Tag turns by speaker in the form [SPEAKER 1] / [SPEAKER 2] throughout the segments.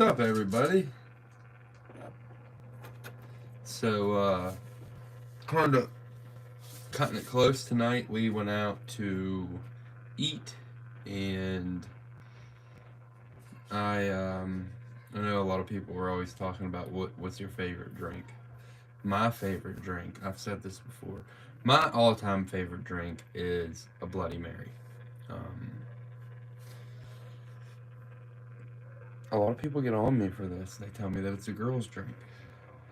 [SPEAKER 1] What's up, everybody? So, kind of cutting it close tonight. We went out to eat, and I know a lot of people were always talking about what's your favorite drink. My favorite drink, I've said this before, my all-time favorite drink is a Bloody Mary. Um, a lot of people get on me for this. They tell me that it's a girl's drink.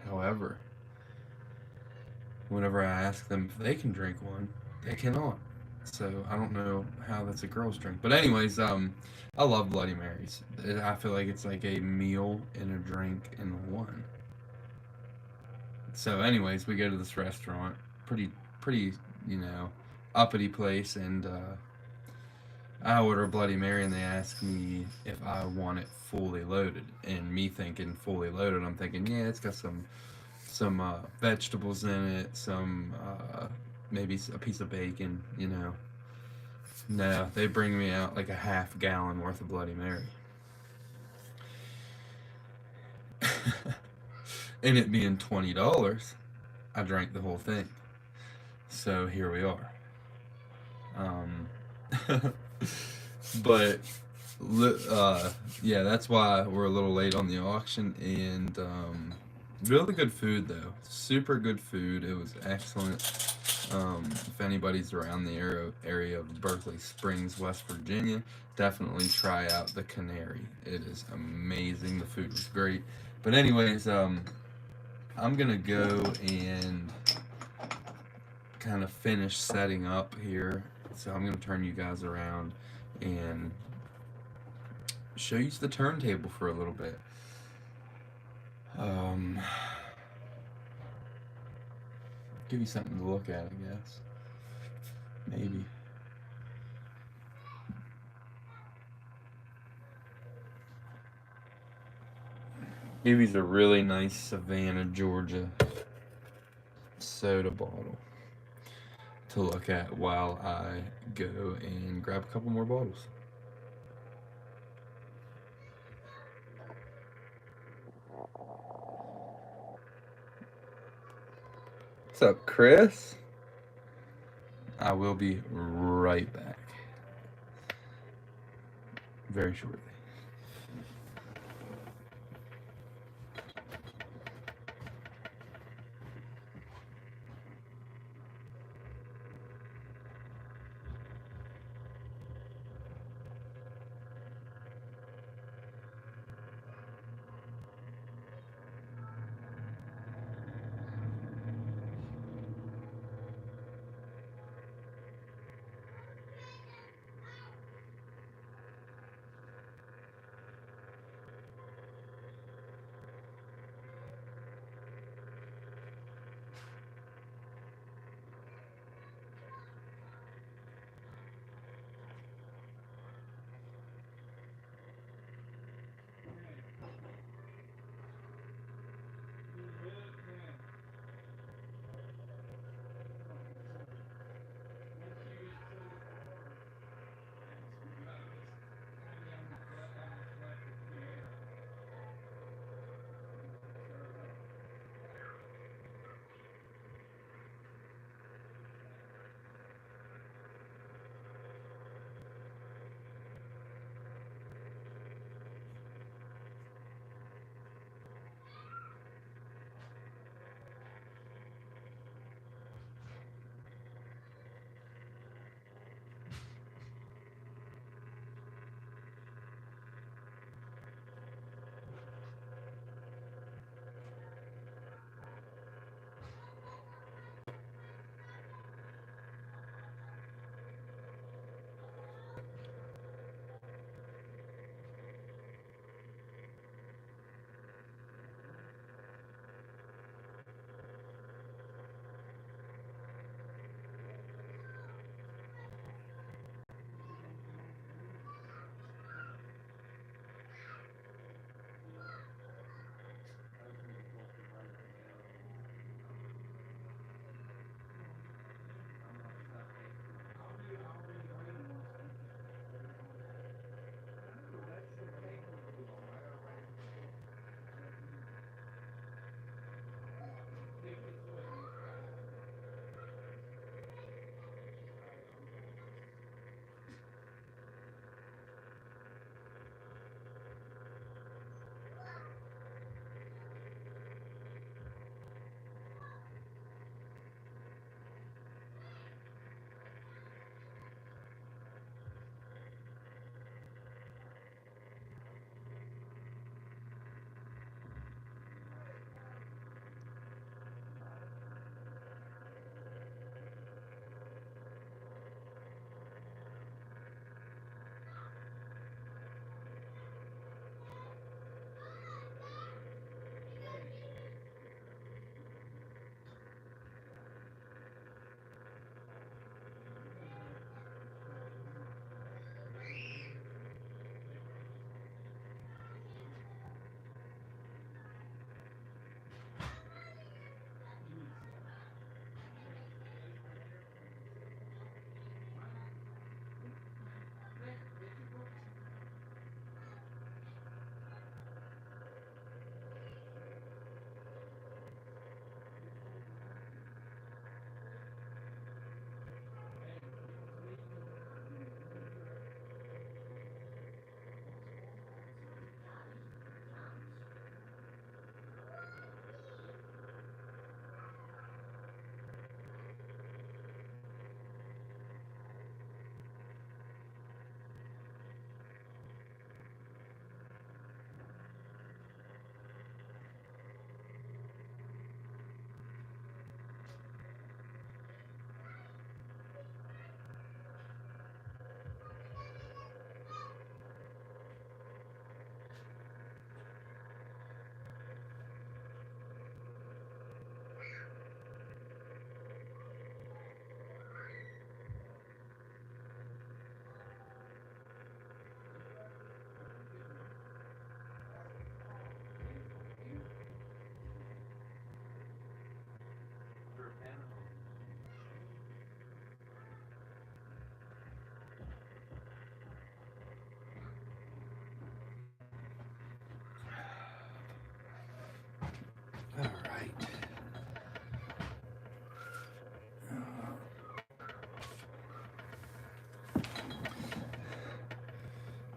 [SPEAKER 1] However, whenever I ask them if they can drink one, they cannot. So I don't know how that's a girl's drink. But anyways, I love Bloody Marys. I feel like it's like a meal and a drink in one. So anyways, we go to this restaurant, pretty, you know, uppity place, and I order a Bloody Mary, and they ask me if I want it fully loaded. And me thinking fully loaded, I'm thinking, yeah, it's got some vegetables in it, some maybe a piece of bacon, you know. No, they bring me out like a half gallon worth of Bloody Mary. And it being $20, I drank the whole thing. So here we are. Um, but yeah, that's why we're a little late on the auction. And really good food though, super good food. It was excellent. If anybody's around the area of Berkeley Springs, West Virginia, definitely try out the Canary. It is amazing. The food was great. But anyways, I'm gonna go and kind of finish setting up here. So I'm gonna turn you guys around and show you the turntable for a little bit. Um, Give you something to look at, I guess. Maybe. Evie's a really nice Savannah, Georgia soda bottle to look at while I go and grab a couple more bottles. What's up, Chris? I will be right back very shortly.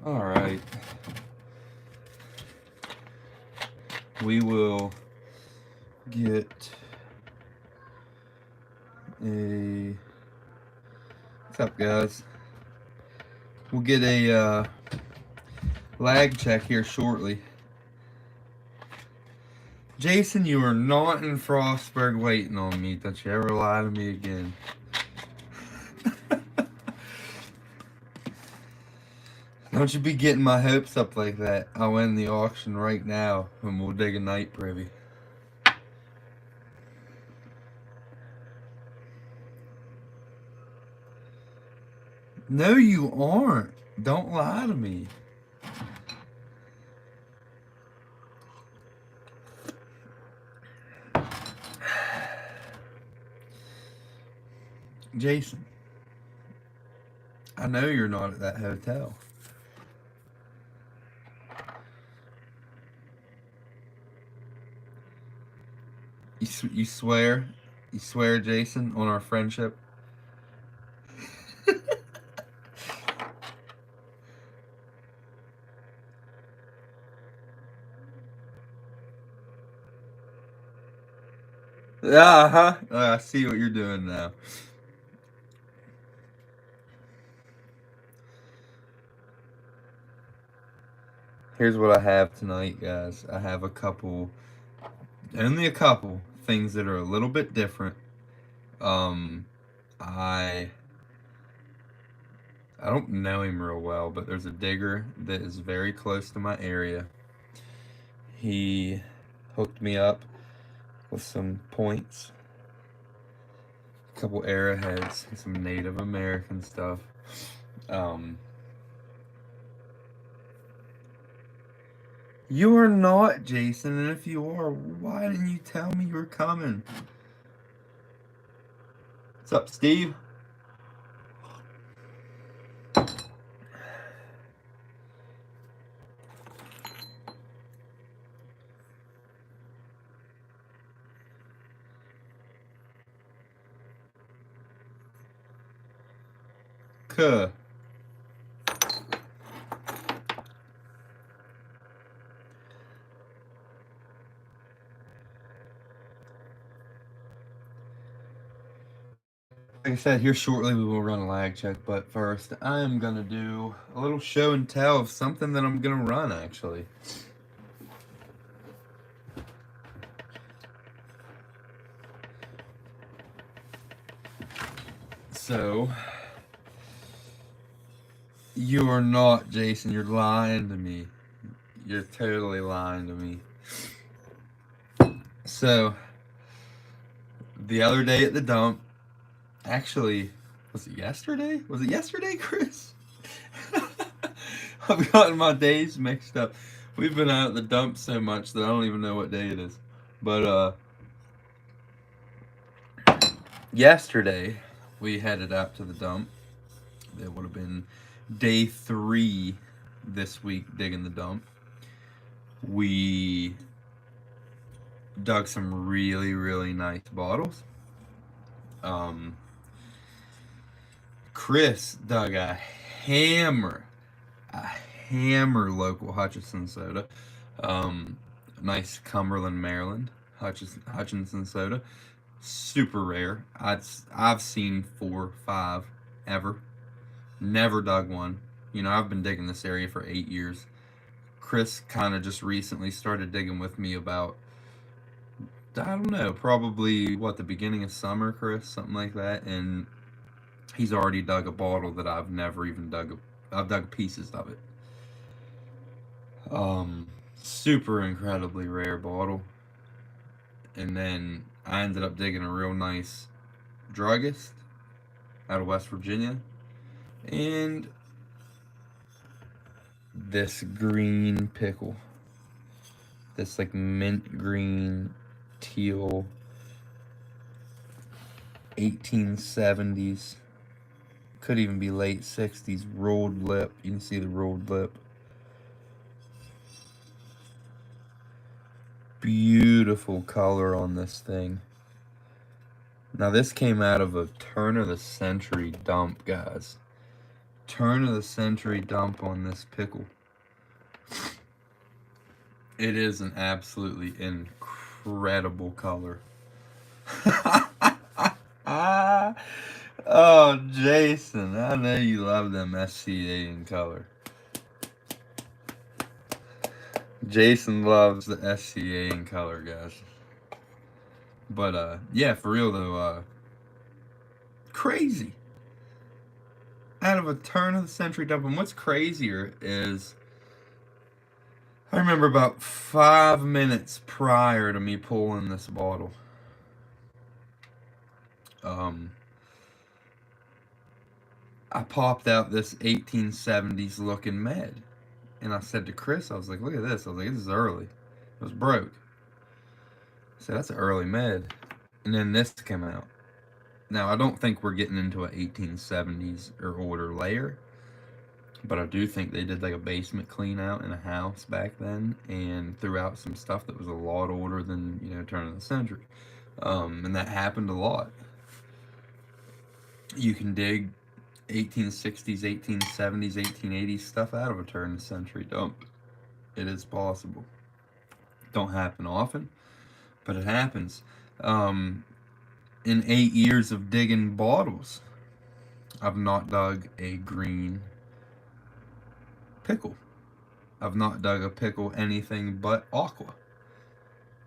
[SPEAKER 1] Alright. We will get a... What's up, guys? We'll get a lag check here shortly. Jason, you are not in Frostburg waiting on me. Don't you ever lie to me again. Don't you be getting my hopes up like that. I'll end the auction right now and we'll dig a night privy. No, you aren't. Don't lie to me. Jason, I know you're not at that hotel. You swear? You swear, Jason, on our friendship? Uh-huh. I see what you're doing now. Here's what I have tonight, guys. I have only a couple things that are a little bit different. I don't know him real well, but there's a digger that is very close to my area. He hooked me up with some points, a couple arrowheads, and some Native American stuff. You are not, Jason, and if you are, why didn't you tell me you were coming? What's up, Steve? Kuh. Like I said, here shortly we will run a lag check, but first I'm gonna do a little show and tell of something that I'm gonna run, actually. So, you are not, Jason. You're lying to me. You're totally lying to me. So, the other day at the dump, actually, was it yesterday? Was it yesterday, Chris? I've gotten my days mixed up. We've been out at the dump so much that I don't even know what day it is. But, yesterday, we headed out to the dump. It would have been day 3 this week digging the dump. We dug some really, really nice bottles. Chris dug a hammer local Hutchinson soda. Nice Cumberland, Maryland Hutchinson soda. Super rare. I've seen 4, 5 ever. Never dug one. You know, I've been digging this area for 8 years. Chris kind of just recently started digging with me about, I don't know, probably, the beginning of summer, Chris? Something like that. And he's already dug a bottle that I've never even dug. I've dug pieces of it. Super incredibly rare bottle. And then I ended up digging a real nice druggist out of West Virginia. And this green pickle. This like mint green, teal, 1870s. Could even be late 60s rolled lip. You can see the rolled lip. Beautiful color on this thing. Now this came out of a turn of the century dump, guys. turn of the century dump on this pickle. It is an absolutely incredible color. Oh, Jason, I know you love them SCA in color. Jason loves the SCA in color, guys. But, yeah, for real though, crazy. Out of a turn of the century dump. And what's crazier is I remember about 5 minutes prior to me pulling this bottle, I popped out this 1870s looking med. And I said to Chris, I was like, look at this. I was like, this is early. It was broke. I said, that's an early med. And then this came out. Now, I don't think we're getting into an 1870s or older layer, but I do think they did like a basement clean out in a house back then and threw out some stuff that was a lot older than, turn of the century. And that happened a lot. You can dig 1860s, 1870s, 1880s stuff out of a turn of the century dump. It is possible. Don't happen often, but it happens. In 8 years of digging bottles, I've not dug a green pickle. I've not dug a pickle anything but aqua.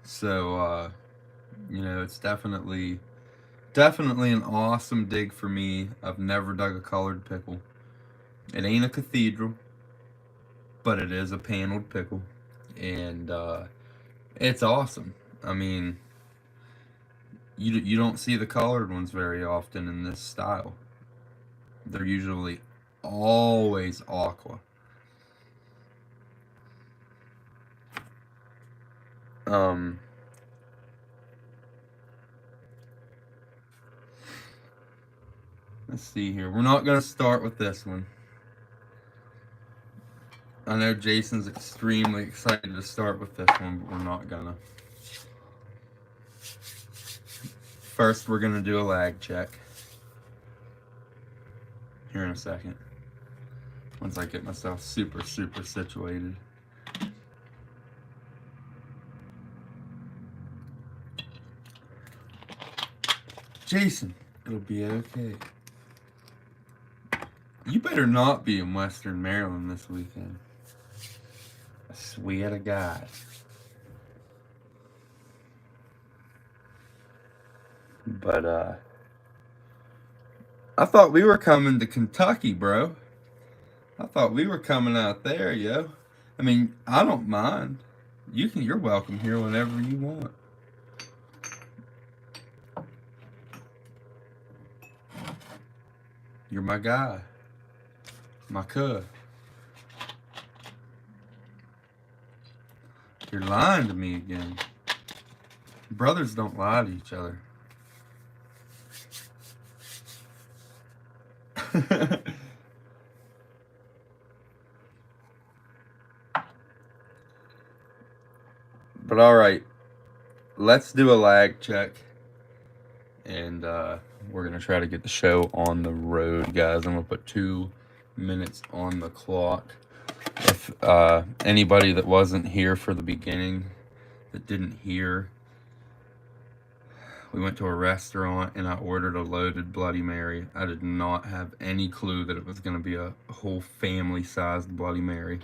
[SPEAKER 1] So, it's definitely an awesome dig for me. I've never dug a colored pickle. It ain't a cathedral, but it is a paneled pickle. And it's awesome. I mean, you don't see the colored ones very often in this style. They're usually always aqua. Let's see here. We're not going to start with this one. I know Jason's extremely excited to start with this one, but we're not gonna. First, we're gonna do a lag check. Here in a second. Once I get myself super situated. Jason, it'll be okay. You better not be in Western Maryland this weekend. I swear to God. But, I thought we were coming to Kentucky, bro. I thought we were coming out there, yo. I mean, I don't mind. You're welcome here whenever you want. You're my guy. My cuz. You're lying to me again. Brothers don't lie to each other. But alright. Let's do a lag check. And we're going to try to get the show on the road, guys. I'm going to put 2 minutes on the clock. If anybody that wasn't here for the beginning, that didn't hear, we went to a restaurant and I ordered a loaded Bloody Mary. I did not have any clue that it was going to be a whole family-sized Bloody Mary.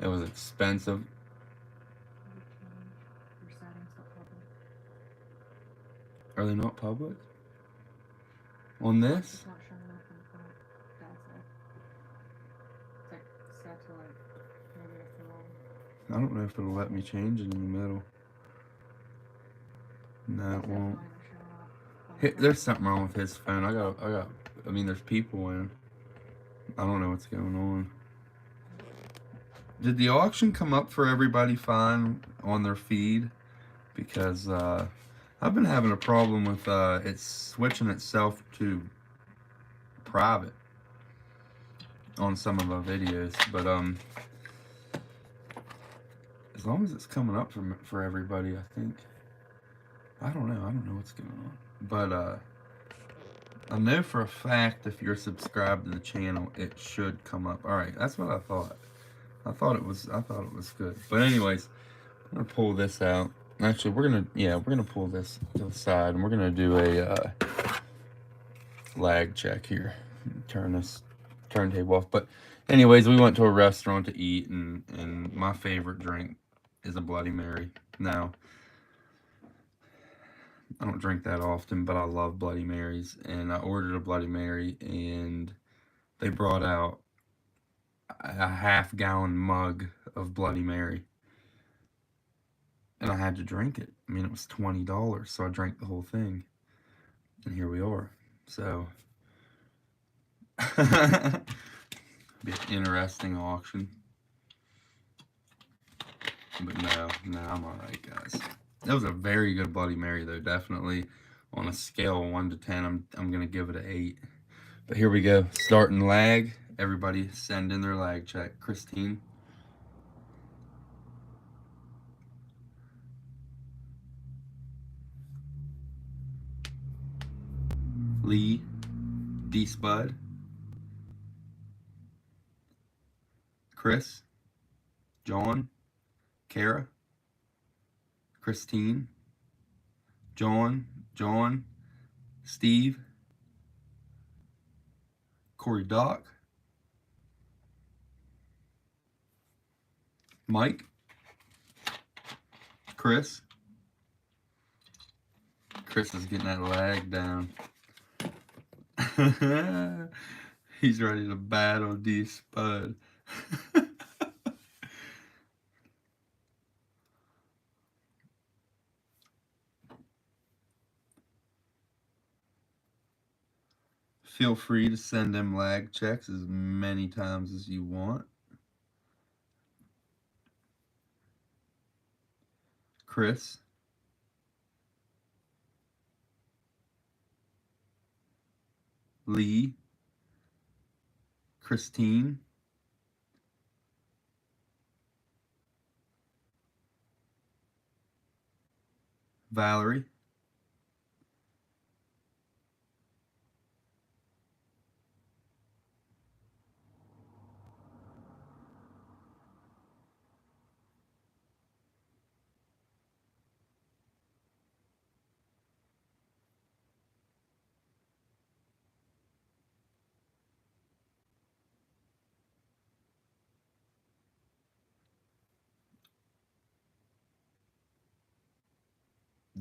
[SPEAKER 1] It was expensive. Are they not public? On this? I don't know if it'll let me change it in the middle. No, it won't. There's something wrong with his phone. I mean, there's people in. I don't know what's going on. Did the auction come up for everybody fine on their feed? Because I've been having a problem with it switching itself to private on some of our videos. But as long as it's coming up for everybody, I think. I don't know what's going on. But I know for a fact if you're subscribed to the channel, it should come up. All right, that's what I thought. I thought it was good. But anyways, I'm gonna pull this out. Actually, we're gonna pull this to the side, and we're gonna do a lag check here. Turn this turntable off. But anyways, we went to a restaurant to eat, and my favorite drink is a Bloody Mary. Now, I don't drink that often, but I love Bloody Marys, and I ordered a Bloody Mary, and they brought out a half-gallon mug of Bloody Mary, and I had to drink it. I mean, it was $20, so I drank the whole thing, and here we are. So, be an interesting auction. But no, I'm alright, guys. That was a very good Bloody Mary, though. Definitely on a scale of 1 to 10, I'm gonna give it an 8. But here we go. Starting lag. Everybody send in their lag check. Christine. Lee. D Spud. Chris. John. Kara. Christine. John. Steve. Corey Doc. Mike. Chris. Chris is getting that lag down. He's ready to battle D Spud. Feel free to send them lag checks as many times as you want. Chris. Lee. Christine. Valerie.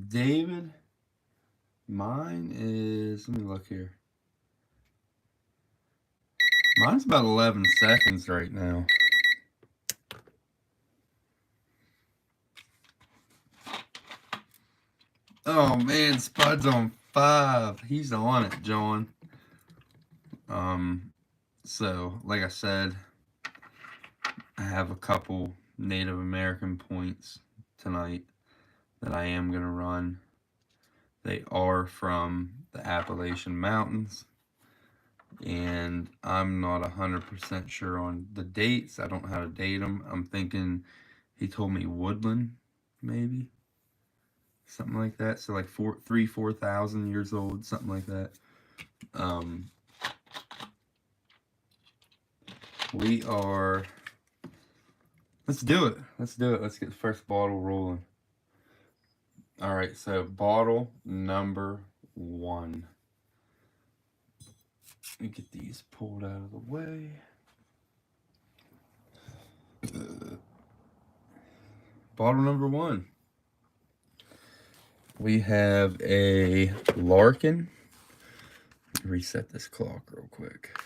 [SPEAKER 1] David. Mine is, let me look here. Mine's about 11 seconds right now. Oh man, Spud's on 5. He's on it, John. So like I said, I have a couple Native American points tonight that I am gonna run. They are from the Appalachian Mountains, and I'm not 100% sure on the dates. I don't know how to date them. I'm thinking he told me woodland, maybe something like that. So like 4,000 years old, something like that. We are. Let's do it. Let's get the first bottle rolling. All right, so bottle number 1. Let me get these pulled out of the way. Bottle number 1. We have a Larkin. Reset this clock real quick.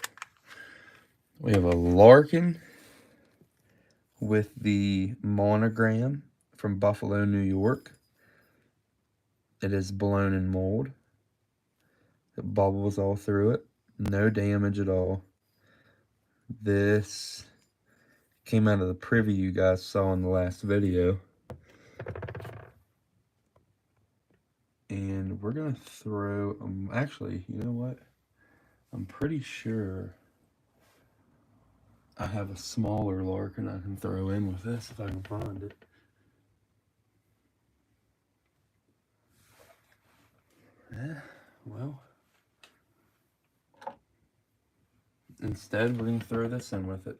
[SPEAKER 1] We have a Larkin with the monogram from Buffalo, New York. It is blown in mold. It bubbles all through it. No damage at all. This came out of the preview you guys saw in the last video. And we're going to throw... actually, you know what? I'm pretty sure I have a smaller Larkin I can throw in with this if I can find it. Yeah, well, Instead, we're going to throw this in with it.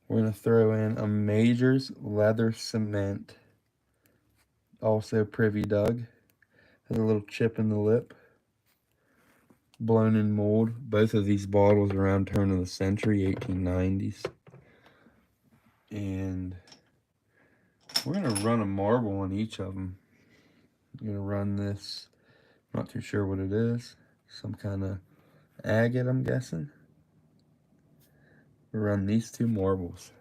[SPEAKER 1] We're going to throw in a Major's Leather Cement. Also Privy Doug. Has a little chip in the lip. Blown in mold. Both of these bottles around turn of the century, 1890s. And we're going to run a marble on each of them. I'm going to run this, not too sure what it is. Some kind of agate, I'm guessing. We'll run these two marbles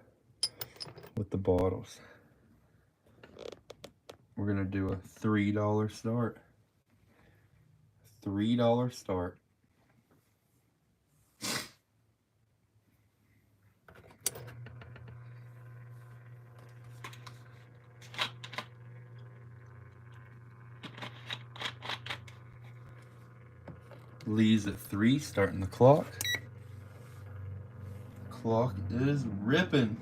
[SPEAKER 1] with the bottles. We're going to do a $3 start. $3 start. Lee's at 3, starting the clock. Clock is ripping.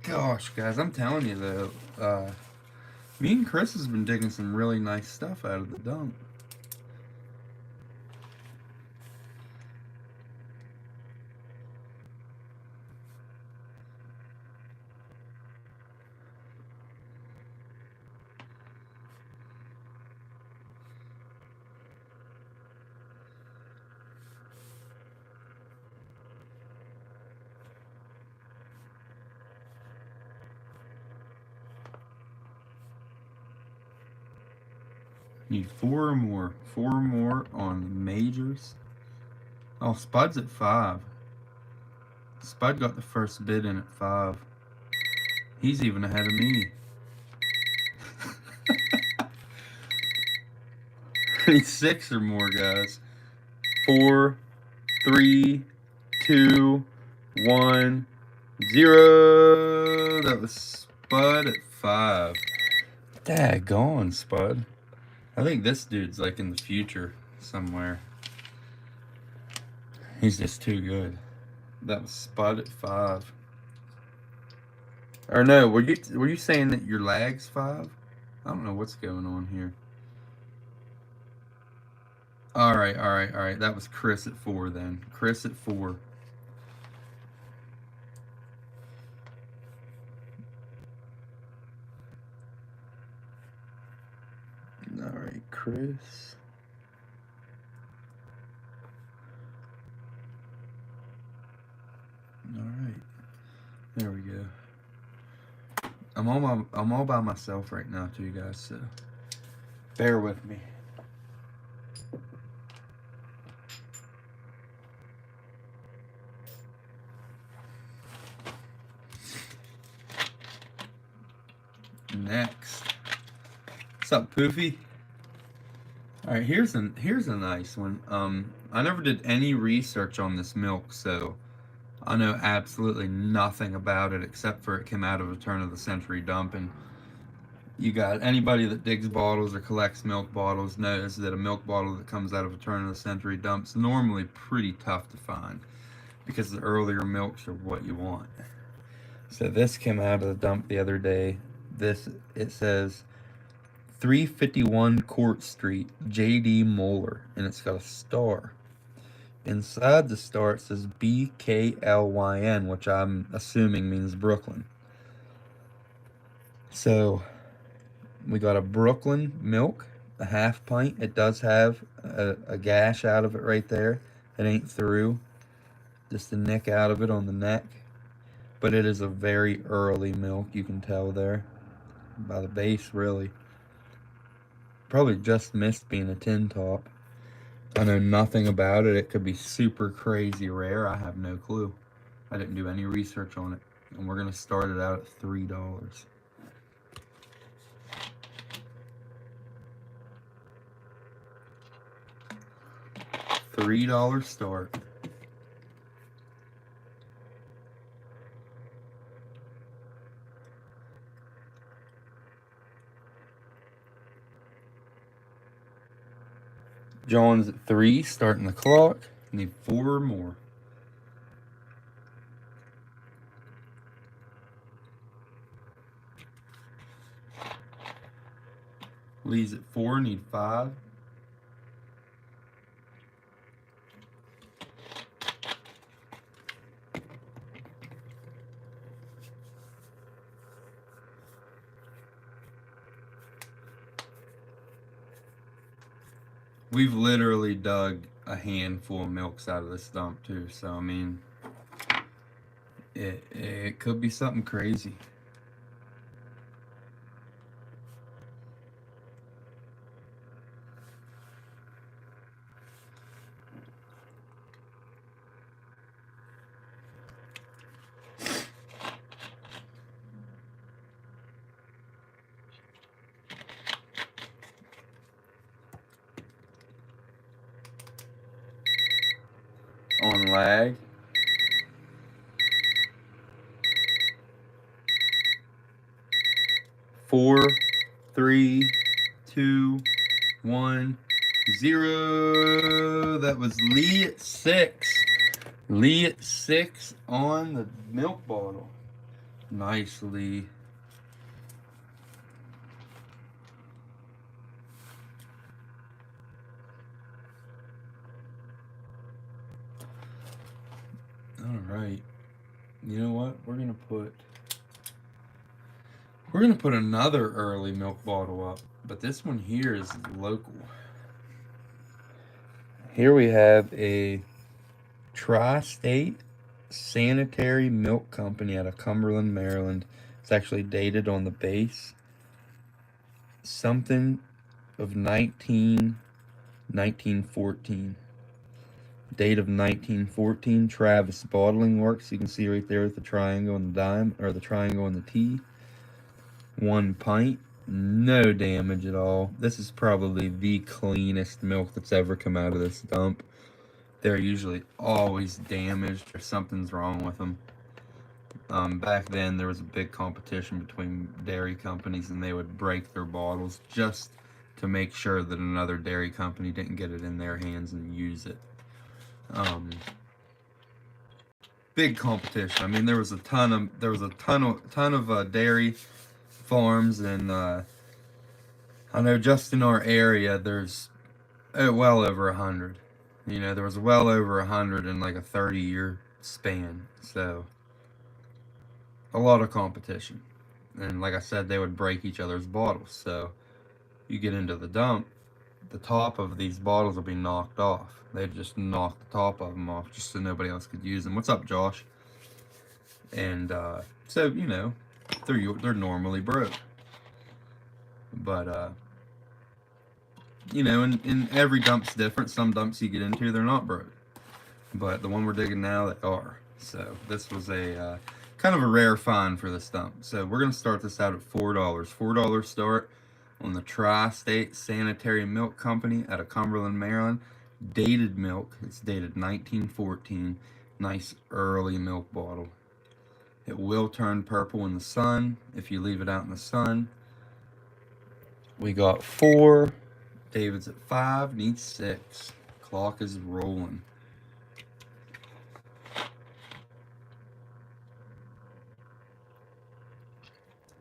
[SPEAKER 1] Gosh, guys, I'm telling you though, me and Chris has been digging some really nice stuff out of the dump. Need 4 more. 4 more on the Majors. Oh, Spud's at 5. Spud got the first bid in at 5. He's even ahead of me. Need 6 or more, guys. 4, 3, 2, 1, 0. That was Spud at 5. Daggone, Spud. I think this dude's like in the future somewhere. He's just too good. That was Spud at 5. Or no, were you saying that your lag's 5? I don't know what's going on here. Alright. That was Chris at 4 then. Chris at 4. Alright, Chris. Alright. There we go. I'm all by myself right now too, guys, so bear with me. Next. What's up, Poofy? Alright, here's a nice one. I never did any research on this milk, so I know absolutely nothing about it except for it came out of a turn of the century dump. And you got anybody that digs bottles or collects milk bottles knows that a milk bottle that comes out of a turn of the century dump's normally pretty tough to find because the earlier milks are what you want. So this came out of the dump the other day. It says 351 Court Street, J.D. Moeller, and it's got a star. Inside the star it says BKLYN, which I'm assuming means Brooklyn. So we got a Brooklyn milk, a half pint. It does have a gash out of it right there. It ain't through, just a nick out of it on the neck. But it is a very early milk, you can tell there by the base, really. Probably just missed being a tin top. I know nothing about it. It could be super crazy rare. I have no clue. I didn't do any research on it. And we're going to start it out at $3. $3 start. John's at 3, starting the clock. Need 4 more. Lee's at 4, need 5. We've literally dug a handful of milks out of this dump too, so I mean, it could be something crazy. On lag. Four, 3, 2, 1, 0. That was Lee at 6. Lee at 6 on the milk bottle. Nice, Lee. All right. You know what? We're gonna put another early milk bottle up, but this one here is local. Here we have a TriState Sanitary Milk Company out of Cumberland, Maryland. It's actually dated on the base. Something of 1914. Date of 1914. Travis Bottling Works. You can see right there with the triangle and the dime, or the triangle and the T. 1 pint. No damage at all. This is probably the cleanest milk that's ever come out of this dump. They're usually always damaged or something's wrong with them. Back then, there was a big competition between dairy companies, and they would break their bottles just to make sure that another dairy company didn't get it in their hands and use it. Big competition. I mean, there was a ton of dairy farms, and I know just in our area, there's well over 100. You know, there was well over 100 in like a 30-year span. So a lot of competition. And like I said, they would break each other's bottles. So you get into the dump, the top of these bottles will be knocked off. They'd just knock the top of them off just so nobody else could use them. What's up, Josh? And so, you know, they're normally broke. But, you know, and every dump's different. Some dumps you get into, they're not broke. But the one we're digging now, they are. So this was a kind of a rare find for this dump. So we're going to start this out at $4. $4 start on the TriState Sanitary Milk Company out of Cumberland, Maryland. Dated milk. It's dated 1914. Nice early milk bottle. It will turn purple in the sun if you leave it out in the sun. We got 4. David's at 5. Needs 6. Clock is rolling.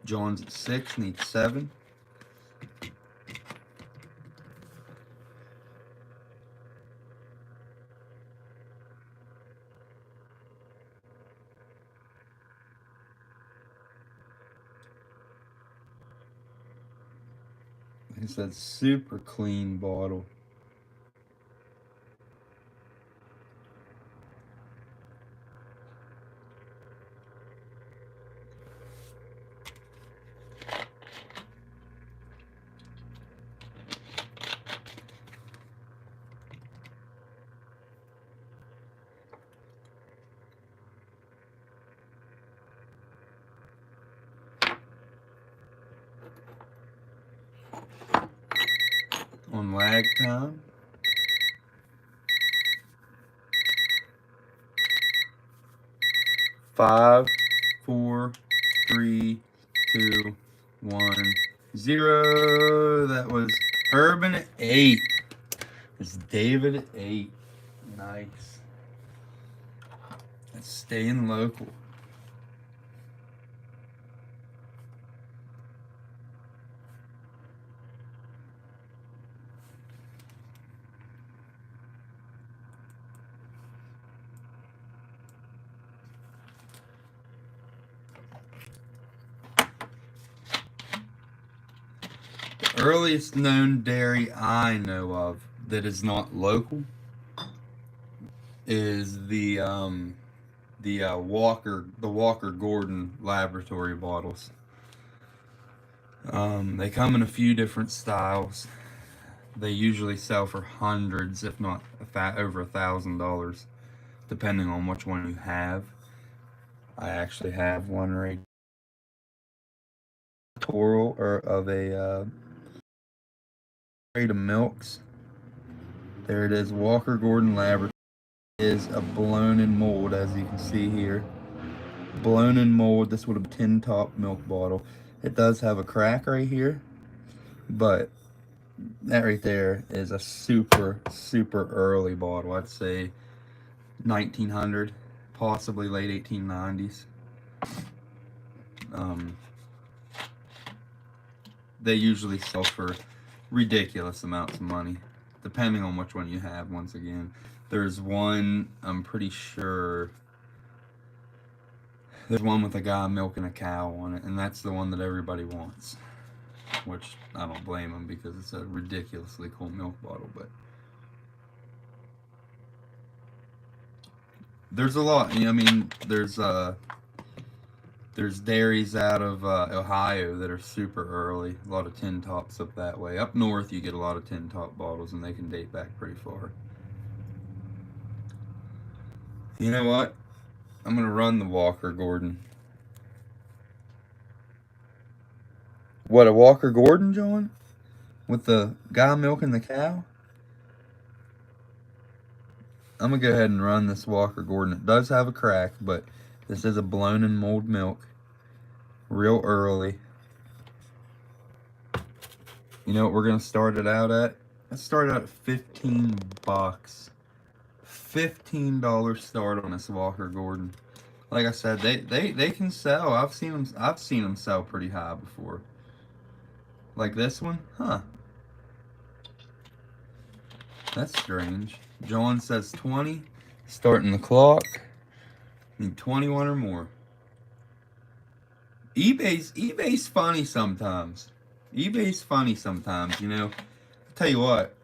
[SPEAKER 1] John's at 6. Needs 7. It's that super clean bottle. On lag time. Five, 4, 3, 2, 1, 0. That was Urban at 8. It's David at 8. Nice. That's staying local. earliest known dairy I know of that is not local is the Walker Gordon laboratory bottles. They come in a few different styles. They usually sell for hundreds, if not over $1,000, depending on which one you have. I actually have one right. Toral or of a crate of milks. There it is. Walker Gordon Laboratory is a blown in mold, as you can see here. Blown in mold. This would have been a tin top milk bottle. It does have a crack right here, but that right there is a super early bottle. I'd say 1900, possibly late 1890s. They usually sell for ridiculous amounts of money, depending on which one you have. Once again, there's one, I'm pretty sure, there's one with a guy milking a cow on it, and that's the one that everybody wants, which I don't blame them because it's a ridiculously cool milk bottle. But there's a lot. I mean, there's dairies out of Ohio that are super early. A lot of tin tops up that way. Up north, you get a lot of tin top bottles, and they can date back pretty far. You know what? I'm going to run the Walker Gordon. What, a Walker Gordon, John? With the guy milking the cow? I'm going to go ahead and run this Walker Gordon. It does have a crack, but this is a blown in mold milk. Real early. You know what we're going to start it out at? Let's start out at 15 bucks. $15 start on this Walker Gordon. Like I said, they can sell. I've seen them sell pretty high before. Like this one? Huh. That's strange. John says 20. Starting the clock. Need 21 or more. eBay's funny sometimes. eBay's funny sometimes, you know. I'll tell you what.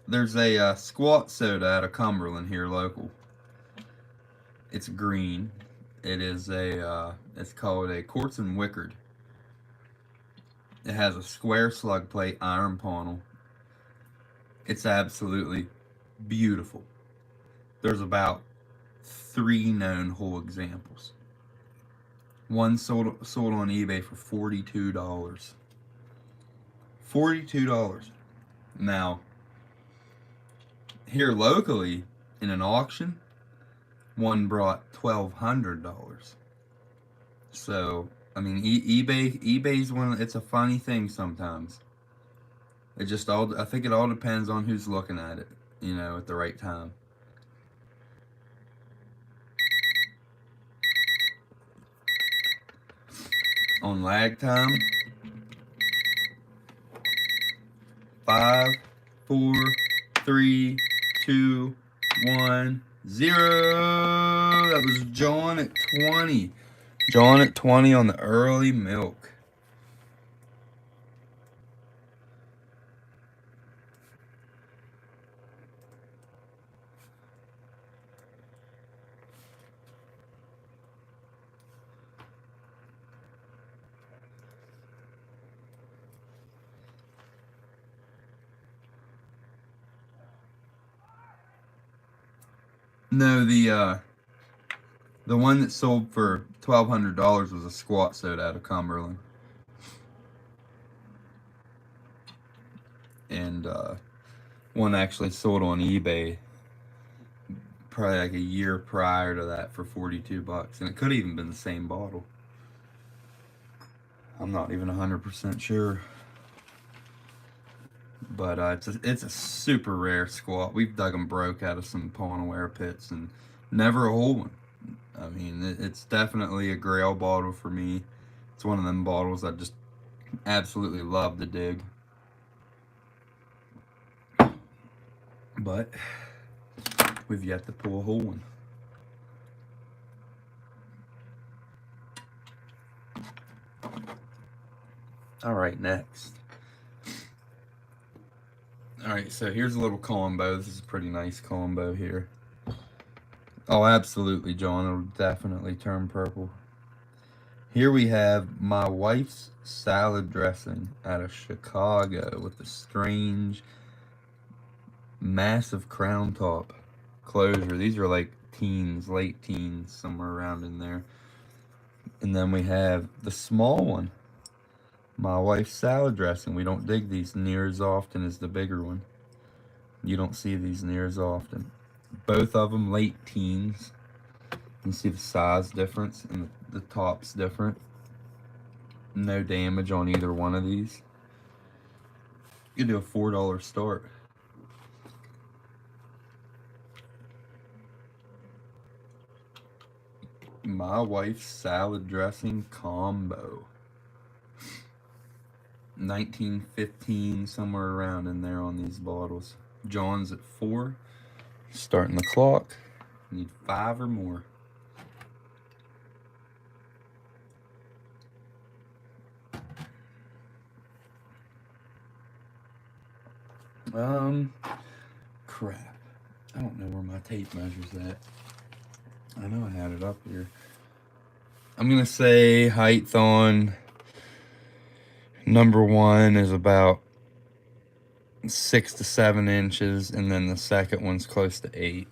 [SPEAKER 1] There's a squat soda out of Cumberland here local. It's green. It is it's called a Quartz and Wickard. It has a square slug plate iron panel. It's absolutely beautiful. There's about 3 known whole examples. One sold on eBay for $42. $42. Now, here locally, in an auction, one brought $1,200. So, I mean, eBay's it's a funny thing sometimes. I think it all depends on who's looking at it, you know, at the right time. On lag time, 5, 4, 3, 2, 1, 0. That was John at 20. John at 20 on the early milk. No, the one that sold for $1,200 was a squat soda out of Cumberland. And one actually sold on eBay probably like a year prior to that for 42 bucks, and it could have even been the same bottle. I'm not even 100% sure. But it's a super rare squat. We've dug them broke out of some pawnware pits and never a whole one. I mean, it's definitely a grail bottle for me. It's one of them bottles I just absolutely love to dig. But we've yet to pull a whole one. All right, next. Alright, so here's a little combo. This is a pretty nice combo here. Oh, absolutely, John. It'll definitely turn purple. Here we have my wife's salad dressing out of Chicago with the strange, massive crown top closure. These are like teens, late teens, somewhere around in there. And then we have the small one, my wife's salad dressing. We don't dig these near as often as the bigger one. You don't see these near as often. Both of them late teens. You can see the size difference and the top's different. No damage on either one of these. You can do a $4 start. My wife's salad dressing combo. 1915, somewhere around in there on these bottles. John's at 4. Starting the clock. Need 5 or more. Crap. I don't know where my tape measure's at. I know I had it up here. I'm gonna say height on number 1 is about 6 to 7 inches, and then the second one's close to 8.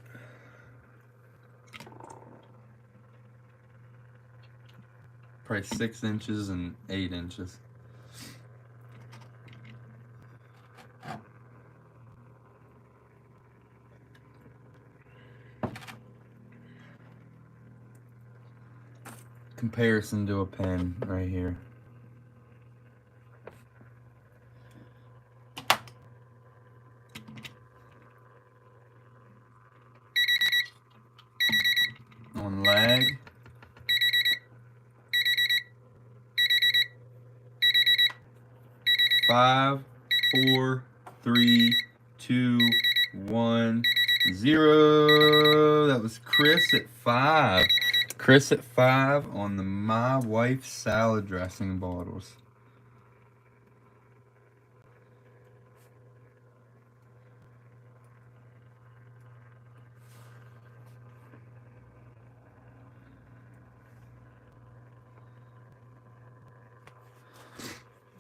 [SPEAKER 1] Probably 6 inches and 8 inches. Comparison to a pen right here. On lag. Five, 4, 3, 2, 1, 0. That was Chris at 5. Chris at 5 on the My Wife's salad dressing bottles.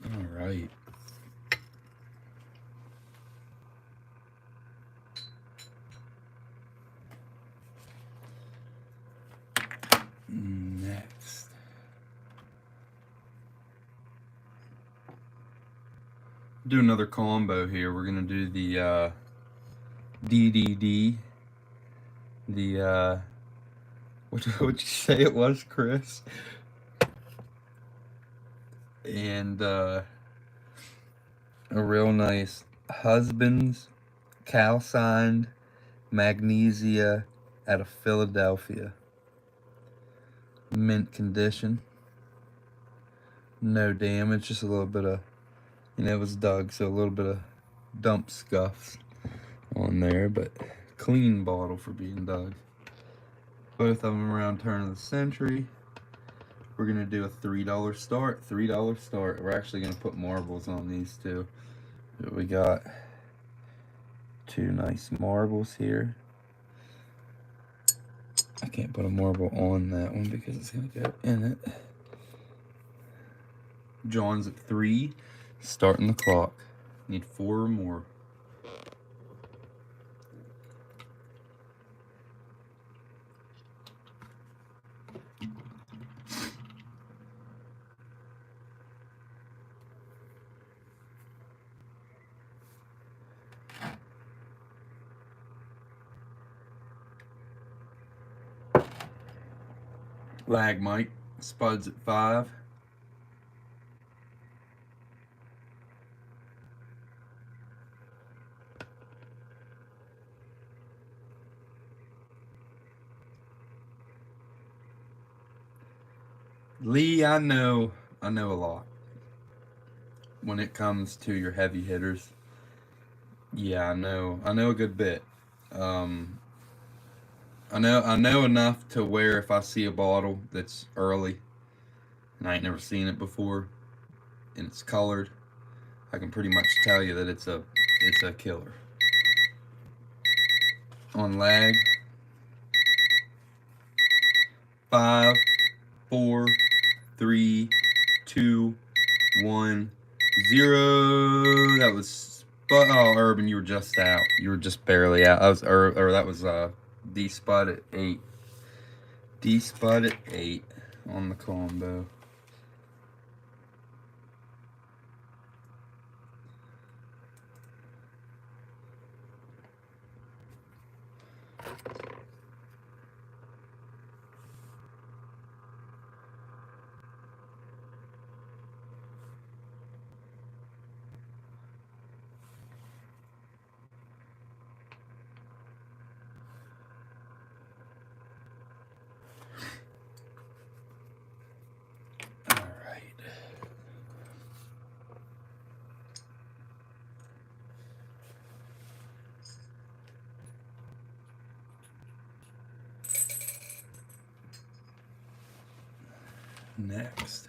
[SPEAKER 1] All right. Next. Do another combo here. We're going to do the DDD. The, what'd you say it was, Chris? And a real nice Husband's calcined magnesia out of Philadelphia. Mint condition. No damage, just a little bit of, it was dug, so a little bit of dump scuffs on there, but clean bottle for being dug. Both of them around turn of the century. We're gonna do a $3 start. $3 start. We're actually gonna put marbles on these too. We got 2 nice marbles here. I can't put a marble on that one because it's gonna go in it. John's at 3. Starting the clock. Need 4 or more. Lag Mike. Spuds at 5. Lee, I know a lot when it comes to your heavy hitters. Yeah, I know a good bit. I know enough to where if I see a bottle that's early and I ain't never seen it before and it's colored, I can pretty much tell you that it's it's a killer. On lag, 5, 4, 3, 2, 1, 0. That was Urban. You were just out. You were just barely out. That was that was D Spud at 8. D Spud at 8 on the combo. Next,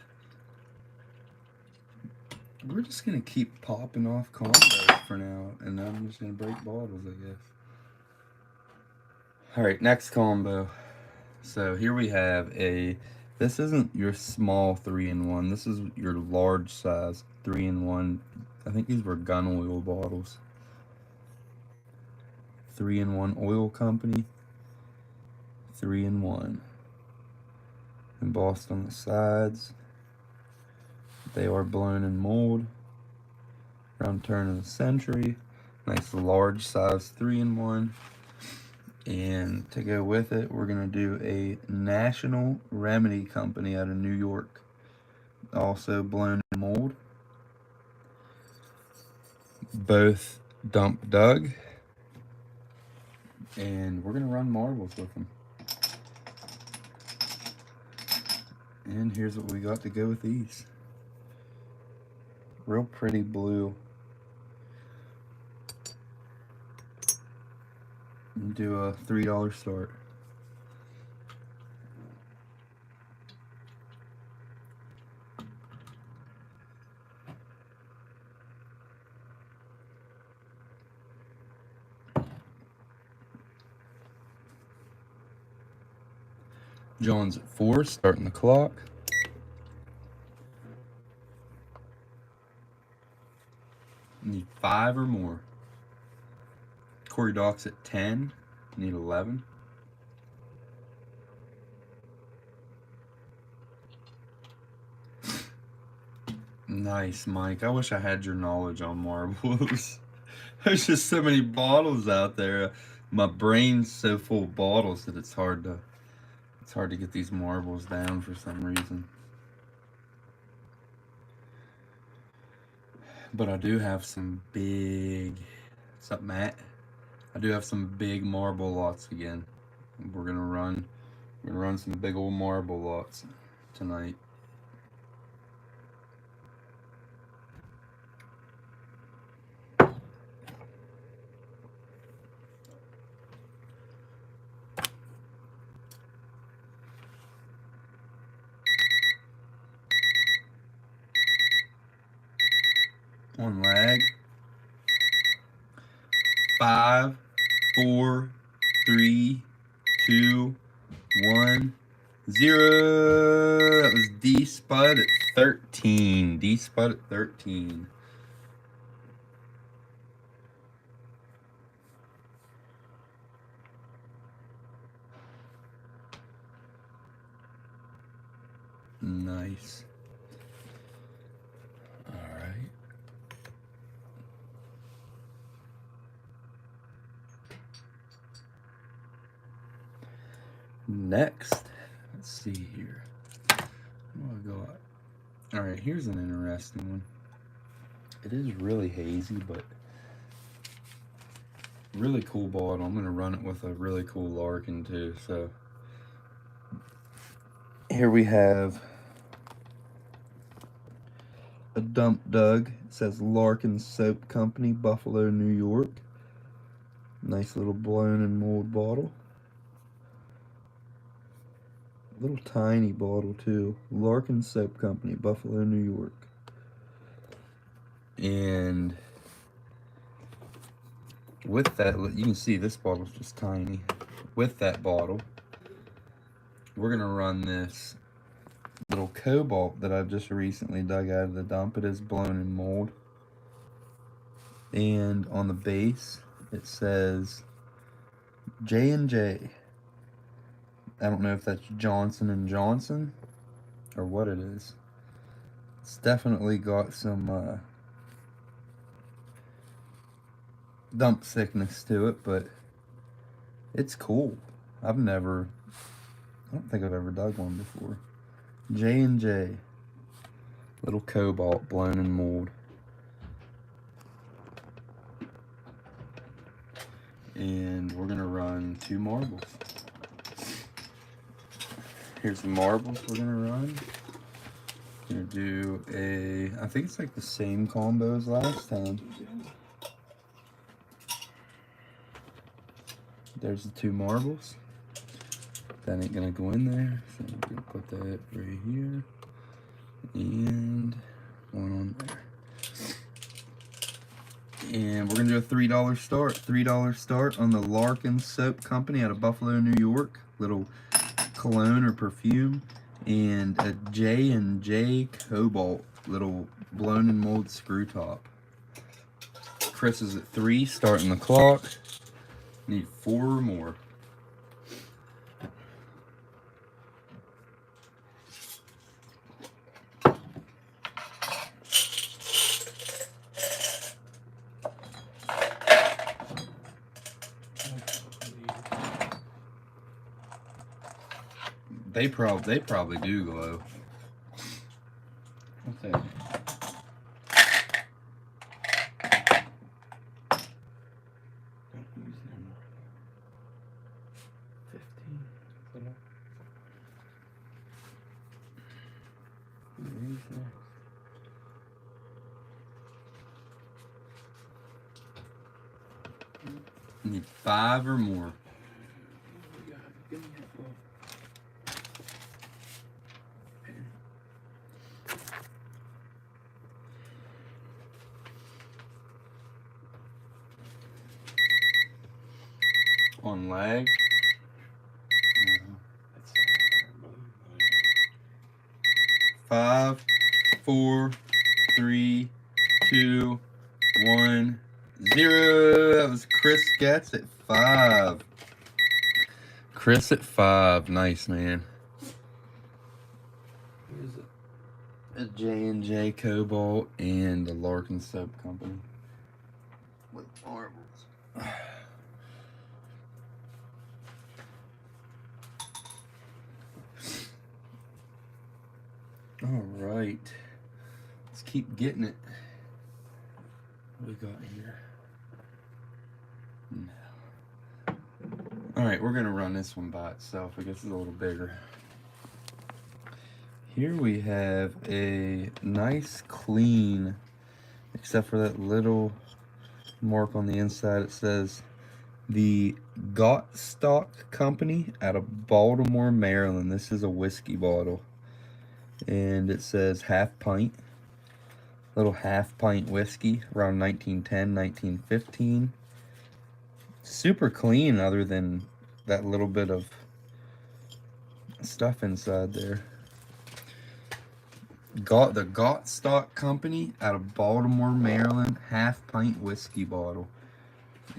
[SPEAKER 1] we're just gonna keep popping off combos for now, and then I'm just gonna break bottles, I guess. All right, next combo. So here we have this isn't your small 3-in-1. This is your large size 3-in-1. I think these were gun oil bottles. 3-in-1 oil company. 3-in-1. Embossed on the sides. They are blown in mold. Around turn of the century. Nice large size 3-in-1. And to go with it, we're going to do a National Remedy Company out of New York. Also blown in mold. Both Dump Dug. And we're going to run marbles with them. And here's what we got to go with these. Real pretty blue. And do a $3 start. John's at 4, starting the clock. Need 5 or more. Corey Doc's at 10. Need 11. Nice, Mike. I wish I had your knowledge on marbles. There's just so many bottles out there. My brain's so full of bottles that it's hard to get these marbles down for some reason. But I do have some big... What's up, Matt? I do have some big marble lots again. We're gonna run some big old marble lots tonight. On lag. 5, 4, 3, 2, 1, 0. That was D Spud at 13. D Spud at 13. Nice. All right. Next, let's see here. What do I got? All right, here's an interesting one. It is really hazy, but really cool bottle. I'm gonna run it with a really cool Larkin too. So here we have a Dump Dug. It says Larkin Soap Company, Buffalo, New York. Nice little blown and mold bottle. Little tiny bottle too. Larkin Soap Company, Buffalo, New York. And with that, you can see this bottle's just tiny. With that bottle, we're gonna run this little cobalt that I've just recently dug out of the dump. It is blown in mold. And on the base, it says J&J. I don't know if that's Johnson & Johnson or what it is. It's definitely got some dump thickness to it, but it's cool. I don't think I've ever dug one before. J&J. Little cobalt blown in mold. And we're gonna run 2 marbles. Here's the marbles we're gonna run. Gonna do I think it's like the same combo as last time. There's the 2 marbles. That ain't gonna go in there, so we're gonna put that right here. And one on there. And we're gonna do a $3 start. $3 start on the Larkin Soap Company out of Buffalo, New York. Little cologne or perfume. And a J&J Cobalt, little blown in mold screw top. Chris is at 3, starting the clock. Need 4 more. They probably do glow. What's that? Don't use them. 15. Need 5 or more. On lag. No. 5, 4, 3, 2, 1, 0. That was Chris gets at 5. Chris at 5. Nice, man. What is it? A J&J Cobalt and the Larkin Soap Company. With marbles. All right, let's keep getting it. What we got here? No. All right, we're gonna run this one by itself. I guess it's a little bigger. Here we have a nice clean, except for that little mark on the inside. It says the Stock Company out of Baltimore, Maryland. This is a whiskey bottle. And it says half pint, little half pint whiskey, around 1910, 1915. Super clean other than that little bit of stuff inside there. The Stock Company out of Baltimore, Maryland, half pint whiskey bottle.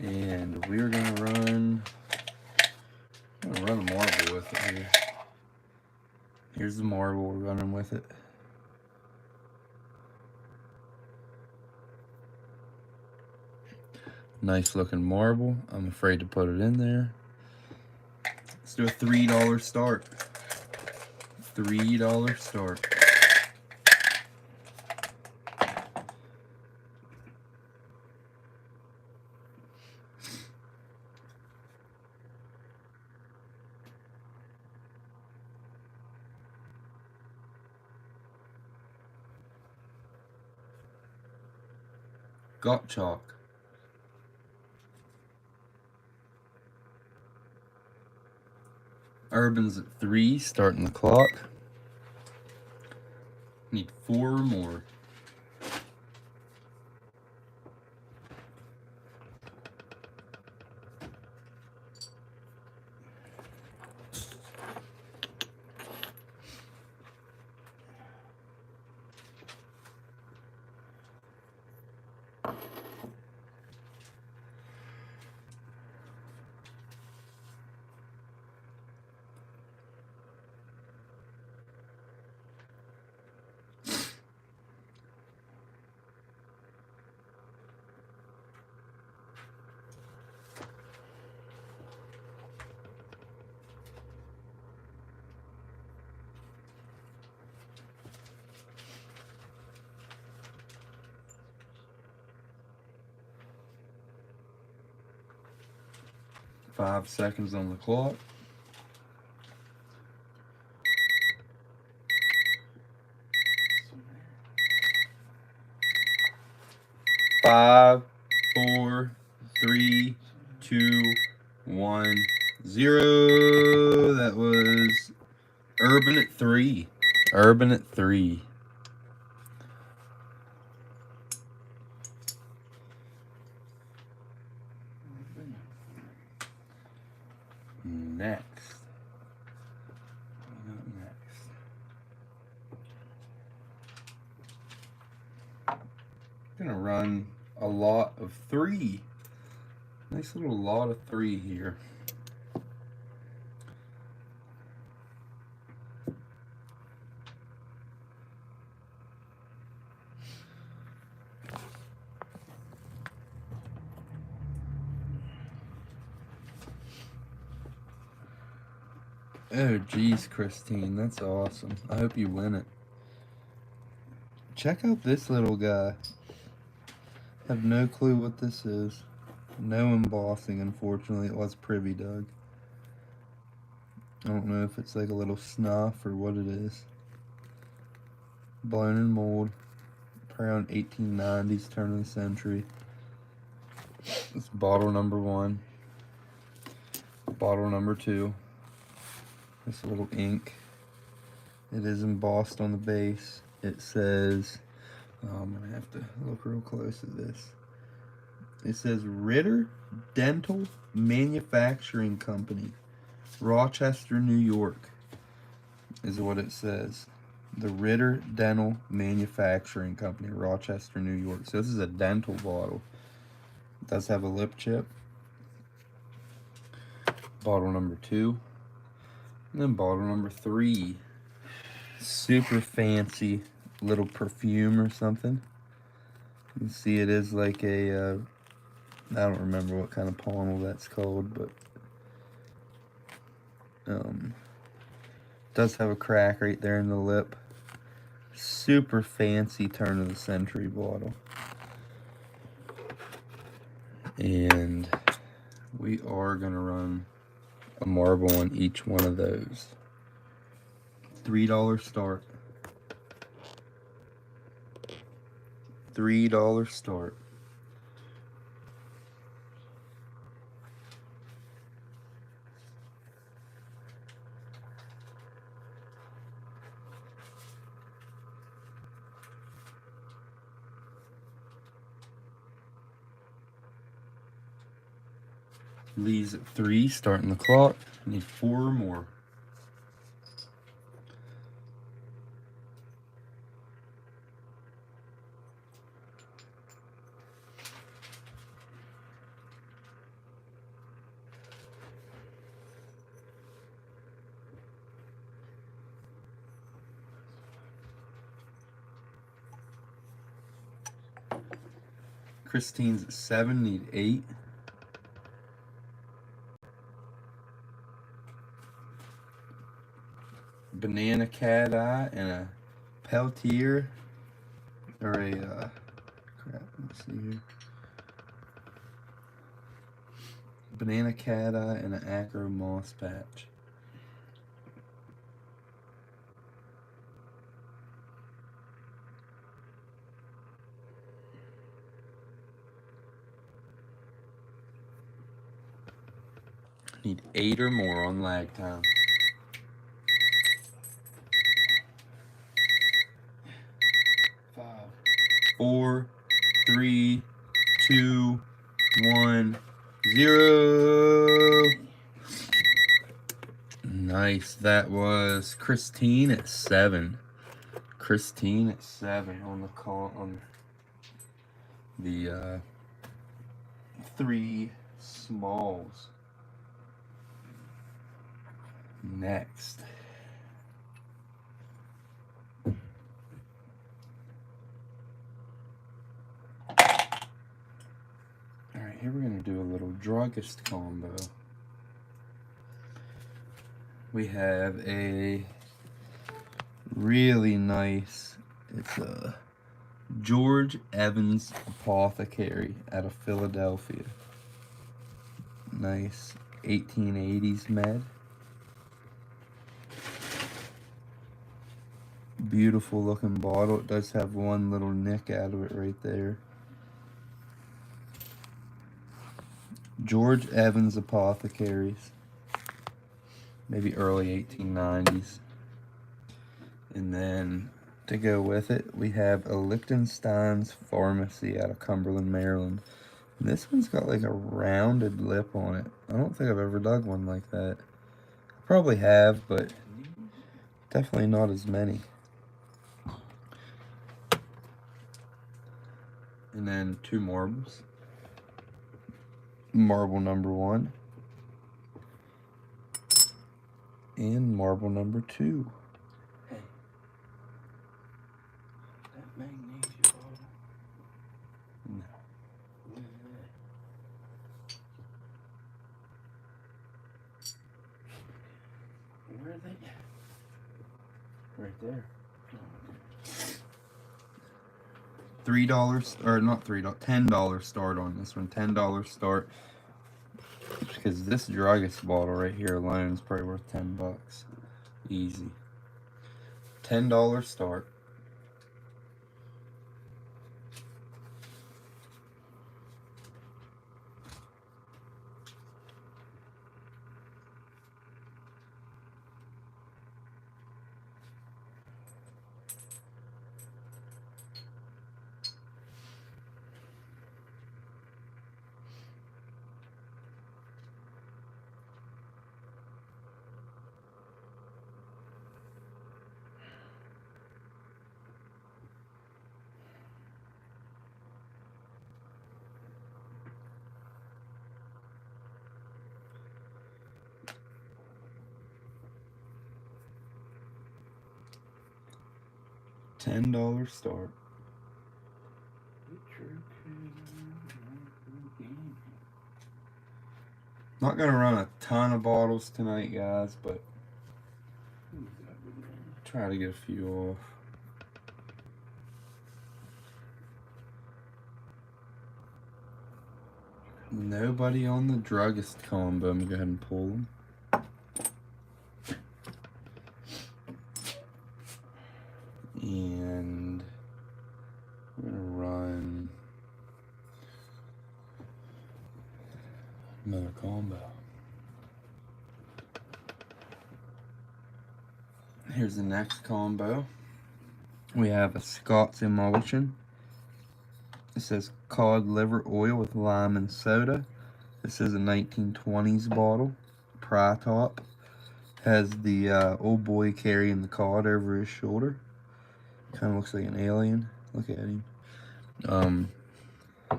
[SPEAKER 1] And we're gonna run a marble with it here. Here's the marble we're running with it. Nice looking marble. I'm afraid to put it in there. Let's do a $3 start. $3 start. Got chalk. Urban's at 3, starting the clock. Need 4 more. 5 seconds on the clock. 5, 4, 3, 2, 1, 0. That was Urban at 3. Urban at 3. Next. Gonna run a lot of 3. Nice little lot of 3 here. Oh geez, Christine, that's awesome. I hope you win it. Check out this little guy. Have no clue what this is. No embossing, unfortunately. It was Privy Doug. I don't know if it's like a little snuff or what it is. Blown in mold. Around 1890s, turn of the century. It's bottle number 1. Bottle number 2. This little ink. It is embossed on the base. It says, I'm going to have to look real close at this. It says Ritter Dental Manufacturing Company, Rochester, New York, is what it says. The Ritter Dental Manufacturing Company, Rochester, New York. So this is a dental bottle. It does have a lip chip. Bottle number 2. And then bottle number 3. Super fancy little perfume or something. You can see it is like a, I don't remember what kind of pommel that's called, but does have a crack right there in the lip. Super fancy turn of the century bottle. And we are gonna run a marble on each one of those. $3 start. $3 start. Lee's at 3, starting the clock. Need 4 or more. Christine's at 7, need 8. Banana cat eye and a Peltier, or a crap, let's see here. Banana cat eye and an acro moss patch. Need 8 or more on lag time. 5, 4, 3, 2, 1, 0. Nice. That was Christine at 7. Christine at 7 on the call on the 3 smalls. Next. Alright, here we're going to do a little druggist combo. We have a really nice, it's a George Evans Apothecary out of Philadelphia. Nice 1880s med. Beautiful looking bottle. It does have one little nick out of it right there. George Evans Apothecaries. Maybe early 1890s. And then to go with it, we have a Liechtenstein's Pharmacy out of Cumberland, Maryland. And this one's got like a rounded lip on it. I don't think I've ever dug one like that. I probably have, but definitely not as many. And then 2 marbles. Marble number 1. And marble number 2.
[SPEAKER 2] Hey. That magnesia bottle?
[SPEAKER 1] No.
[SPEAKER 2] What is that? Where are they?
[SPEAKER 1] Right there.
[SPEAKER 2] Oh,
[SPEAKER 1] $3, or not $3, $10 start on this one. $10 start. Because this druggist bottle right here alone is probably worth $10. Easy. $10 start. $10 start. Not gonna run a ton of bottles tonight, guys, but try to get a few off. Nobody on the druggist combo. I'm gonna go ahead and pull them. And we're gonna run another combo. Here's the next combo. We have a Scott's emulsion. It says cod liver oil with lime and soda. This is a 1920s bottle. Pry top. Has the old boy carrying the cod over his shoulder. Kind of looks like an alien. Look at him. And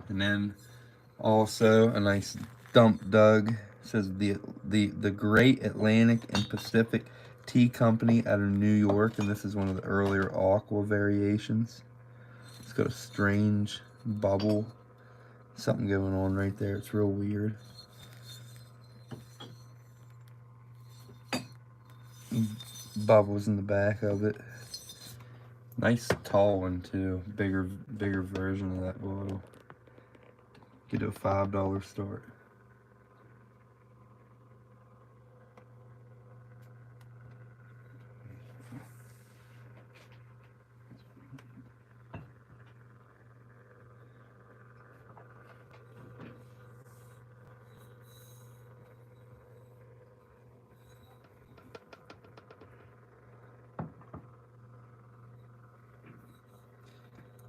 [SPEAKER 1] then also a nice dump dug. It says the Great Atlantic and Pacific Tea Company out of New York, and this is one of the earlier aqua variations. It's got a strange bubble, something going on right there. It's real weird. Bubbles in the back of it. Nice tall one too. Bigger version of that bottle. Get a $5 start.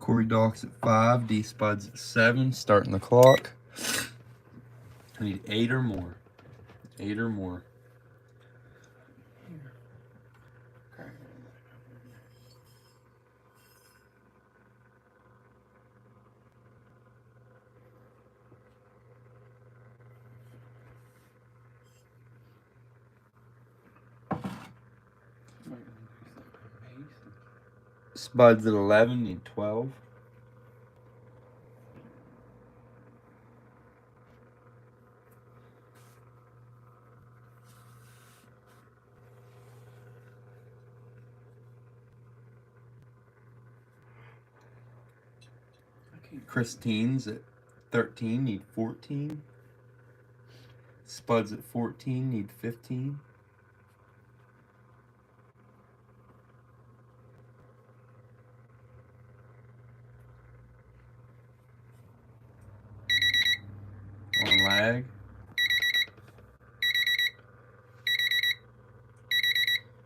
[SPEAKER 1] Corey Docks at 5, D Spuds at 7, starting the clock. I need 8 or more. 8 or more. Spuds at 11, need 12. Christine's at 13, need 14. Spuds at 14, need 15. On lag.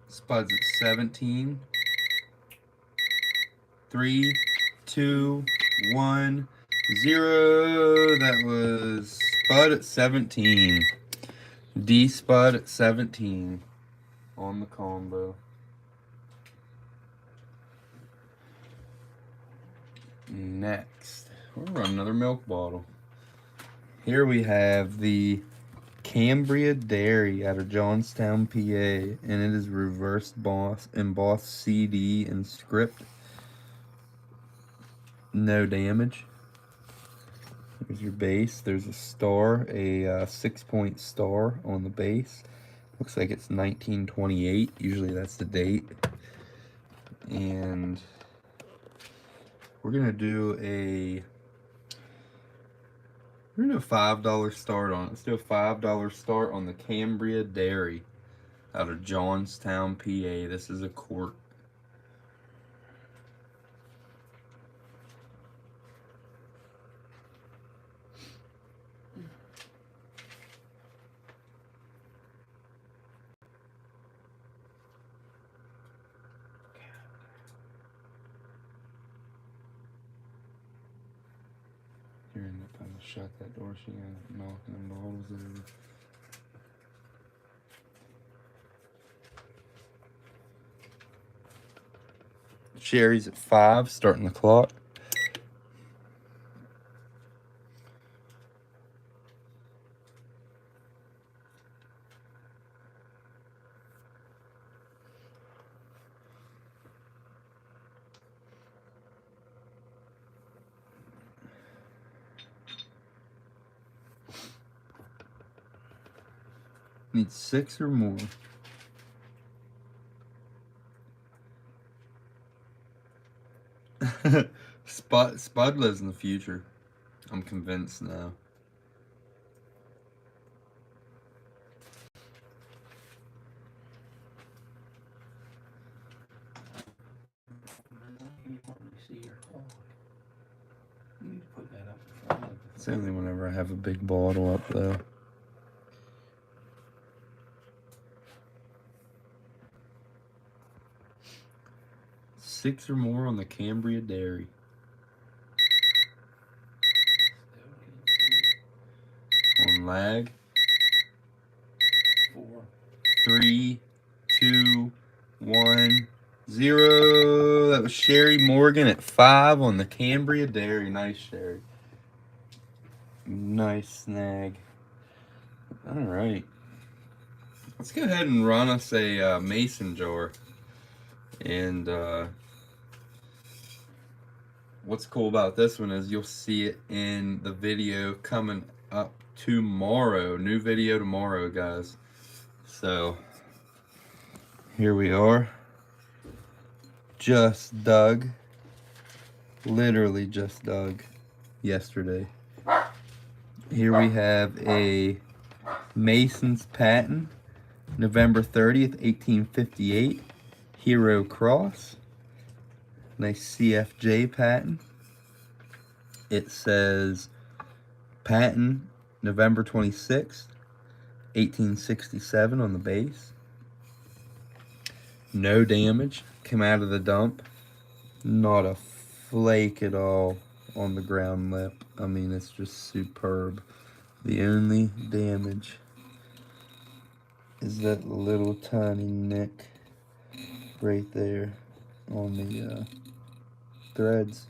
[SPEAKER 1] Spuds at 17. 3, 2, 1, 0. That was Spud at 17. D Spud at 17 on the combo. Next, we'll run another milk bottle. Here we have the Cambria Dairy out of Johnstown, PA, and it is reverse embossed CD and script. No damage. There's your base. There's a star, a 6-point star on the base. Looks like it's 1928. Usually that's the date. And we're gonna do a $5 start on it. Let's do a $5 start on the Cambria Dairy out of Johnstown, PA. This is a quart. You're in the time to shut that door. She got knocking them bottles over. Sherry's at 5, starting the clock. Need 6 or more. Spud lives in the future. I'm convinced now. It's only whenever I have a big bottle up though. Six or more on the Cambria Dairy. On lag.
[SPEAKER 2] 4,
[SPEAKER 1] 3, 2, 1, 0. That was Sherry Morgan at 5 on the Cambria Dairy. Nice, Sherry. Nice snag. All right. Let's go ahead and run us a mason jar. And what's cool about this one is you'll see it in the video coming up tomorrow. New video tomorrow, guys. So here we are. Just dug. Literally just dug yesterday. Here we have a Mason's patent, November 30th, 1858, Hero Cross. Nice CFJ patent. It says patent November 26th, 1867 on the base. No damage. Came out of the dump. Not a flake at all on the ground lip. I mean, it's just superb. The only damage is that little tiny nick right there on the threads.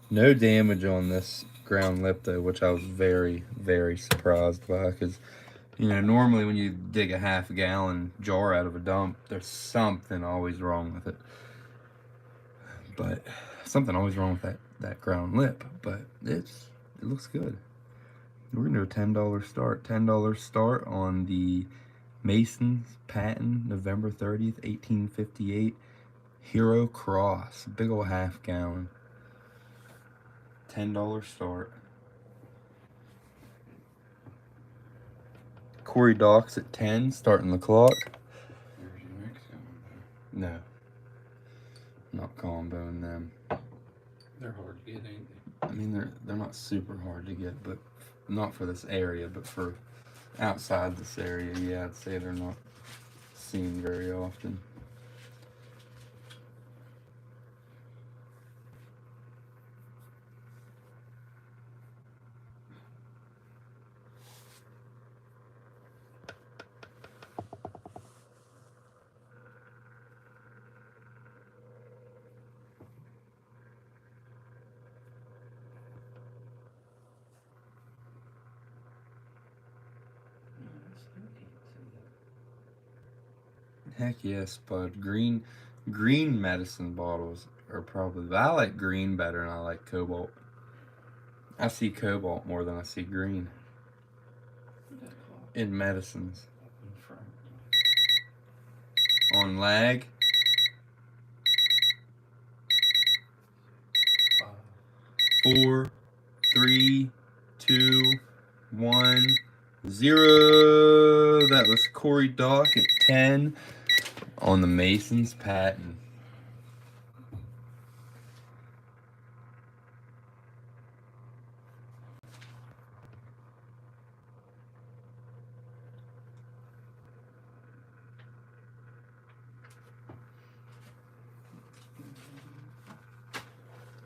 [SPEAKER 1] No damage on this ground lip though, which I was very, very surprised by, because you know, normally when you dig a half-gallon jar out of a dump, there's something always wrong with it. But something always wrong with that ground lip. But it looks good. We're gonna do a $10 start. $10 start on the Mason's patent, November 30th, 1858, Hero Cross, big ol' half-gallon. $10 start. Corey Docks at 10, starting the clock.
[SPEAKER 2] Where's your next one?
[SPEAKER 1] No. Not comboing them.
[SPEAKER 2] They're hard to get, ain't they?
[SPEAKER 1] I mean, they're not super hard to get, but not for this area, but for outside this area, yeah, I'd say they're not seen very often.
[SPEAKER 2] No, I still can't see that.
[SPEAKER 1] Heck yes, bud. Green medicine bottles are probably. I like green better than I like cobalt. I see cobalt more than I see green
[SPEAKER 2] That clock
[SPEAKER 1] in medicines.
[SPEAKER 2] up in front.
[SPEAKER 1] On lag,
[SPEAKER 2] 5.
[SPEAKER 1] 4, 3, 2, 1, 0. That was Corey Dock at 10 on the Mason's patent.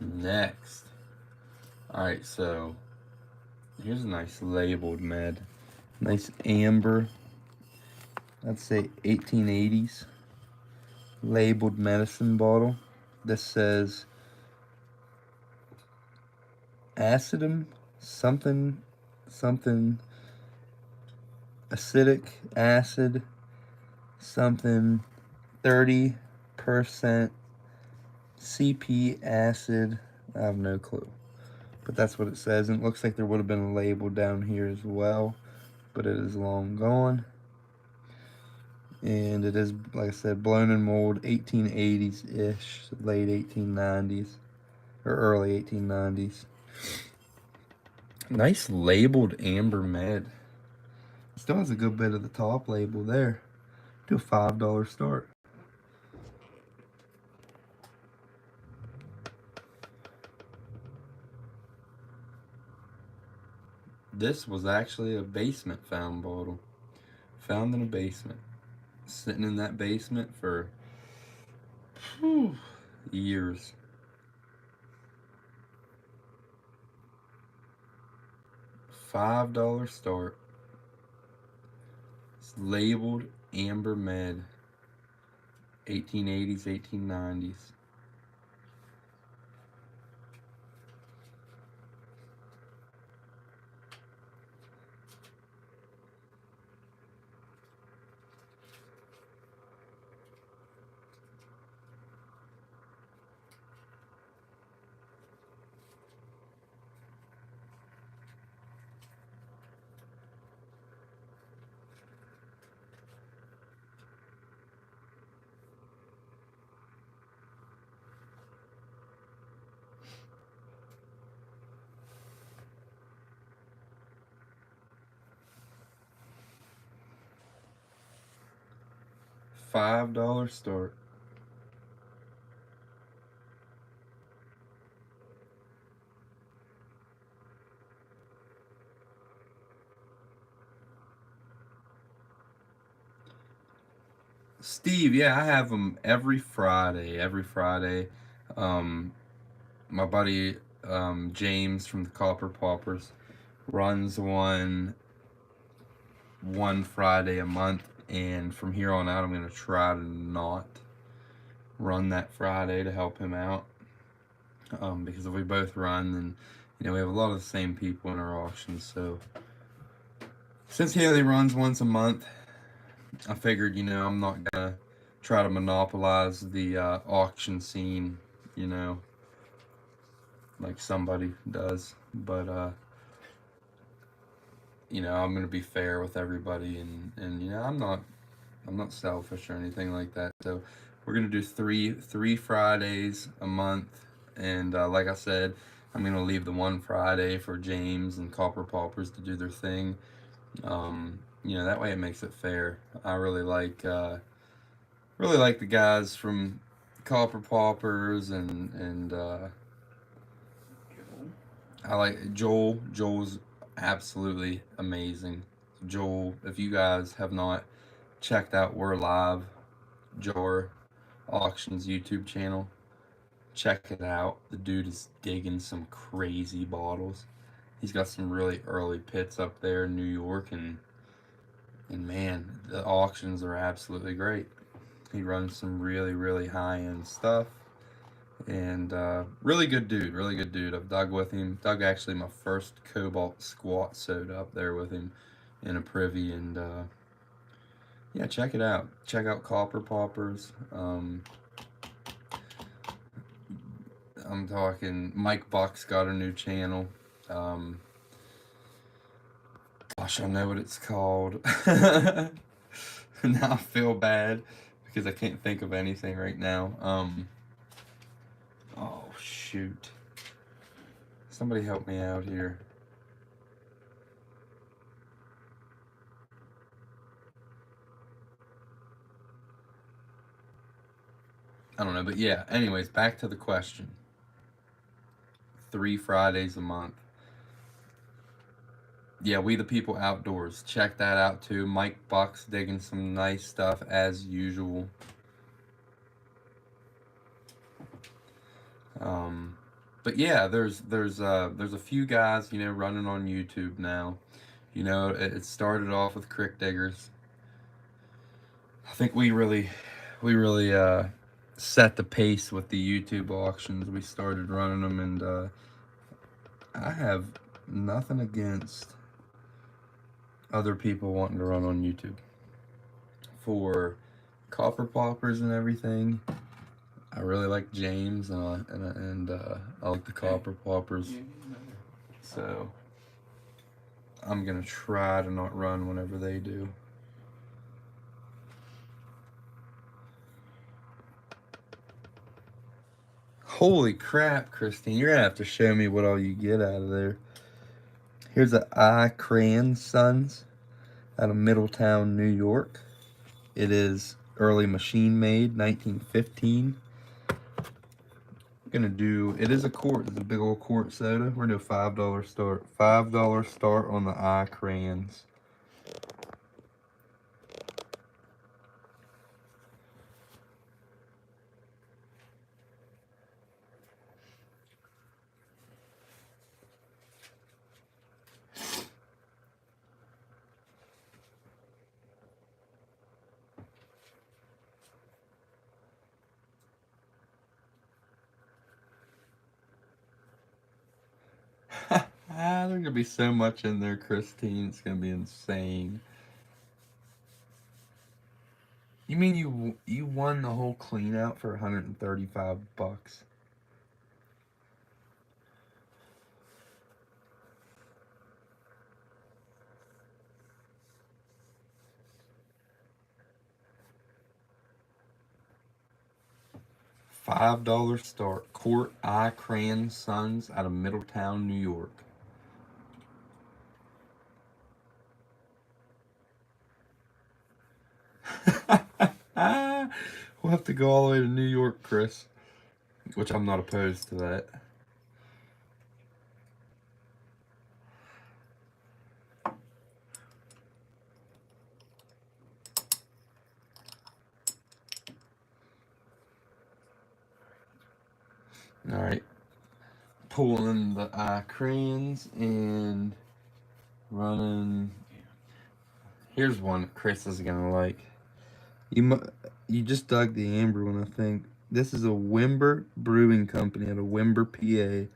[SPEAKER 1] Next. Alright, so here's a nice labeled med. Nice amber. I'd say 1880s. Labeled medicine bottle. This says acidum something acidic acid something 30% CP acid. I have no clue, but that's what it says, and it looks like there would have been a label down here as well, but it is long gone. And it is, like I said, blown in mold, 1880s-ish, late 1890s, or early 1890s. Nice labeled amber med. Still has a good bit of the top label there. Do a $5 start. This was actually a basement found bottle. Found in a basement. Sitting in that basement for years. $5 start. It's labeled amber med. 1880s, 1890s. $5 start. Steve, yeah, I have them every Friday. Every Friday. My buddy James from the Copper Poppers runs one Friday a month, and from here on out, I'm gonna try to not run that Friday to help him out. Because if we both run, then we have a lot of the same people in our auctions. So since he only runs once a month, I figured I'm not gonna try to monopolize the auction scene, like somebody does. But I'm gonna be fair with everybody, and I'm not selfish or anything like that. So we're gonna do three Fridays a month, and like I said, I'm gonna leave the one Friday for James and Copper Poppers to do their thing. You know, that way it makes it fair. I really like the guys from Copper Poppers and
[SPEAKER 2] Joel.
[SPEAKER 1] I like Joel. Joel's absolutely amazing. Joel, if you guys have not checked out We're Live Jar Auctions YouTube channel, check it out. The dude is digging some crazy bottles. He's got some really early pits up there in New York, and man, the auctions are absolutely great. He runs some really high end stuff, and really good dude, really good dude. I've dug with him. Dug actually my first Cobalt Squat soda up there with him in a privy, and yeah, check it out. Check out Copper Poppers. I'm talking Mike Buck's got a new channel. Um, Gosh, I know what it's called. Now I feel bad because I can't think of anything right now. Oh shoot! Somebody help me out here. I don't know, but yeah. Anyways, back to the question. 3 Fridays a month. Yeah, We the People Outdoors. Check that out too. Mike Buck's digging some nice stuff as usual. Um, but yeah, there's a few guys running on YouTube now. It started off with Crick Diggers. I think we really set the pace with the YouTube auctions. We started running them, and I have nothing against other people wanting to run on YouTube for copper poppers and everything. I really like James, and I like the copper poppers.
[SPEAKER 2] You need another.
[SPEAKER 1] So I'm gonna try to not run whenever they do. Holy crap, Christine! You're gonna have to show me what all you get out of there. Here's a I Crayon Sons out of Middletown, New York. It is early machine made, 1915. Gonna do. It is a quart. It's a big old quart soda. We're gonna do a $5 start. $5 start on the I Crayons. There's gonna be so much in there, Christine. It's gonna be insane. You mean you won the whole clean out for $135? $5 start. Court I Crayon Sons out of Middletown, New York. We'll have to go all the way to New York, Chris. Which I'm not opposed to that. Alright. Pulling the eye crayons and running. Here's one Chris is gonna like. You just dug the amber one, I think. This is a Wimber Brewing Company out of Wimber, PA.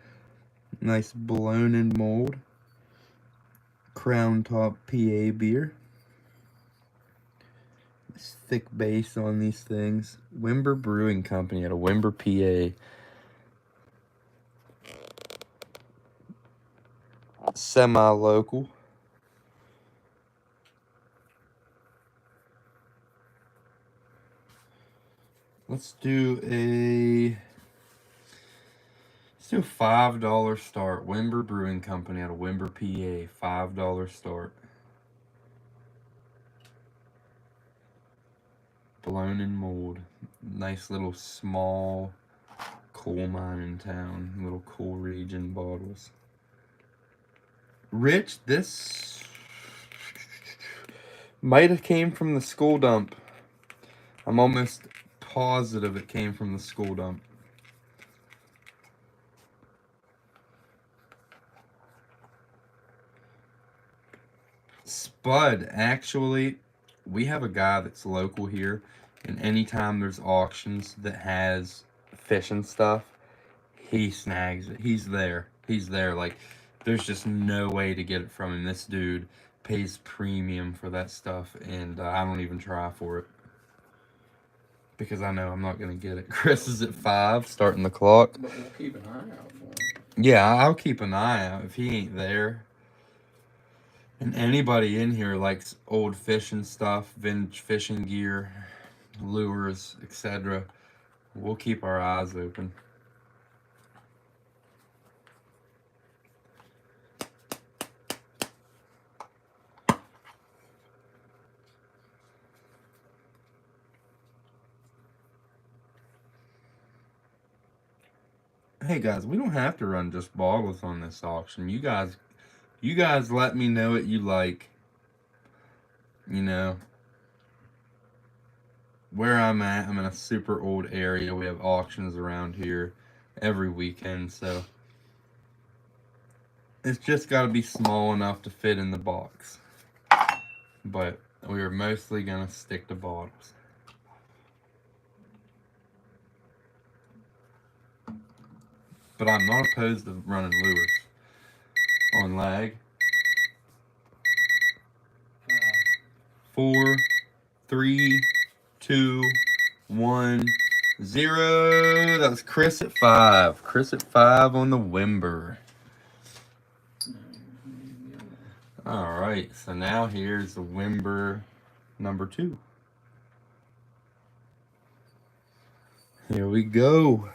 [SPEAKER 1] Nice blown in mold. Crown top PA beer. This thick base on these things. Wimber Brewing Company out of Wimber, PA. Semi-local. Let's do a $5 start. Wimber Brewing Company out of Wimber, PA. $5 start. Blown in Mold. Nice little small coal mine in town. Little coal region bottles. Rich, this might have came from the school dump. I'm almost positive it came from the school dump. Spud, actually, we have a guy that's local here, and anytime there's auctions that has fish and stuff, he snags it. He's there. He's there. Like, there's just no way to get it from him. This dude pays premium for that stuff, and I don't even try for it. Because I know I'm not going to get it. Chris is at 5, starting the clock.
[SPEAKER 2] But we'll keep an eye out for him.
[SPEAKER 1] Yeah, I'll keep an eye out if he ain't there. And anybody in here likes old fishing stuff, vintage fishing gear, lures, etc. We'll keep our eyes open. Hey guys, we don't have to run just bottles on this auction. You guys let me know what you like. You know, where I'm at, I'm in a super old area. We have auctions around here every weekend, so it's just got to be small enough to fit in the box. But we are mostly going to stick to bottles. But I'm not opposed to running lures on lag. 4, 3, 2, 1, 0. That was Chris at 5. Chris at 5 on the Wimber. Alright, so now here's the Wimber number 2. Here we go.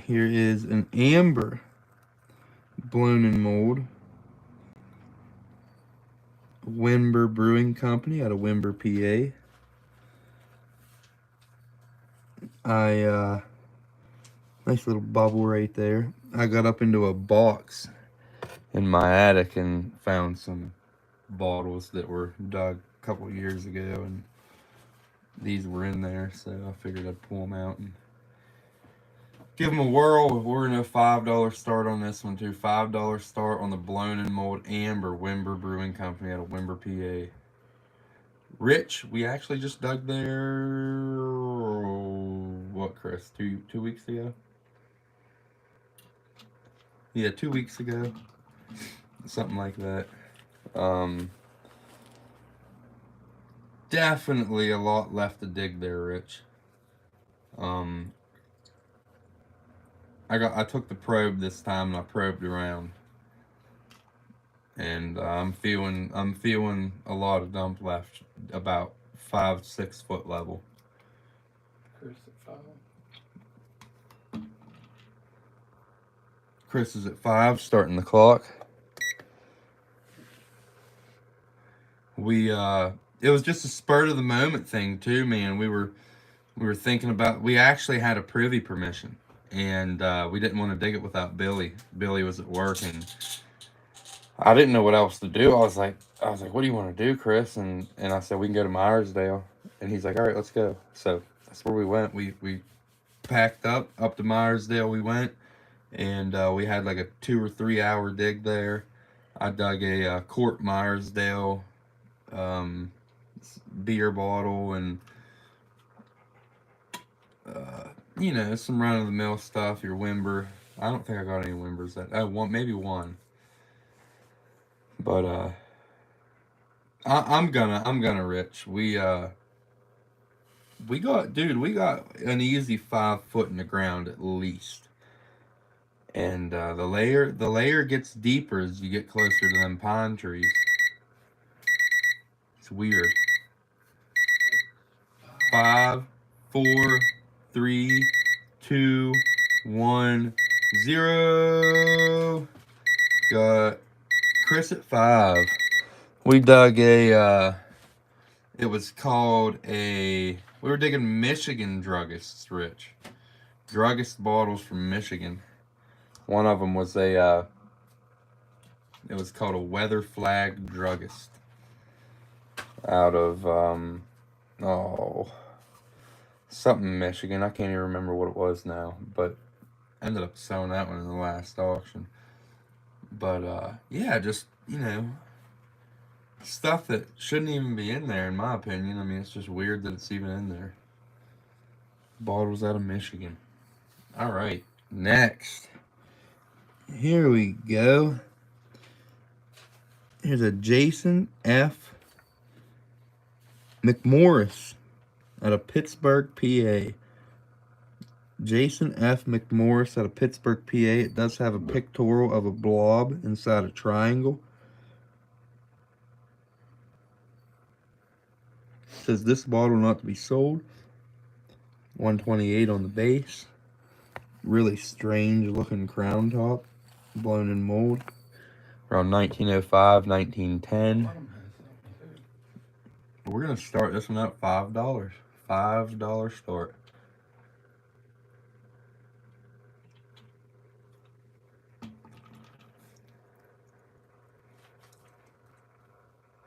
[SPEAKER 1] Here is an amber blown in mold. Wimber Brewing Company out of Wimber, PA. Nice little bubble right there. I got up into a box in my attic and found some bottles that were dug a couple years ago, and these were in there, so I figured I'd pull them out and give them a whirl. We're going to $5 start on this one too. $5 start on the blown in mold amber Wimber Brewing Company out of Wimber, PA. Rich, we actually just dug there, what, Chris, two weeks ago? Yeah, 2 weeks ago. Something like that. Definitely a lot left to dig there, Rich. I took the probe this time and I probed around. And I'm feeling a lot of dump left, about 5-6 foot level.
[SPEAKER 2] Chris at 5.
[SPEAKER 1] Chris is at 5, starting the clock. It was just a spur of the moment thing too, man. We were thinking about, we actually had a privy permission, and we didn't want to dig it without Billy. Billy was at work, and I didn't know what else to do. I was like, what do you want to do, Chris? And I said, we can go to Myersdale. And he's like, all right, let's go. So that's where we went. We packed up to Myersdale. We went, and we had like a 2 or 3 hour dig there. I dug a quart Myersdale beer bottle, and you know, some run of the mill stuff. Your Wimber. I don't think I got any Wimbers that. Maybe one. But I'm gonna Rich. We got an easy 5 foot in the ground at least. And the layer gets deeper as you get closer to them pine trees. It's weird. 5, 4, 3, 2, 1, 0. Got Chris at 5. We dug a It was called we were digging Michigan druggists, Rich. Druggist bottles from Michigan. One of them was it was called a Weather Flag Druggist. Out of, something Michigan. I can't even remember what it was now, but ended up selling that one in the last auction. But, yeah, just, stuff that shouldn't even be in there, in my opinion. I mean, it's just weird that it's even in there. Bottles out of Michigan. All right, next. Here we go. Here's a Jason F. McMorris out of Pittsburgh, PA. Jason F. McMorris out of Pittsburgh, PA. It does have a pictorial of a blob inside a triangle. It says this bottle not to be sold. 128 on the base. Really strange looking crown top. Blown in mold. Around 1905, 1910. We're going to start this one at $5. $5 start.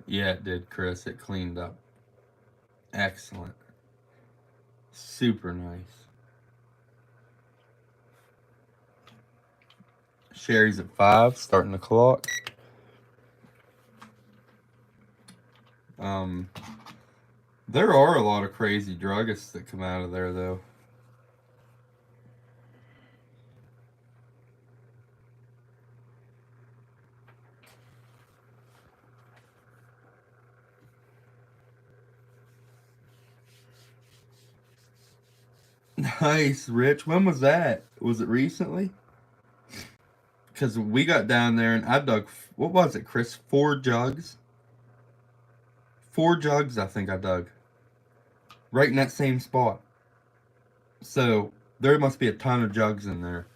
[SPEAKER 1] Yeah, it did, Chris. It cleaned up. Excellent. Super nice. Sherry's at 5, starting the clock. There are a lot of crazy druggists that come out of there, though. Nice, Rich. When was that? Was it recently? Because we got down there and I dug, what was it, Chris? 4 jugs? 4 jugs, I think I dug. Right in that same spot. So, there must be a ton of jugs in there.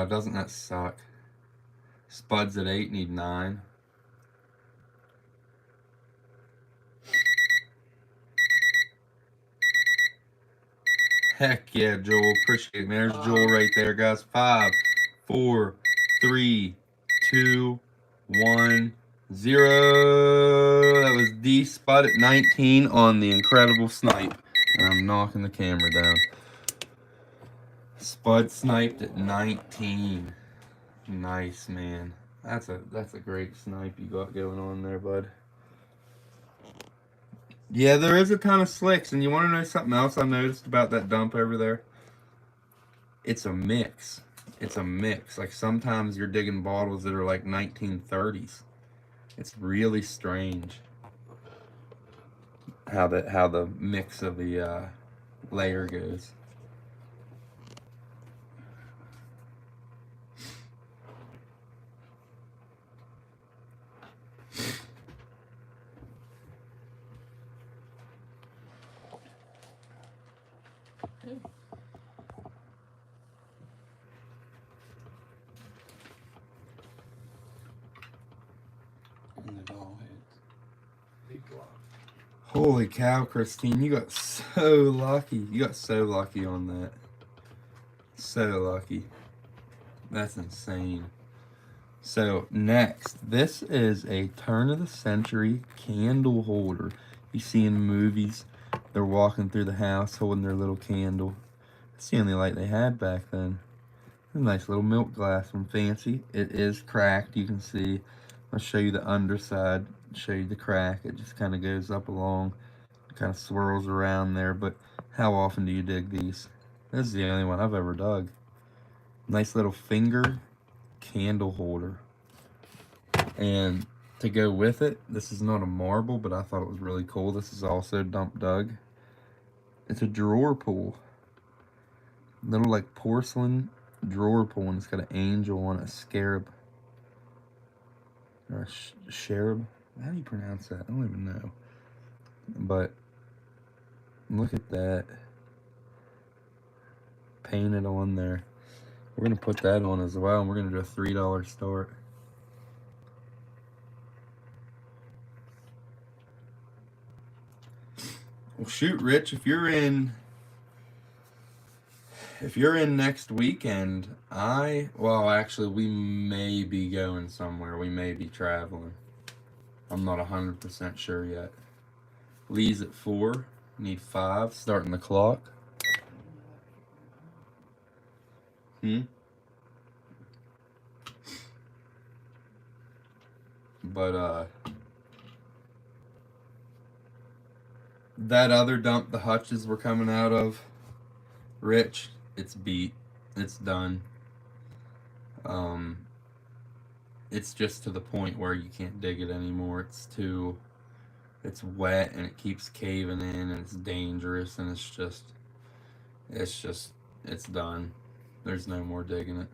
[SPEAKER 1] Doesn't that suck? Spuds at 8 need 9. Heck yeah, Joel. Appreciate it, man. There's Joel right there, guys. 5, 4, 3, 2, 1, 0. That was D Spud at 19 on the incredible snipe. And I'm knocking the camera down. Spud sniped at 19. Nice, man. That's a great snipe you got going on there, bud. Yeah, there is a ton of slicks, and you want to know something else I noticed about that dump over there? It's a mix. It's a mix. Like sometimes you're digging bottles that are like 1930s. It's really strange how the mix of the layer goes.
[SPEAKER 2] And the doll heads. Big block.
[SPEAKER 1] Holy cow, Christine, you got so lucky. You got so lucky on that. So lucky. That's insane. So next, this is a turn of the century candle holder. You see in movies, they're walking through the house holding their little candle. That's the only light they had back then. A nice little milk glass from Fancy. It is cracked, you can see. I'll show you the underside, show you the crack. It just kind of goes up along, kind of swirls around there. But how often do you dig these? This is the only one I've ever dug. Nice little finger candle holder. And to go with it, this is not a marble, but I thought it was really cool. This is also dump dug. It's a drawer pull. Little like porcelain drawer pull, and it's got an angel on it, a scarab. Or a cherub. How do you pronounce that? I don't even know. But look at that. painted on there. We're gonna put that on as well, and we're gonna do a $3 start. Well, shoot, Rich, if you're in next weekend, actually, we may be going somewhere. We may be traveling. I'm not 100% sure yet. Lee's at 4. Need 5. Starting the clock. But, that other dump the hutches were coming out of, Rich, it's beat. It's done. It's just to the point where you can't dig it anymore. It's wet and it keeps caving in and it's dangerous and it's done. There's no more digging it.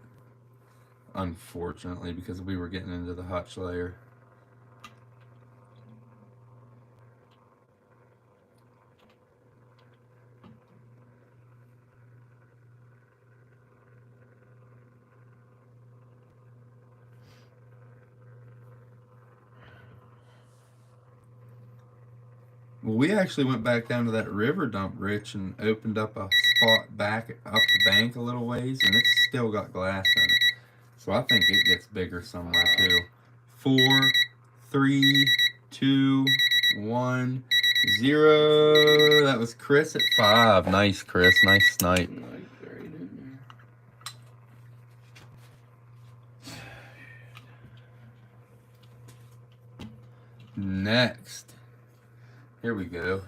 [SPEAKER 1] Unfortunately, because we were getting into the hutch layer. Well, we actually went back down to that river dump, Rich, and opened up a spot back up the bank a little ways, and it's still got glass in it. So I think it gets bigger somewhere too. 4, 3, 2, 1, 0. That was Chris at 5. Nice, Chris. Nice snipe. Next. Here we go.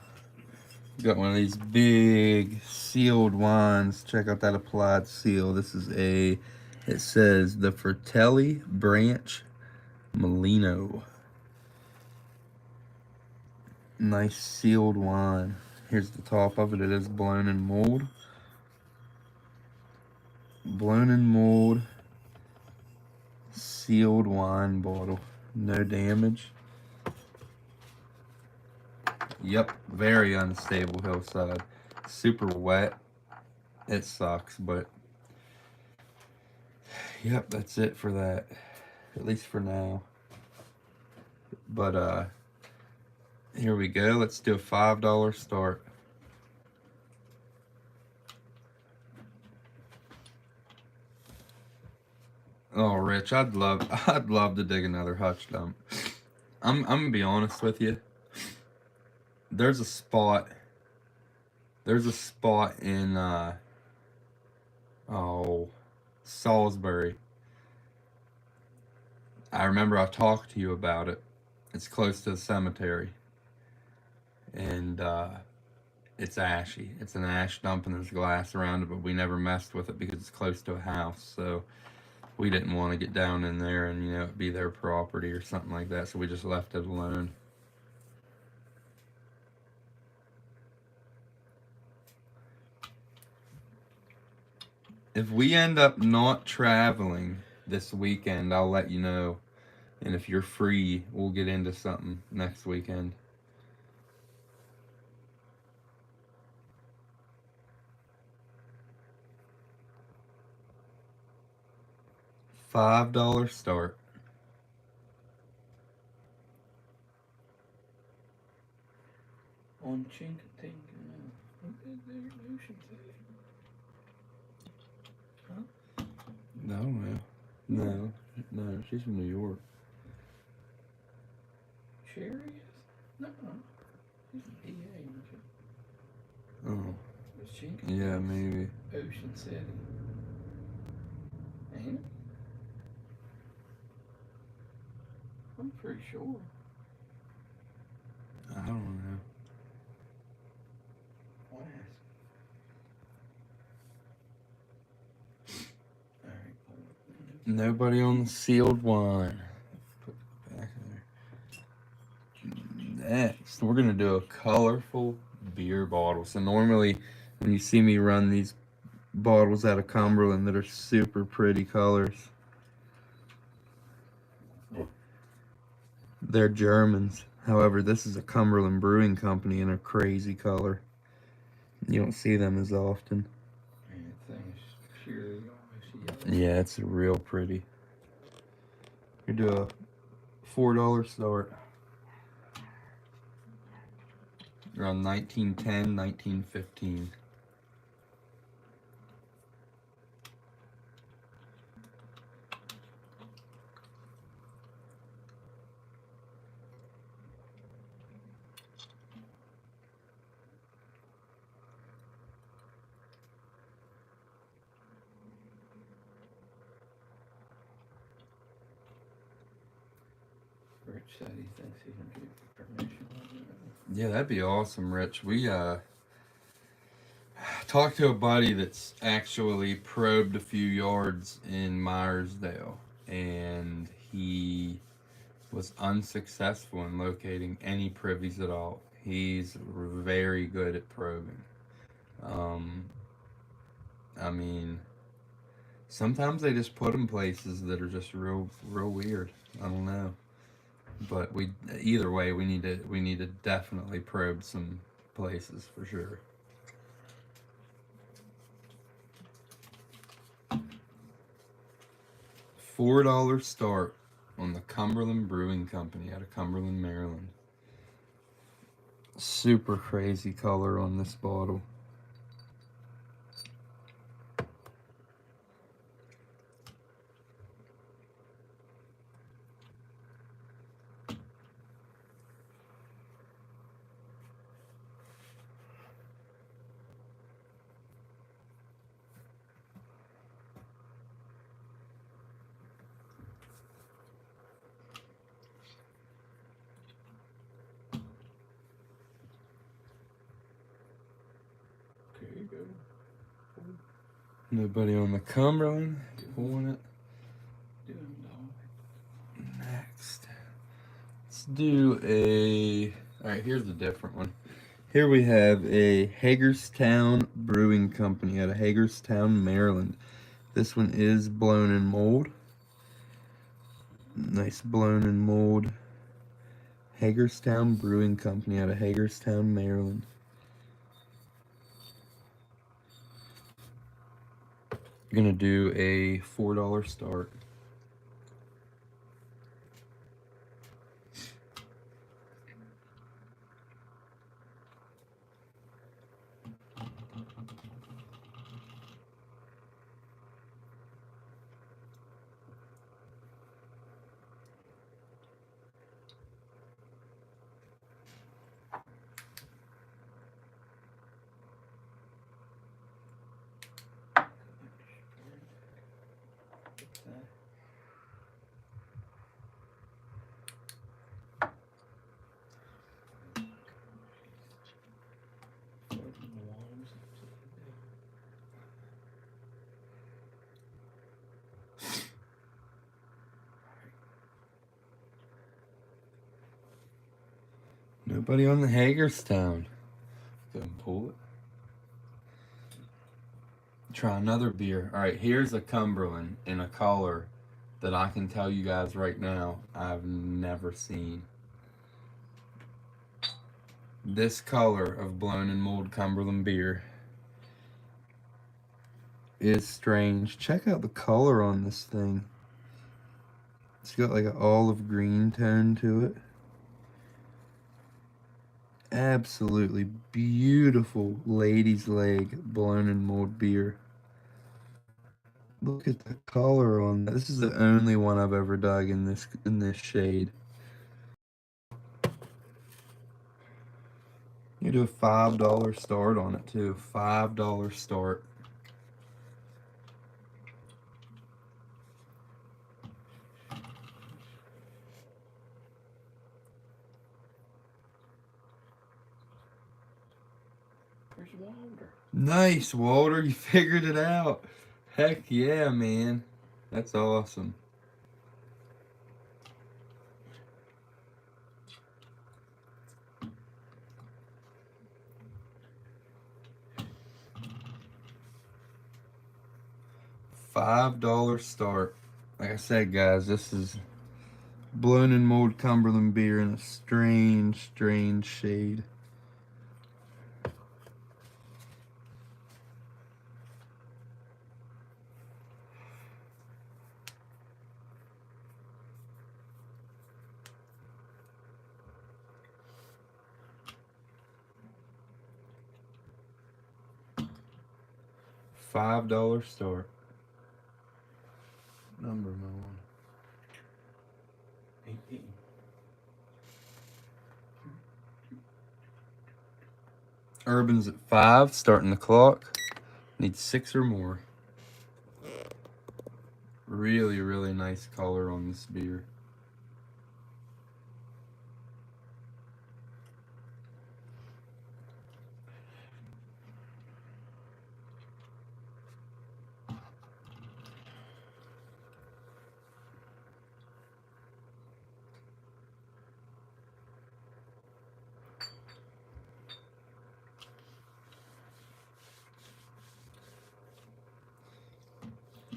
[SPEAKER 1] Got one of these big sealed wines. Check out that applied seal. This is it says the Fratelli Branch Molino. Nice sealed wine. Here's the top of it. It is blown in mold. Blown in mold. Sealed wine bottle. No damage. Yep, very unstable hillside. Super wet. It sucks, but yep, that's it for that. At least for now. But here we go. Let's do a $5 start. Oh, Rich, I'd love to dig another hutch dump. I'm gonna be honest with you. There's a spot in Salisbury. I remember I talked to you about it. It's close to the cemetery. And it's ashy. It's an ash dump and there's glass around it, but we never messed with it because it's close to a house. So we didn't want to get down in there and, it be their property or something like that. So we just left it alone. If we end up not traveling this weekend, I'll let you know. And if you're free, we'll get into something next weekend. $5 start.
[SPEAKER 2] On chink think what did their ocean say? Huh?
[SPEAKER 1] No, she's from New York.
[SPEAKER 2] Sherry is? No. She's from PA, isn't she?
[SPEAKER 1] Oh.
[SPEAKER 2] Was chink?
[SPEAKER 1] Yeah, maybe.
[SPEAKER 2] Ocean City. Ain't it? I'm pretty sure.
[SPEAKER 1] I don't know.
[SPEAKER 2] I'll ask. Alright,
[SPEAKER 1] Nobody on the sealed wine. Put it back in there. Next, we're gonna do a colorful beer bottle. So normally, when you see me run these bottles out of Cumberland that are super pretty colors, they're Germans. However, this is a Cumberland Brewing Company in a crazy color. You don't see them as often.
[SPEAKER 2] Man, that thing is
[SPEAKER 1] Yeah, it's real pretty. You do a $4 start. Around 1910, 1915.
[SPEAKER 2] Rich said he thinks he can give permission on it.
[SPEAKER 1] Yeah, that'd be awesome, Rich. We talked to a buddy that's actually probed a few yards in Myersdale, and he was unsuccessful in locating any privies at all. He's very good at probing. Um, I mean, sometimes they just put them places that are just real weird. I don't know, but we either way we need to definitely probe some places for sure. $4 start on the Cumberland Brewing Company out of Cumberland, Maryland. Super crazy color on this bottle.
[SPEAKER 2] Okay, you go.
[SPEAKER 1] Nobody on the Cumberland pulling it.
[SPEAKER 2] Do him, dog.
[SPEAKER 1] Next, let's do a. All right, here's a different one. Here we have a Hagerstown Brewing Company out of Hagerstown, Maryland. This one is blown in mold. Nice blown in mold. Hagerstown Brewing Company out of Hagerstown, Maryland. Gonna do a $4 start. Nobody on the Hagerstown. Go and pull it. Try another beer. All right, here's a Cumberland in a color that I can tell you guys right now I've never seen. This color of blown and mold Cumberland beer is strange. Check out the color on this thing. It's got like an olive green tone to it. Absolutely beautiful lady's leg blown and mold beer. Look at the color on that. This is the only one I've ever dug in this shade. You do a $5 start on it too. $5 start.
[SPEAKER 2] Where's Walter?
[SPEAKER 1] Nice, Walter. You figured it out. Heck yeah, man. That's awesome. $5 start. Like I said, guys, this is blown and mold Cumberland beer in a strange shade. $5 start. Number one.
[SPEAKER 2] 18.
[SPEAKER 1] Urban's at 5, starting the clock. Need 6 or more. Really, really nice color on this beer.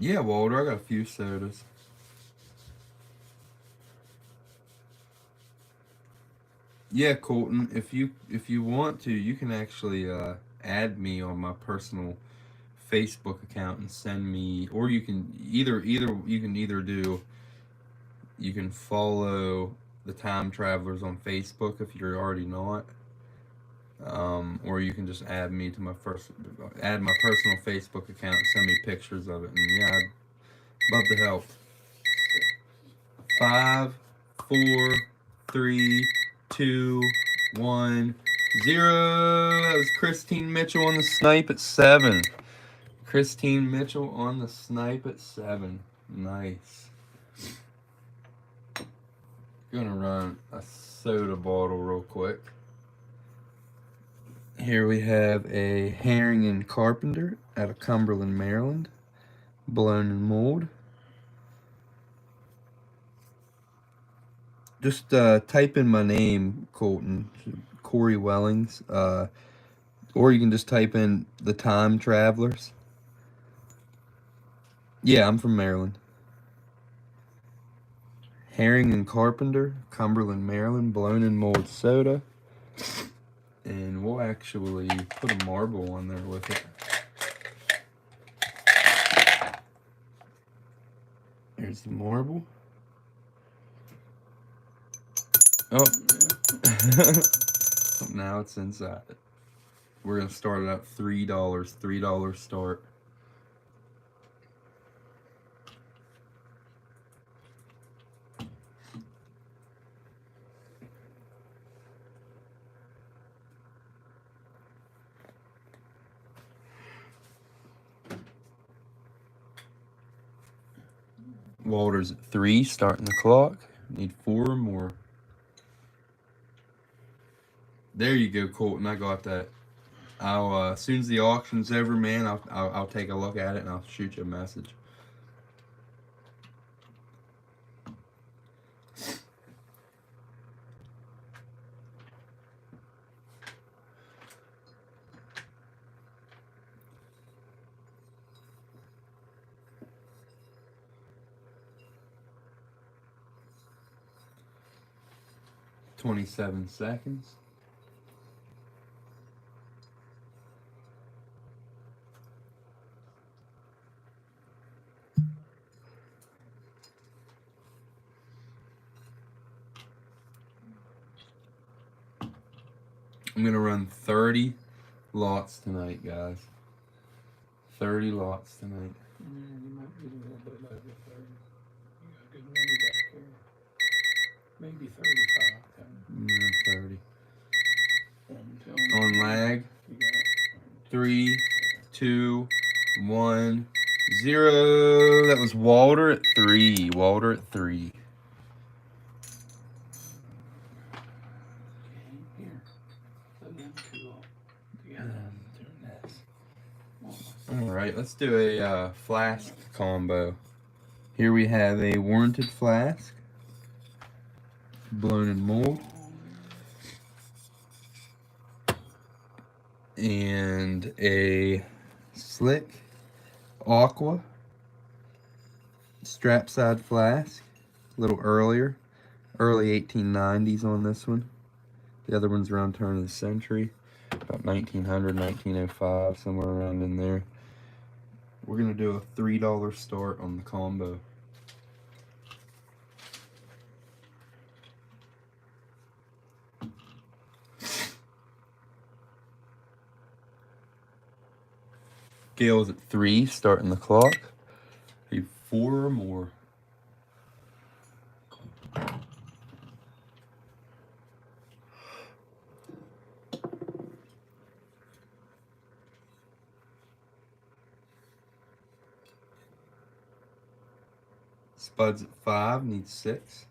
[SPEAKER 1] Yeah, Walter, I got a few sodas. Yeah, Colton, if you want to, you can actually add me on my personal Facebook account and send me, or you can either do, you can follow the Time Travelers on Facebook if you're already not, or you can just add me to add my personal Facebook account and send me pictures of it, and yeah, I'd love to help. 5, 4, 3, 2, 1, 0. That was Christine Mitchell on the snipe at 7. Christine Mitchell on the snipe at 7. Nice. Gonna run a soda bottle real quick. Here we have a Herring and Carpenter out of Cumberland, Maryland. Blown and mold. Just type in my name, Colton, Corey Wellings, or you can just type in the Time Travelers. Yeah, I'm from Maryland. Herring and Carpenter, Cumberland, Maryland, blown and mold soda. And we'll actually put a marble on there with it. There's the marble. Oh. Now it's inside. We're going to start it at $3. $3 start. Walter's at 3, starting the clock. Need 4 or more. There you go, Colton. I got that. I'll as soon as the auction's over, man, I'll take a look at it and I'll shoot you a message. $27 seconds. I'm going to run 30 lots tonight, guys. 30 lots tonight.
[SPEAKER 2] You might be a little bit over 30. You got good money back there. Maybe 35.
[SPEAKER 1] Yeah, 30. On lag. 3, 2, 1, 0. That was Walter at 3. Walter at 3. Alright, let's do a flask combo. Here we have a warranted flask, blown and mold, and a slick aqua strap side flask, a little earlier, early 1890s on this one. The other one's around turn of the century, about 1900, 1905, somewhere around in there. We're going to do a $3 start on the combo. Gale's at 3, starting the clock. Need 4 or more. Spud's at 5, needs 6.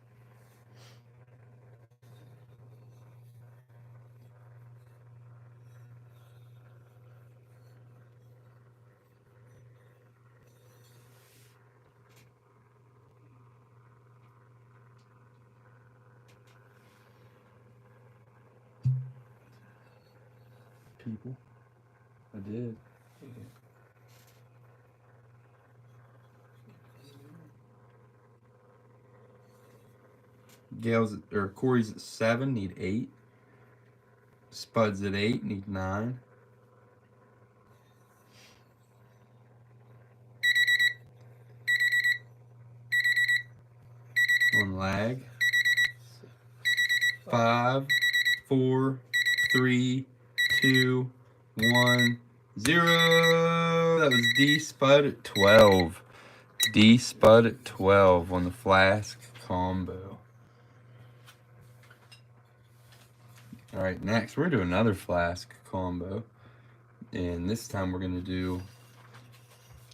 [SPEAKER 1] People. I did.
[SPEAKER 2] Yeah.
[SPEAKER 1] Corey's at 7, need 8. Spud's at 8, need 9. On lag. 5, 4, 3, 2, 1, 0. That was D Spud at 12. D Spud at 12 on the flask combo. Alright, next we're doing another flask combo. And this time we're going to do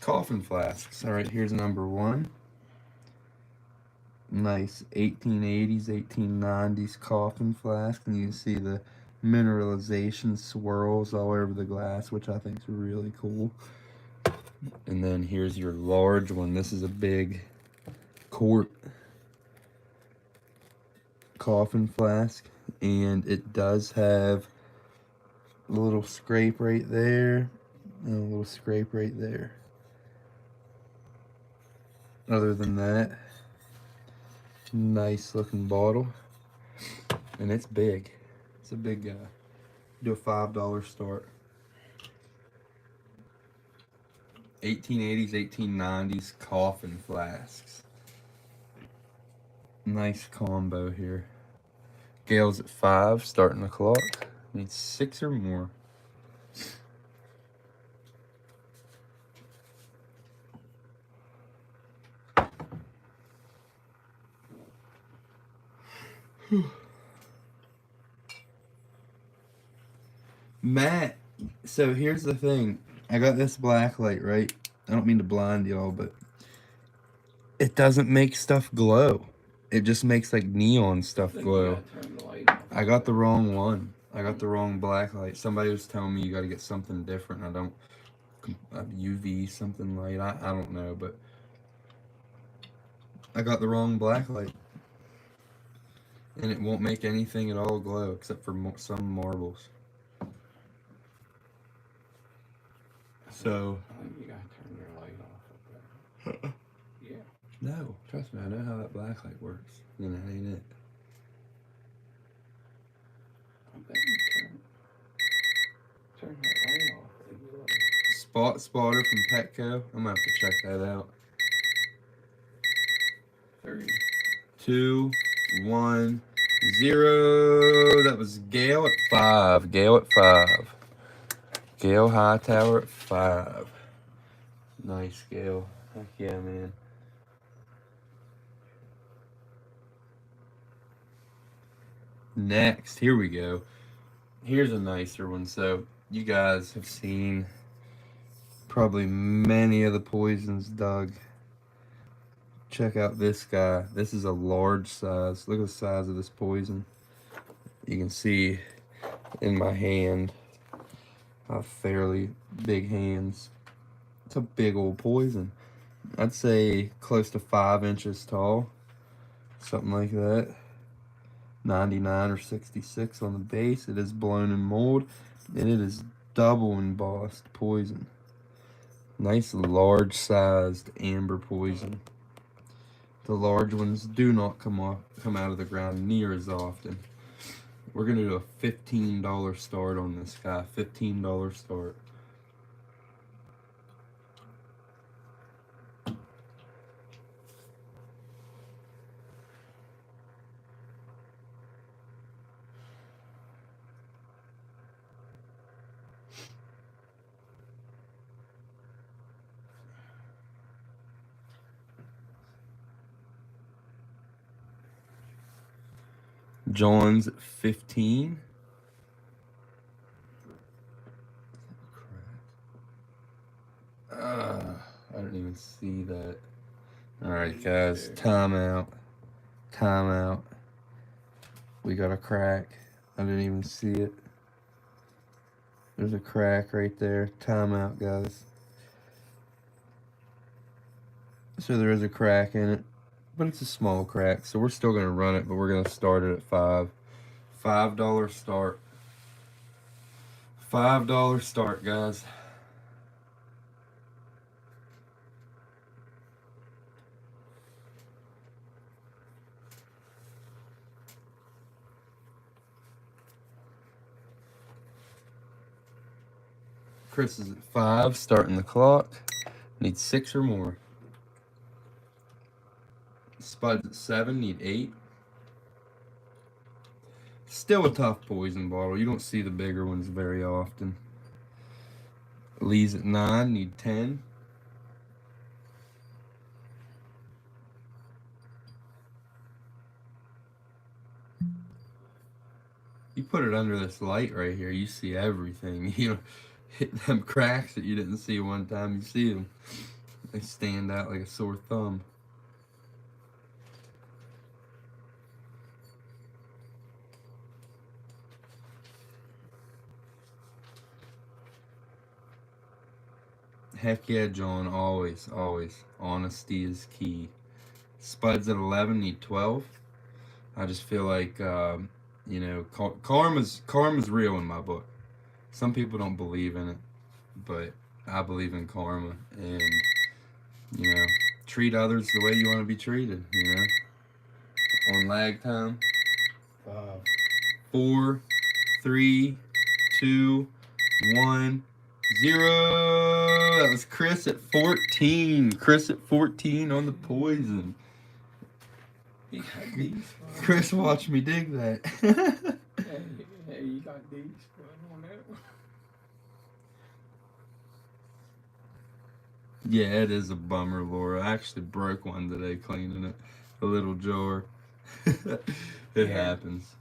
[SPEAKER 1] coffin flasks. Alright, here's number 1. Nice 1880s, 1890s coffin flask. And you can see the mineralization swirls all over the glass, which I think is really cool. And then here's your large one. This is a big quart coffin flask, and it does have a little scrape right there and a little scrape right there. Other than that, nice looking bottle, and it's big. It's a big guy. Do a $5 start. 1880s, 1890s coffin flasks. Nice combo here. Gale's at 5, starting the clock. Needs 6 or more. Matt, so here's the thing. I got this black light, right? I don't mean to blind y'all, but it doesn't make stuff glow. It just makes like neon stuff
[SPEAKER 2] Then
[SPEAKER 1] glow.
[SPEAKER 2] you gotta turn the light off.
[SPEAKER 1] I got the wrong one. I got the wrong black light. Somebody was telling me you got to get something different. I don't, UV something light. I don't know, but I got the wrong black light. And it won't make anything at all glow except for some marbles. So,
[SPEAKER 2] I think you gotta turn your light off up there. Yeah.
[SPEAKER 1] no, trust me, I know how that black light works. And that ain't it.
[SPEAKER 2] I bet you turn that light off. They will.
[SPEAKER 1] Spot spotter from Petco. I'm gonna have to check that out.
[SPEAKER 2] 3.
[SPEAKER 1] 2, 1, 0. That was Gale at 5. Gale at 5. Gale Hightower at 5. Nice, Gale. Heck yeah, man. Next, here we go. Here's a nicer one. So, you guys have seen probably many of the poisons dug. Check out this guy. This is a large size. Look at the size of this poison. You can see in my hand, I have fairly big hands. It's a big old poison. I'd say close to 5 inches tall. Something like that. 99 or 66 on the base. It is blown in mold, and it is double embossed poison. Nice large sized amber poison. The large ones do not come out of the ground near as often. We're gonna do a $15 start on this guy. $15 start. John's at 15. I didn't even see that. Alright, guys, timeout. Timeout. We got a crack. I didn't even see it. There's a crack right there. Timeout, guys. So there is a crack in it, but it's a small crack. So we're still going to run it, but we're going to start it at $5. $5 start. $5 start, guys. Chris is at 5, starting the clock. Need 6 or more. Spud's at 7, need 8. Still a tough poison bottle. You don't see the bigger ones very often. Lee's at 9, need 10. You put it under this light right here, you see everything. You know, hit them cracks that you didn't see one time, you see them. They stand out like a sore thumb. Heck yeah, John, always, always. Honesty is key. Spuds at 11, need 12. I just feel like, you know, karma's real in my book. Some people don't believe in it, but I believe in karma, and you know, treat others the way you want to be treated. You know, on lag time.
[SPEAKER 2] 5.
[SPEAKER 1] 4, 3, 2, 1, 0. That was Chris at 14. Chris at 14 on the poison.
[SPEAKER 2] He got these.
[SPEAKER 1] Chris watched me dig that.
[SPEAKER 2] Hey, you got these on that one.
[SPEAKER 1] Yeah, it is a bummer, Laura. I actually broke one today cleaning it. A little jar. It happens.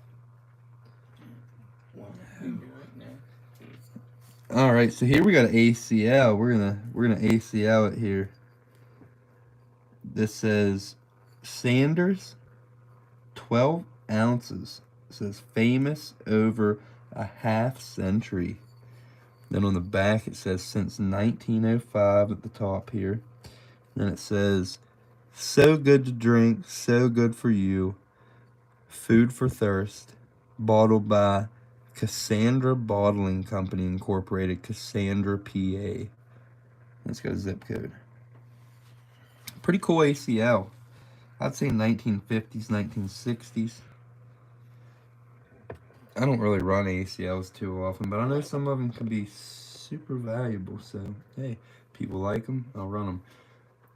[SPEAKER 2] Well, you do it now.
[SPEAKER 1] All right, so here we got an ACL. We're gonna ACL it here. This says Sanders, 12 ounces. It says famous over a half century. Then on the back it says since 1905 at the top here. Then it says so good to drink, so good for you. Food for thirst. Bottled by Cassandra Bottling Company Incorporated, Cassandra, PA. Let's go zip code. Pretty cool ACL. I'd say 1950s, 1960s. I don't really run ACLs too often, but I know some of them can be super valuable. So, hey, people like them, I'll run them.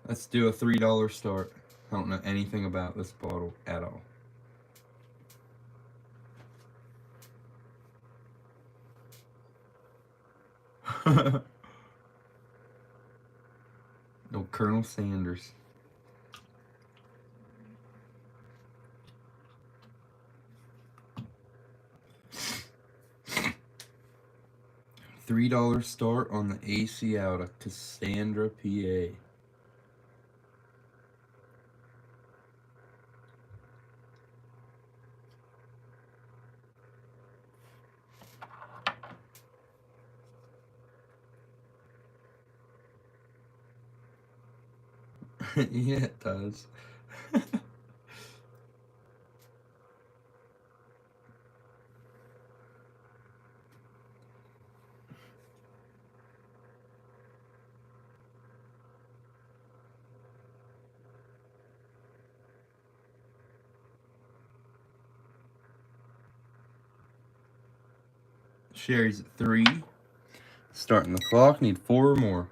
[SPEAKER 1] Let's do a $3 start. I don't know anything about this bottle at all. No, Colonel Sanders. $3 start on the AC out of Cassandra, PA. Yeah, it does. Sherry's at 3. Starting the clock. Need 4 or more.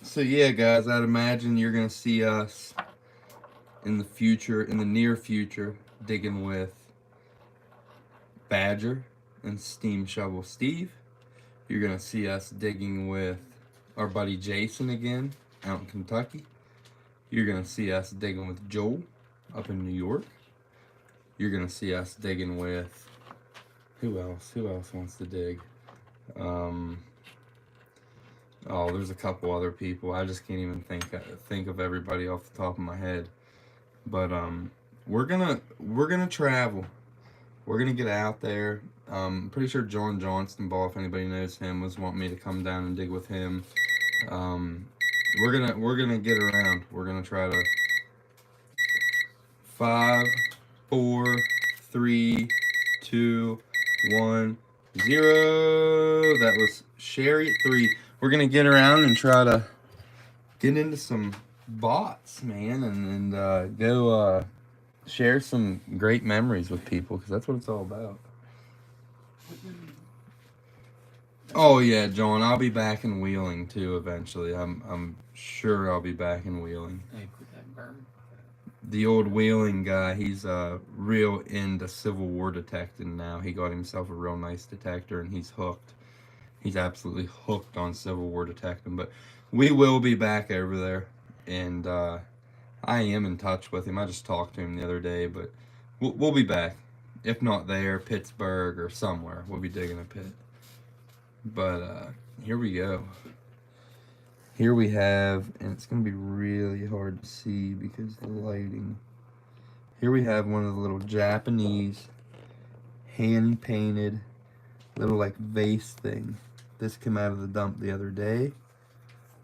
[SPEAKER 1] So yeah, guys, I'd imagine you're gonna see us in the future, in the near future, digging with Badger and Steam Shovel Steve. You're going to see us digging with our buddy Jason again out in Kentucky. You're going to see us digging with Joel up in New York. You're going to see us digging with... Who else? Who else wants to dig? Oh, there's a couple other people. I just can't even think of everybody off the top of my head. But we're gonna travel. We're gonna get out there. I'm pretty sure John Johnston Ball, if anybody knows him, was wanting me to come down and dig with him. We're gonna get around. We're gonna try to 5, 4, 3, 2, 1, 0. That was Sherry at 3. We're gonna get around and try to get into some bots, man, and go share some great memories with people, because that's what it's all about. Oh yeah, John, I'll be back in Wheeling too eventually. I'm sure I'll be back in Wheeling.
[SPEAKER 2] Hey, quit that burn.
[SPEAKER 1] The old Wheeling guy, he's real into Civil War detecting now. He got himself a real nice detector, and he's hooked. He's absolutely hooked on Civil War detecting. But we will be back over there, and I am in touch with him. I just talked to him the other day, but we'll be back. If not there, Pittsburgh or somewhere, we'll be digging a pit. But here we go. Here we have, and it's going to be really hard to see because of the lighting. Here we have one of the little Japanese hand-painted little like vase thing. This came out of the dump the other day.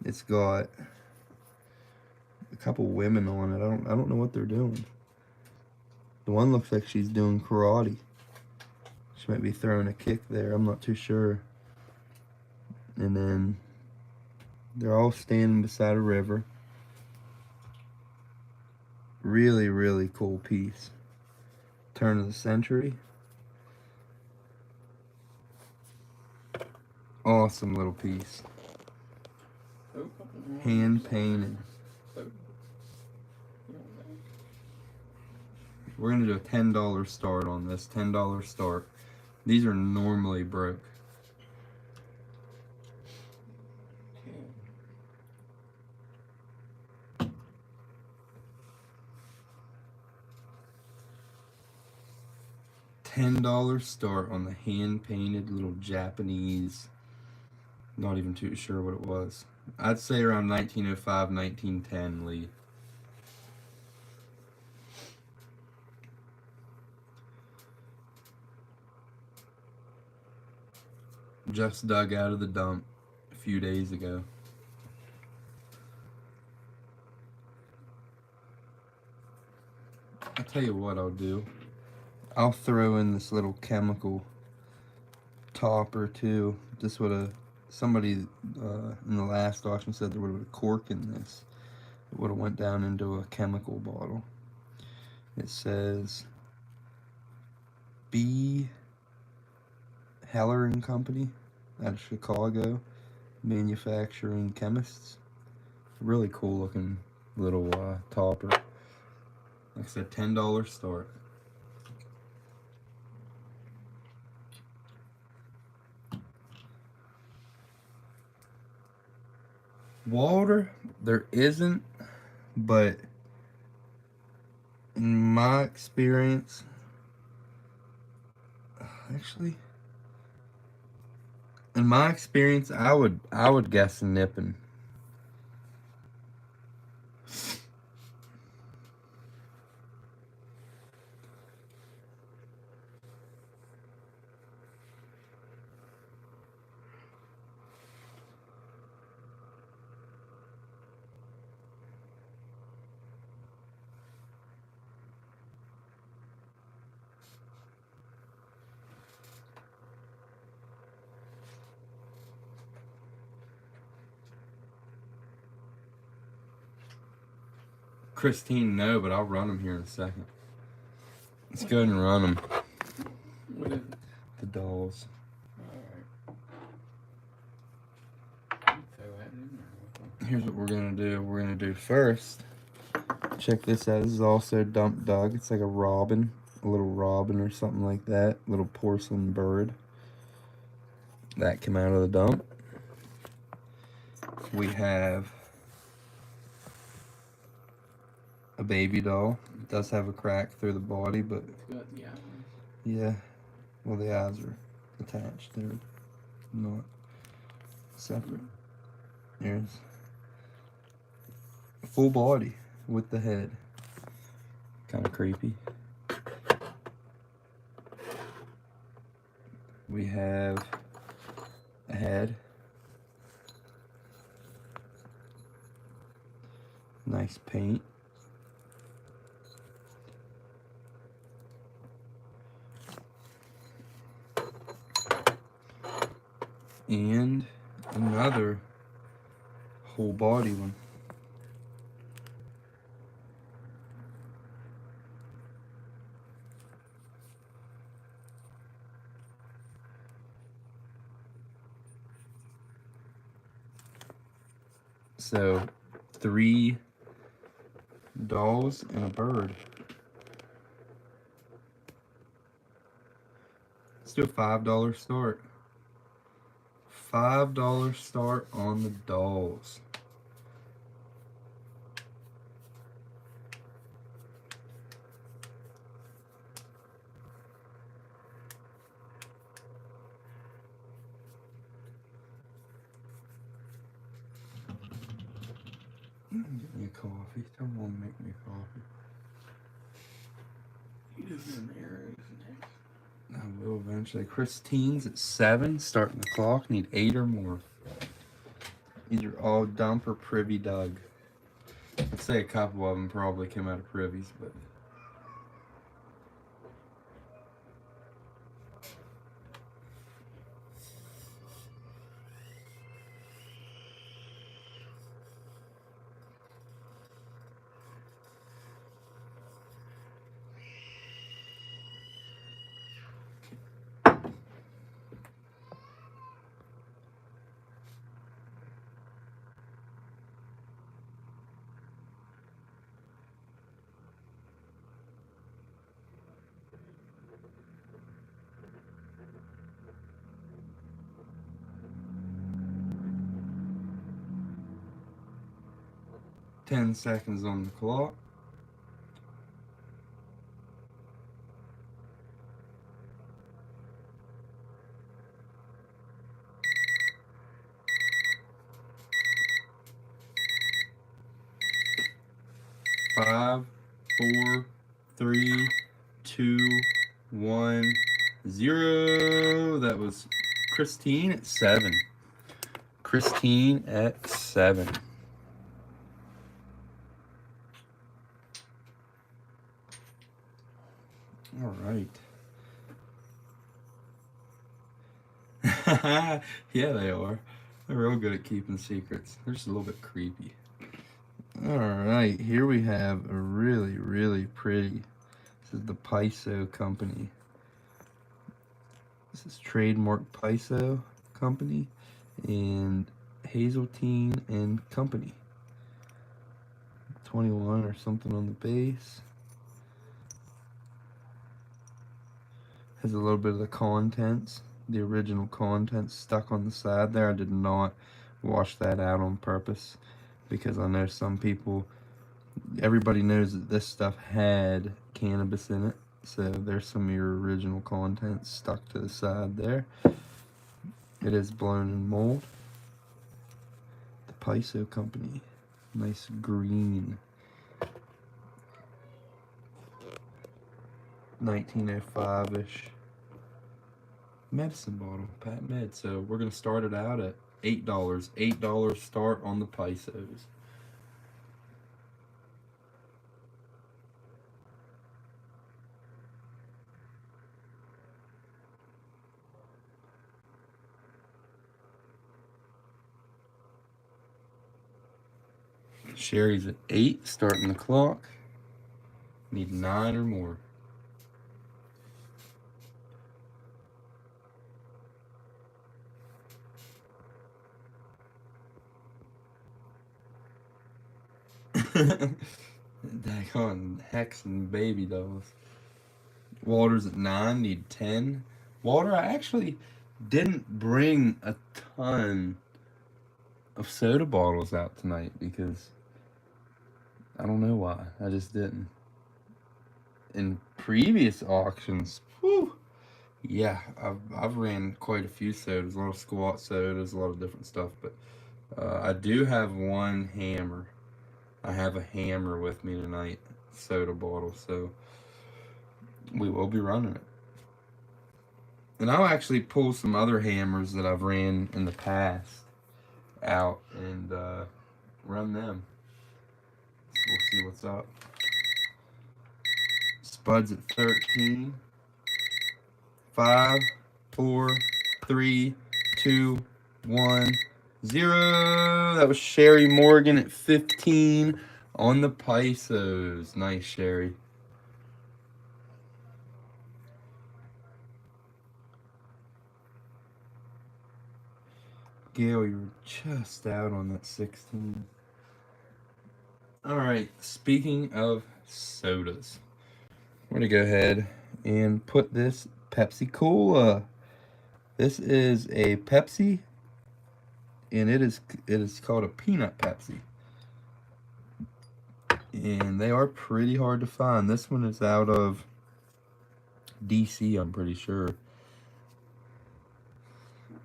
[SPEAKER 1] It's got a couple women on it. I don't know what they're doing. The one looks like she's doing karate. She might be throwing a kick there. I'm not too sure. And then they're all standing beside a river. Really, really cool piece. Turn of the century. Awesome little piece. Hand painted. We're going to do a $10 start on this. $10 start. These are normally broke. $10 start on the hand-painted little Japanese. Not even too sure what it was. I'd say around 1905, 1910 Lee. Just dug out of the dump a few days ago. I'll tell you what I'll do. I'll throw in this little chemical topper too. This would have, somebody in the last auction said there would have been a cork in this. It would have went down into a chemical bottle. It says B. Heller and Company out of Chicago, manufacturing chemists. Really cool looking little topper. Like I said, $10 start. Water, there isn't, but in my experience, actually, in my experience, I would guess nipping. Christine, no, but I'll run them here in a second. Let's go ahead and run them.
[SPEAKER 2] What is it?
[SPEAKER 1] The dolls.
[SPEAKER 2] Alright. Throw that in there.
[SPEAKER 1] Here's what we're gonna do. We're gonna do first. Check this out. This is also dump dug. It's like a robin. a little robin or something like that, little porcelain bird that came out of the dump. We have a baby doll. It does have a crack through the body, but
[SPEAKER 2] It's got the eyes.
[SPEAKER 1] yeah, well, the eyes are attached. They're not separate. There's a full body with the head. Kind of creepy. We have a head. Nice paint. And another whole body one. So 3 dolls and a bird. Let's do a $5 start. $5 start on the dolls. Get me a coffee. Come on, make me a coffee.
[SPEAKER 2] He does them arrows next.
[SPEAKER 1] I will eventually. Christine's at 7, starting the clock. Need 8 or more. These are all dump or privy dug. I'd say a couple of them probably came out of privies, but 10 seconds on the clock. Five, 4, 3, 2, 1, 0. That was Christine at 7. Christine at 7. All right. Yeah, they are. They're real good at keeping secrets. They're just a little bit creepy. All right, here we have a really, really pretty. This is the Piso Company. This is trademark Piso Company and Hazeltine and Company. 21 or something on the base. Has a little bit of the contents, the original contents stuck on the side there. I did not wash that out on purpose because I know some people, everybody knows that this stuff had cannabis in it. So there's some of your original contents stuck to the side there. It is blown in mold. The Piso Company. Nice green. 1905-ish. Medicine bottle. Pat Med. So we're going to start it out at $8. $8 start on the Pisos. Sherry's at 8, starting the clock. Need 9 or more. Daggone Hex and baby dolls. Walter's at 9, need 10. Walter, I actually didn't bring a ton of soda bottles out tonight because I don't know why. I just didn't. In previous auctions, whew, yeah, I've ran quite a few sodas, a lot of squat sodas, a lot of different stuff, but I do have one hammer. I have a hammer with me tonight, soda bottle, so we will be running it. And I'll actually pull some other hammers that I've ran in the past out and run them. So we'll see what's up. Spuds at 13. 5, 4, 3, 2, 1, 0. That was Sherry Morgan at 15 on the Pisos. Nice, Sherry. Gail, you were just out on that 16. Alright, speaking of sodas, I'm going to go ahead and put this Pepsi Cola. This is a Pepsi, and it is called a peanut Pepsi. And they are pretty hard to find. This one is out of DC, I'm pretty sure.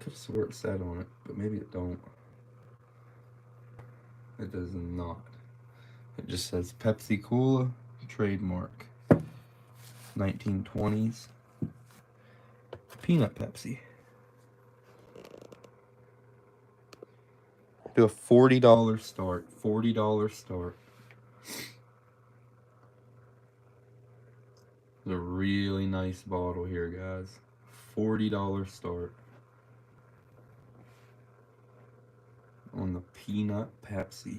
[SPEAKER 1] Could have swore it said on it, but maybe it don't. It does not. It just says Pepsi Cola, trademark. 1920s. Peanut Pepsi. Do a $40 start. $40 start. It's a really nice bottle here, guys. $40 start on the Peanut Pepsi.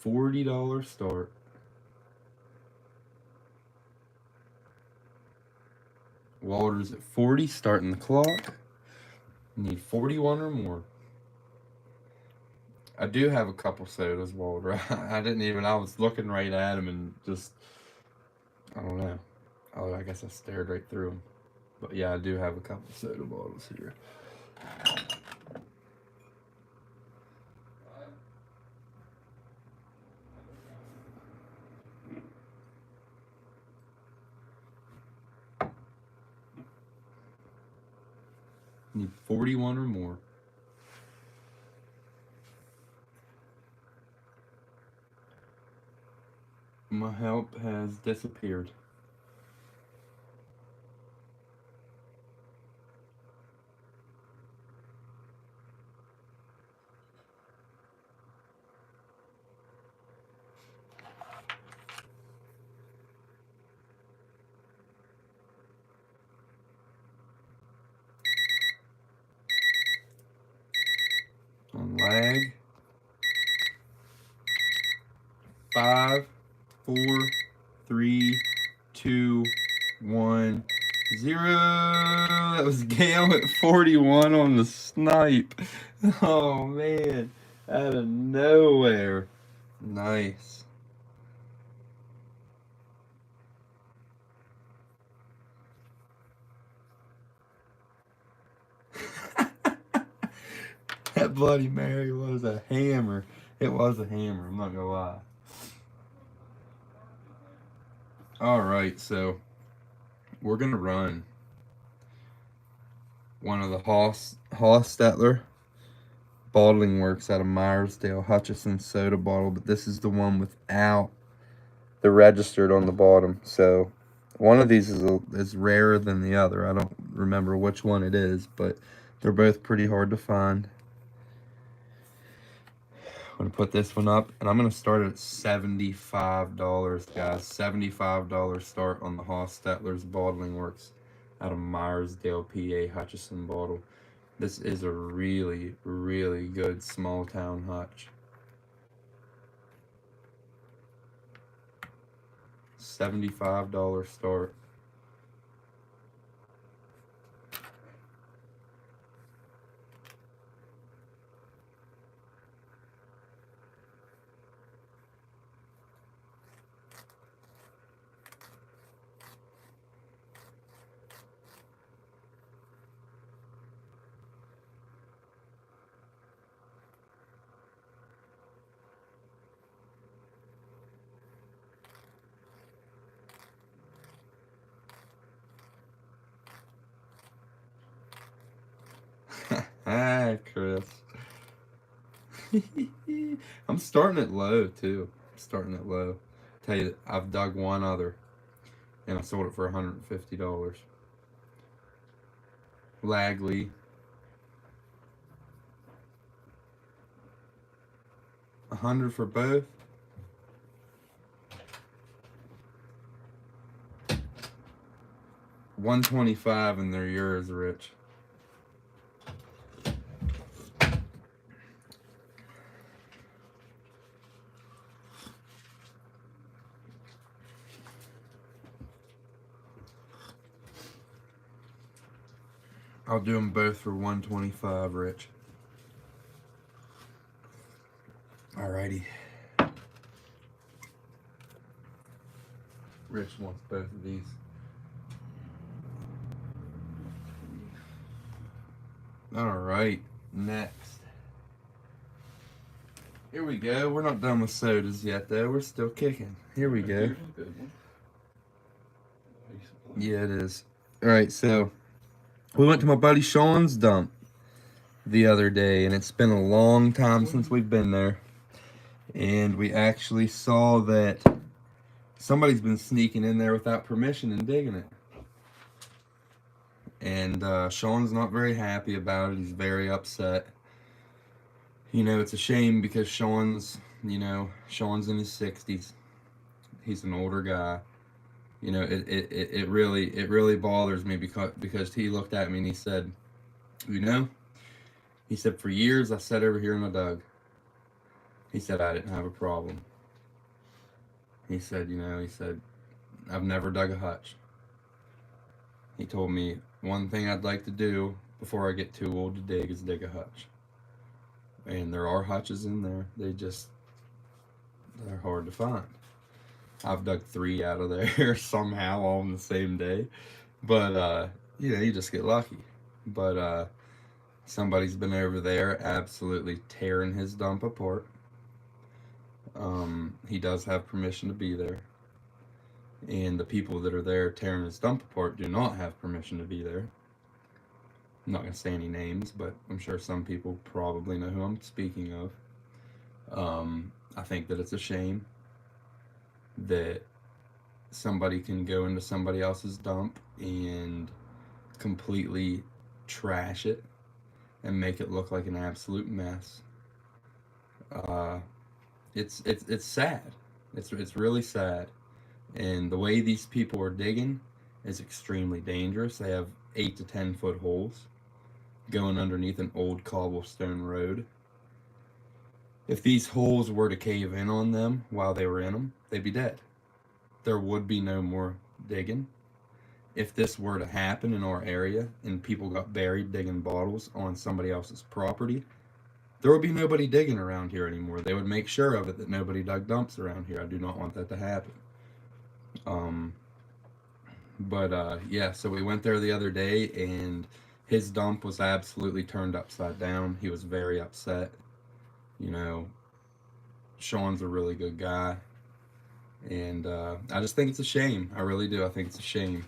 [SPEAKER 1] $40 start. Walter's at 40, starting the clock. Need 41 or more. I do have a couple sodas, Walter. I was looking right at them and just, I don't know. Oh, I guess I stared right through them. But yeah, I do have a couple soda bottles here. Need 41 or more. My help has disappeared. On lag. 5, 4, 3, 2, 1, 0. That was Gale at 41 on the snipe. Oh man, out of nowhere. Nice. That Bloody Mary was a hammer. It was a hammer, I'm not gonna lie. Alright, so we're gonna run one of the Hostetler bottling works out of Myersdale Hutchison soda bottle, but this is the one without the registered on the bottom. So one of these is rarer than the other. I don't remember which one it is, but they're both pretty hard to find. I'm gonna put this one up, and I'm gonna start at $75, guys. $75 start on the Hostetler's Bottling Works out of Myersdale, PA, Hutchison bottle. This is a really, really good small town hutch. $75 start. Hi, Chris. I'm starting it low too. I'm starting it low. Tell you, I've dug one other, and I sold it for $150. Lagley. 100 for both. $125, and they're yours, Rich. I'll do them both for $125, Rich. Alrighty. Rich wants both of these. Alright, next. Here we go. We're not done with sodas yet, though. We're still kicking. Here we go.
[SPEAKER 2] Here's a good one.
[SPEAKER 1] Yeah, it is. Alright, so we went to my buddy Sean's dump the other day, and it's been a long time since we've been there. And we actually saw that somebody's been sneaking in there without permission and digging it. And Sean's not very happy about it. He's very upset. You know, it's a shame because Sean's in his 60s. He's an older guy. You know, it really bothers me because he looked at me and he said, he said, for years I sat over here and I dug. He said, I didn't have a problem. He said, I've never dug a hutch. He told me, one thing I'd like to do before I get too old to dig is dig a hutch. And there are hutches in there. They're hard to find. I've dug 3 out of there somehow all in the same day. But, you just get lucky. But somebody's been over there absolutely tearing his dump apart. He does have permission to be there. And the people that are there tearing his dump apart do not have permission to be there. I'm not going to say any names, but I'm sure some people probably know who I'm speaking of. I think that it's a shame that somebody can go into somebody else's dump and completely trash it and make it look like an absolute mess. It's sad. It's really sad. And the way these people are digging is extremely dangerous. They have 8 to 10 foot holes going underneath an old cobblestone road. If these holes were to cave in on them while they were in them, they'd be dead. There would be no more digging. If this were to happen in our area and people got buried digging bottles on somebody else's property, there would be nobody digging around here anymore. They would make sure of it that nobody dug dumps around here. I do not want that to happen. Yeah, so we went there the other day and his dump was absolutely turned upside down. He was very upset. Sean's a really good guy. And I just think it's a shame. I really do. I think it's a shame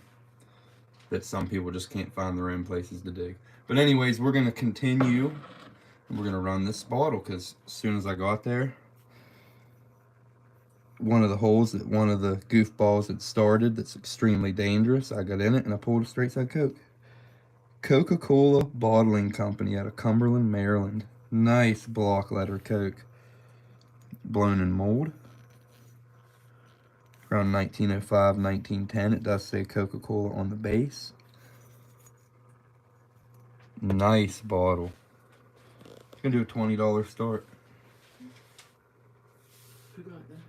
[SPEAKER 1] that some people just can't find their own places to dig. But anyways, we're going to continue. And we're going to run this bottle because as soon as I got there, one of the holes that one of the goofballs had started that's extremely dangerous, I got in it and I pulled a straight side Coke. Coca-Cola Bottling Company out of Cumberland, Maryland. Nice block letter Coke. blown in mold. Around 1905, 1910. It does say Coca-Cola on the base. Nice bottle. It's gonna do a $20 start.
[SPEAKER 2] Who got that?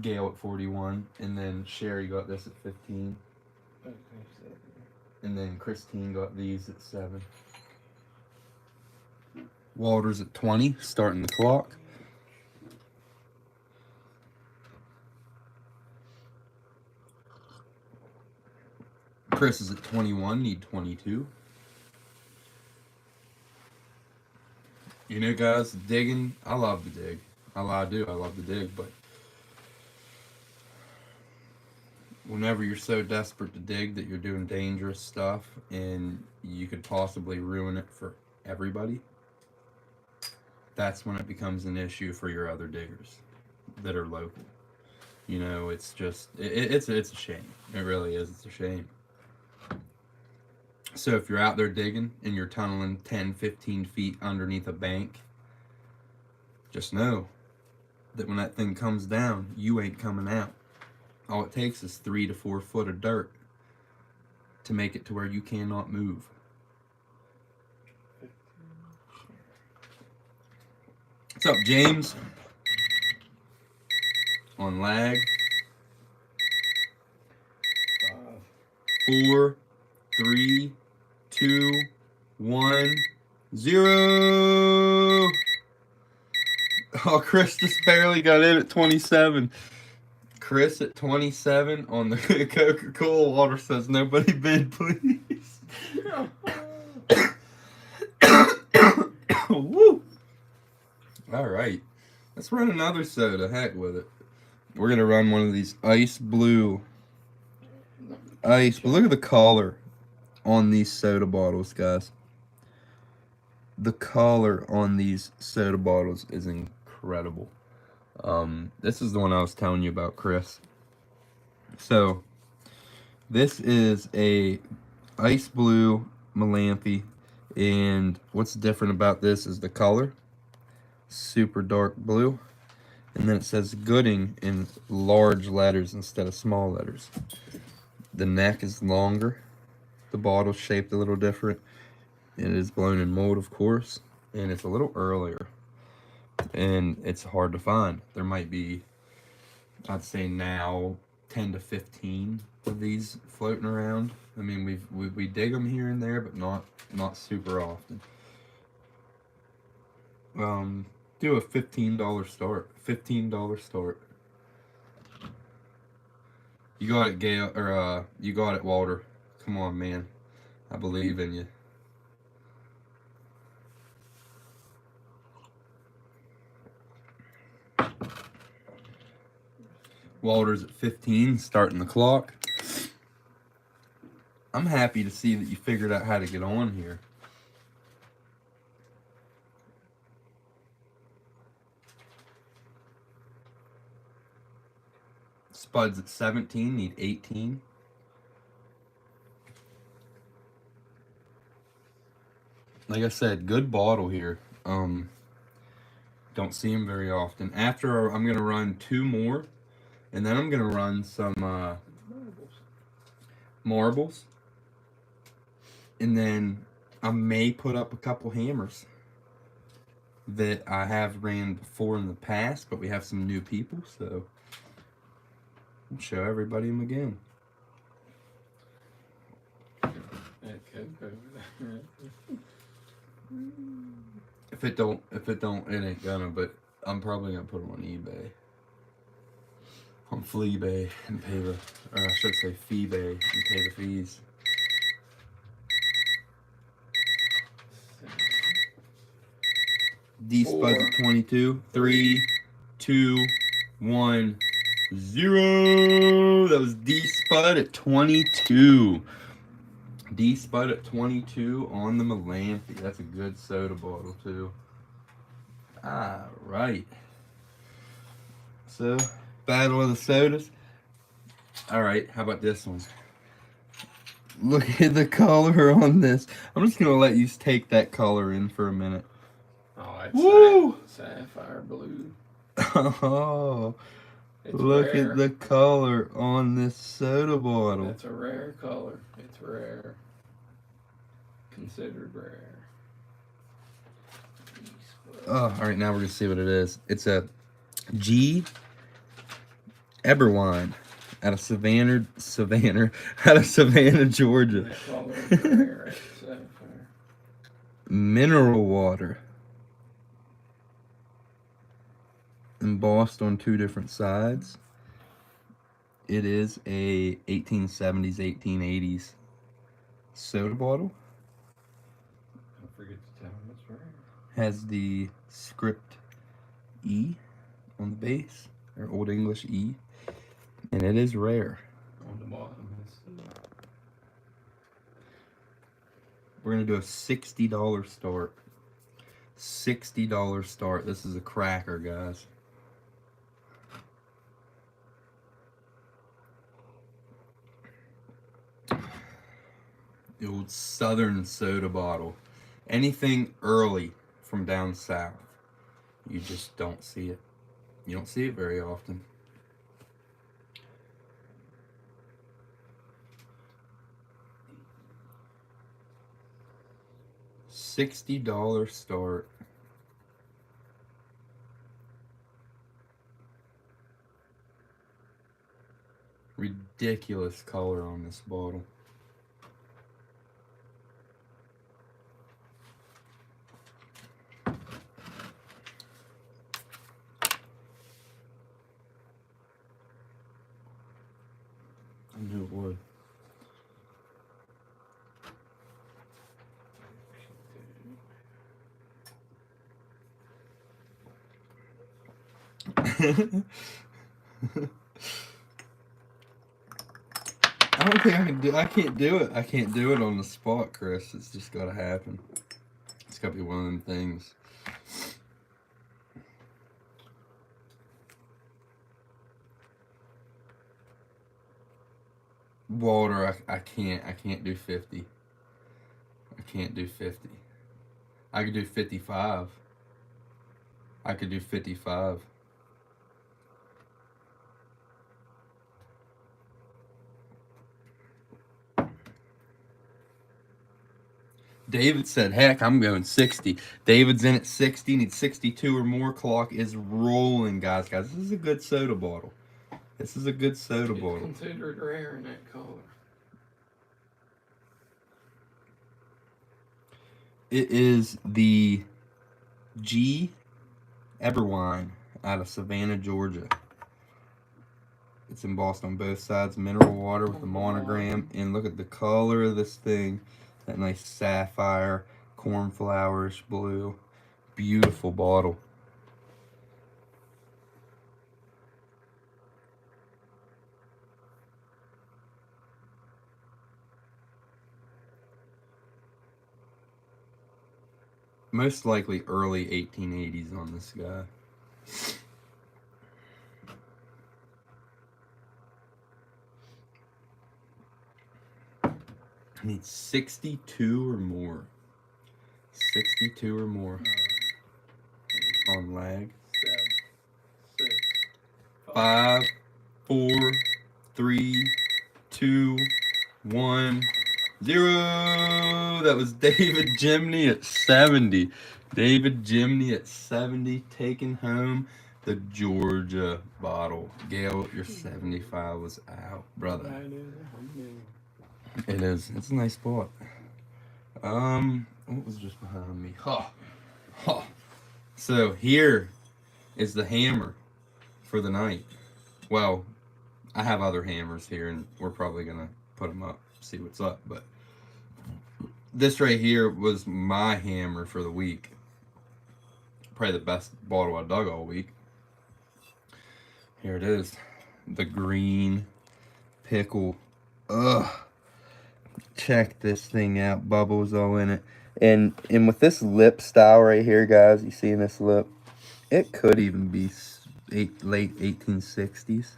[SPEAKER 1] Gail at 41, and then Sherry got this at 15,
[SPEAKER 2] Okay, so
[SPEAKER 1] and then Christine got these at 7. Walter's at 20, starting the clock. Chris is at 21, need 22. You know, guys, digging, I love to dig. I love to dig, but whenever you're so desperate to dig that you're doing dangerous stuff and you could possibly ruin it for everybody, that's when it becomes an issue for your other diggers that are local. You know, it's just, it's a shame. It really is. It's a shame. So if you're out there digging and you're tunneling 10, 15 feet underneath a bank, just know that when that thing comes down, you ain't coming out. All it takes is 3 to 4 foot of dirt to make it to where you cannot move. What's up, James? On lag. 4, 3, 2, 1, 0. Oh, Chris just barely got in at 27. Chris at 27 on the Coca-Cola. Water says nobody bid, please. Woo. All right, let's run another soda. Heck with it. We're gonna run one of these ice blue. But look at the color on these soda bottles, guys. The color on these soda bottles is incredible. This is the one I was telling you about, Chris. So this is a ice blue Malampy, and what's different about this is the color. Super dark blue, and then it says Gooding in large letters instead of small letters. The neck is longer. The bottle's shaped a little different. It is blown in mold, of course, and it's a little earlier, and it's hard to find. There might be, I'd say now, 10 to 15 of these floating around. I mean, we dig them here and there, but not super often. Do a $15 start. $15 start. You got it, Gail, or you got it, Walter. Come on, man. I believe in you. Walter's at 15, starting the clock. I'm happy to see that you figured out how to get on here. Spud's at 17, need 18. Like I said, good bottle here. Don't see them very often. After I'm gonna run 2 more, and then I'm gonna run some marbles, and then I may put up a couple hammers that I have ran before in the past, but we have some new people, so we'll show everybody them again. If it don't, it ain't gonna. But I'm probably gonna put them on eBay, on Fleabay, and pay the, or I should say Feebay, and pay the fees. D Spud's at 22. 3, 2, 1, 0. That was D Spud at 22. D Spud at 22 on the Malampy. That's a good soda bottle too. Alright. So, battle of the sodas. Alright, how about this one? Look at the color on this. I'm just gonna let you take that color in for a minute.
[SPEAKER 2] It's
[SPEAKER 1] Woo!
[SPEAKER 2] sapphire blue.
[SPEAKER 1] Oh,
[SPEAKER 2] It's
[SPEAKER 1] look
[SPEAKER 2] rare.
[SPEAKER 1] at the color on this soda bottle.
[SPEAKER 2] That's a rare color. It's rare. Considered rare.
[SPEAKER 1] Oh, all right, now we're gonna see what it is. It's a G Eberwine out of Savannah, Georgia.
[SPEAKER 2] That color is rare. It's sapphire.
[SPEAKER 1] Mineral water. Embossed on two different sides. It is a 1870s, 1880s soda bottle.
[SPEAKER 2] Don't forget to tell them it's rare.
[SPEAKER 1] Has the script E on the base, or Old English E, and it is rare.
[SPEAKER 2] On the bottom is
[SPEAKER 1] We're gonna do a $60 start. $60 start. This is a cracker, guys. The old Southern soda bottle. Anything early from down south, you just don't see it. You don't see it very often. $60 start. Ridiculous color on this bottle. I knew it would. I don't think I can do. I can't do it. I can't do it on the spot, Chris. It's just gotta happen. It's gotta be one of them things. Water, I can't do 50. I can't do 50. I could do 55. I could do 55. David said, heck, I'm going 60. David's in at 60, needs 62 or more. Clock is rolling, guys. Guys, this is a good soda bottle. This is a good soda bottle.
[SPEAKER 2] It's considered rare in that color.
[SPEAKER 1] It is the G Eberwine out of Savannah, Georgia. It's embossed on both sides, mineral water with a monogram. And look at the color of this thing. That nice sapphire, cornflowerish blue. Beautiful bottle. Most likely early 1880s on this guy. I need 62 or more. 62 or more on lag.
[SPEAKER 2] 7, 6,
[SPEAKER 1] 5, 4, 3, 2, 1, 0. That was David Jimney at 70. David Jimney at 70, taking home the Georgia bottle. Gail, your 75 was out, brother. It is. It's a nice spot. What was just behind me? Ha! Ha! So here is the hammer for the night. Well, I have other hammers here, and we're probably gonna put them up, see what's up. But this right here was my hammer for the week. Probably the best bottle I dug all week. Here it is, the green Pickle. Ugh. Check this thing out, bubbles all in it. And with this lip style right here, guys, you see this lip? It could even be late 1860s.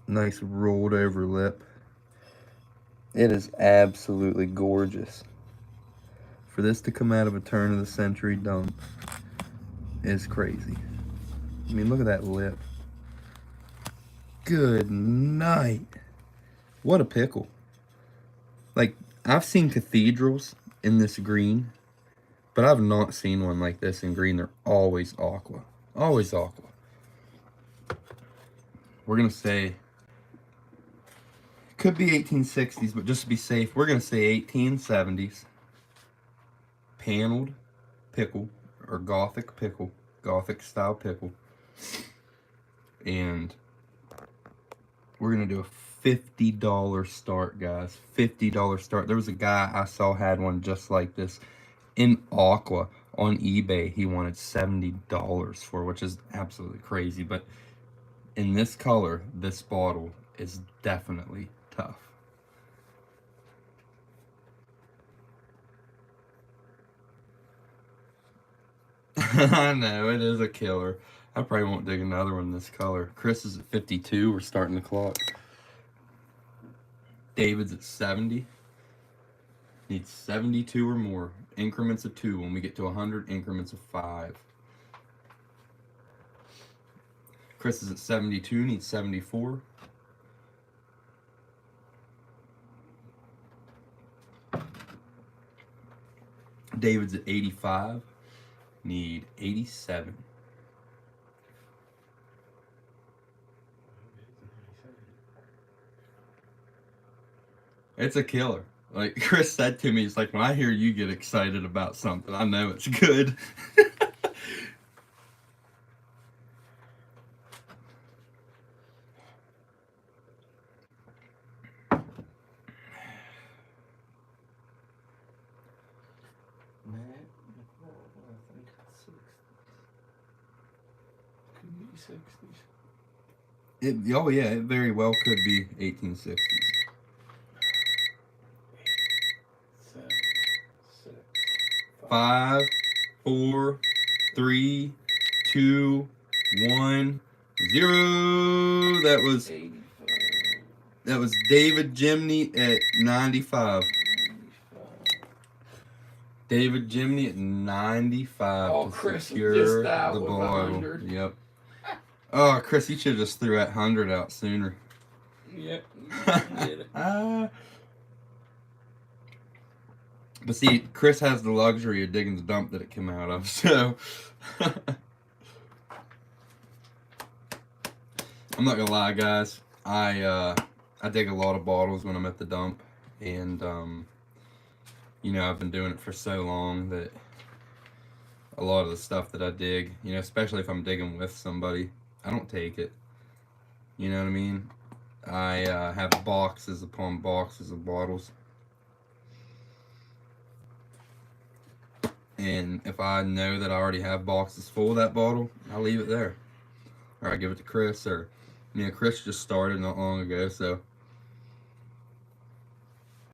[SPEAKER 1] Nice rolled over lip. It is absolutely gorgeous. For this to come out of a turn of the century dump is crazy. I mean, look at that lip. Good night. What a pickle. Like, I've seen cathedrals in this green, but I've not seen one like this in green. They're always aqua. Always aqua. We're going to say, could be 1860s, but just to be safe, we're going to say 1870s. Paneled pickle, or Gothic pickle. Gothic style pickle. And we're going to do a $50 start, guys. $50 start. There was a guy I saw had one just like this in aqua on eBay. He wanted $70 for, which is absolutely crazy. But in this color, this bottle is definitely tough. I know, it is a killer. I probably won't dig another one this color. Chris is at 52. We're starting the clock. David's at 70. Needs 72 or more. Increments of 2. When we get to 100, increments of 5. Chris is at 72. Needs 74. David's at 85. Need 87. It's a killer. Like Chris said to me, it's like, when I hear you get excited about something, I know it's good.
[SPEAKER 2] Could be 60s.
[SPEAKER 1] Oh yeah, it very well could be 1860s.
[SPEAKER 2] 7, 6,
[SPEAKER 1] 5, 4, 3, 2, 1, 0. That was David Jimney at 95. David Jimney at 95.
[SPEAKER 2] Oh,
[SPEAKER 1] to
[SPEAKER 2] Chris
[SPEAKER 1] secure
[SPEAKER 2] just dialed
[SPEAKER 1] the
[SPEAKER 2] with
[SPEAKER 1] bottle.
[SPEAKER 2] 100.
[SPEAKER 1] Yep. Oh, Chris, you should have just threw that 100 out sooner.
[SPEAKER 2] Yep. Did it.
[SPEAKER 1] But see, Chris has the luxury of digging the dump that it came out of, so I'm not gonna lie, guys. I dig a lot of bottles when I'm at the dump, and you know, I've been doing it for so long that a lot of the stuff that I dig, you know, especially if I'm digging with somebody, I don't take it. You know what I mean? I have boxes upon boxes of bottles. And if I know that I already have boxes full of that bottle, I'll leave it there. Or I give it to Chris, or, you know, Chris just started not long ago, so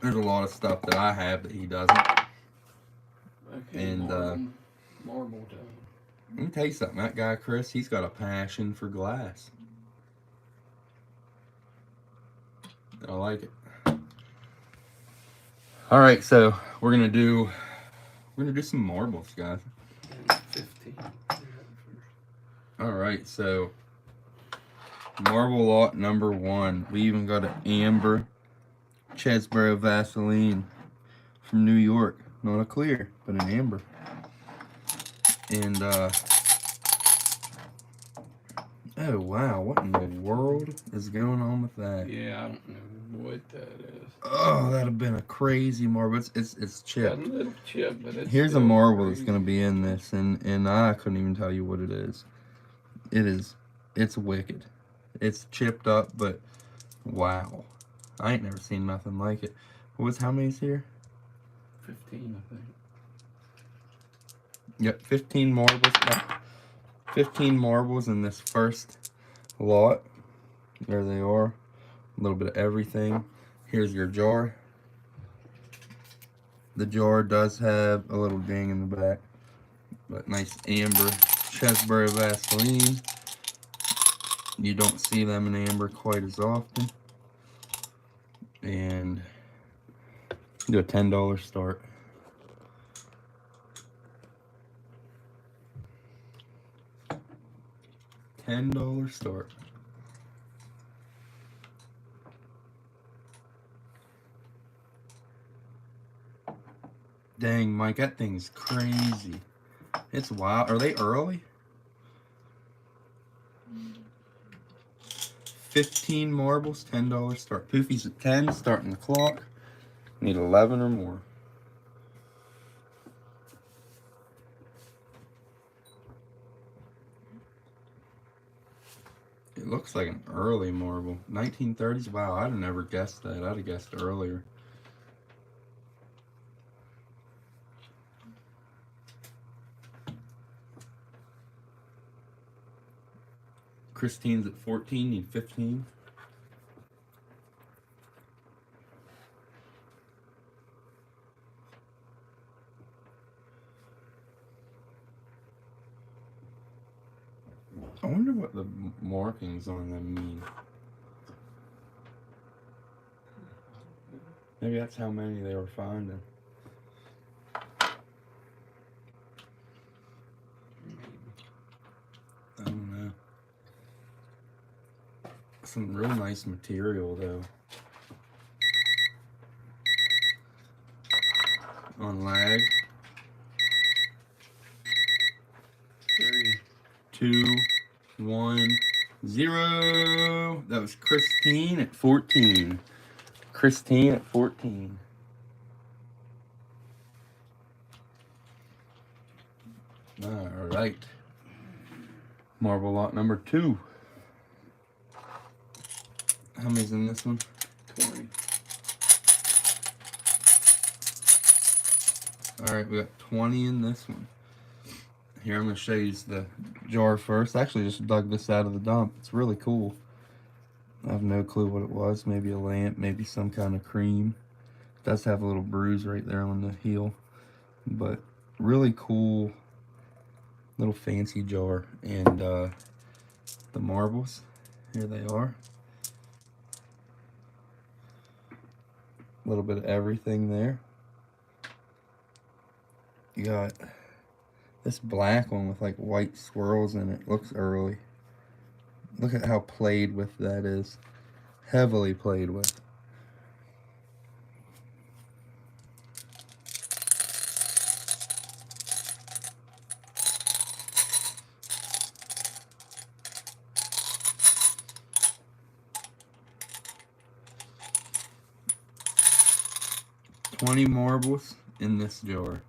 [SPEAKER 1] there's a lot of stuff that I have that he doesn't.
[SPEAKER 2] Okay,
[SPEAKER 1] And
[SPEAKER 2] marble time.
[SPEAKER 1] let me tell you something, that guy Chris, he's got a passion for glass. I like it. Alright, so we're gonna do some marbles, guys.
[SPEAKER 2] 15.
[SPEAKER 1] Alright, so marble lot number 1. We even got an amber Chesborough Vaseline from New York. Not a clear, but an amber. And oh wow, what in the world is going on with that?
[SPEAKER 2] Yeah, I don't know what that is.
[SPEAKER 1] Oh, that'd have been a crazy marble. It's
[SPEAKER 2] Got a
[SPEAKER 1] chipped.
[SPEAKER 2] little chip, but it's
[SPEAKER 1] Here's a
[SPEAKER 2] still
[SPEAKER 1] marble
[SPEAKER 2] crazy.
[SPEAKER 1] that's gonna be in this, and I couldn't even tell you what it is. It's wicked. It's chipped up, but wow, I ain't never seen nothing like it. How many's here?
[SPEAKER 2] 15, I think.
[SPEAKER 1] Yep, 15 marbles. 15 marbles in this first lot. There they are. A little bit of everything. Here's your jar. The jar does have a little ding in the back, but nice amber Chesborough Vaseline. You don't see them in amber quite as often. And do a $10 start. $10 start. Dang, Mike, that thing's crazy. It's wild. Are they early? 15 marbles, $10 start. Poofies at 10, starting the clock. Need 11 or more. It looks like an early marble. 1930s? Wow, I'd have never guessed that. I'd have guessed earlier. Christine's at 14, need 15. I wonder what the markings on them mean. Maybe that's how many they were finding. I don't know. Some real nice material though. On lag. 3, 2, 1, 0. That was Christine at 14. Christine at 14. Alright. Marble lot number 2. How many's in this one? 20. Alright, we got 20 in this one. Here, I'm going to show you the jar first. I actually just dug this out of the dump. It's really cool. I have no clue what it was. Maybe a lamp, maybe some kind of cream. It does have a little bruise right there on the heel. But really cool little fancy jar. And the marbles, here they are. A little bit of everything there. You got this black one with like white swirls in it. Looks early. Look at how played with that is. Heavily played with. $20 marbles in this jar.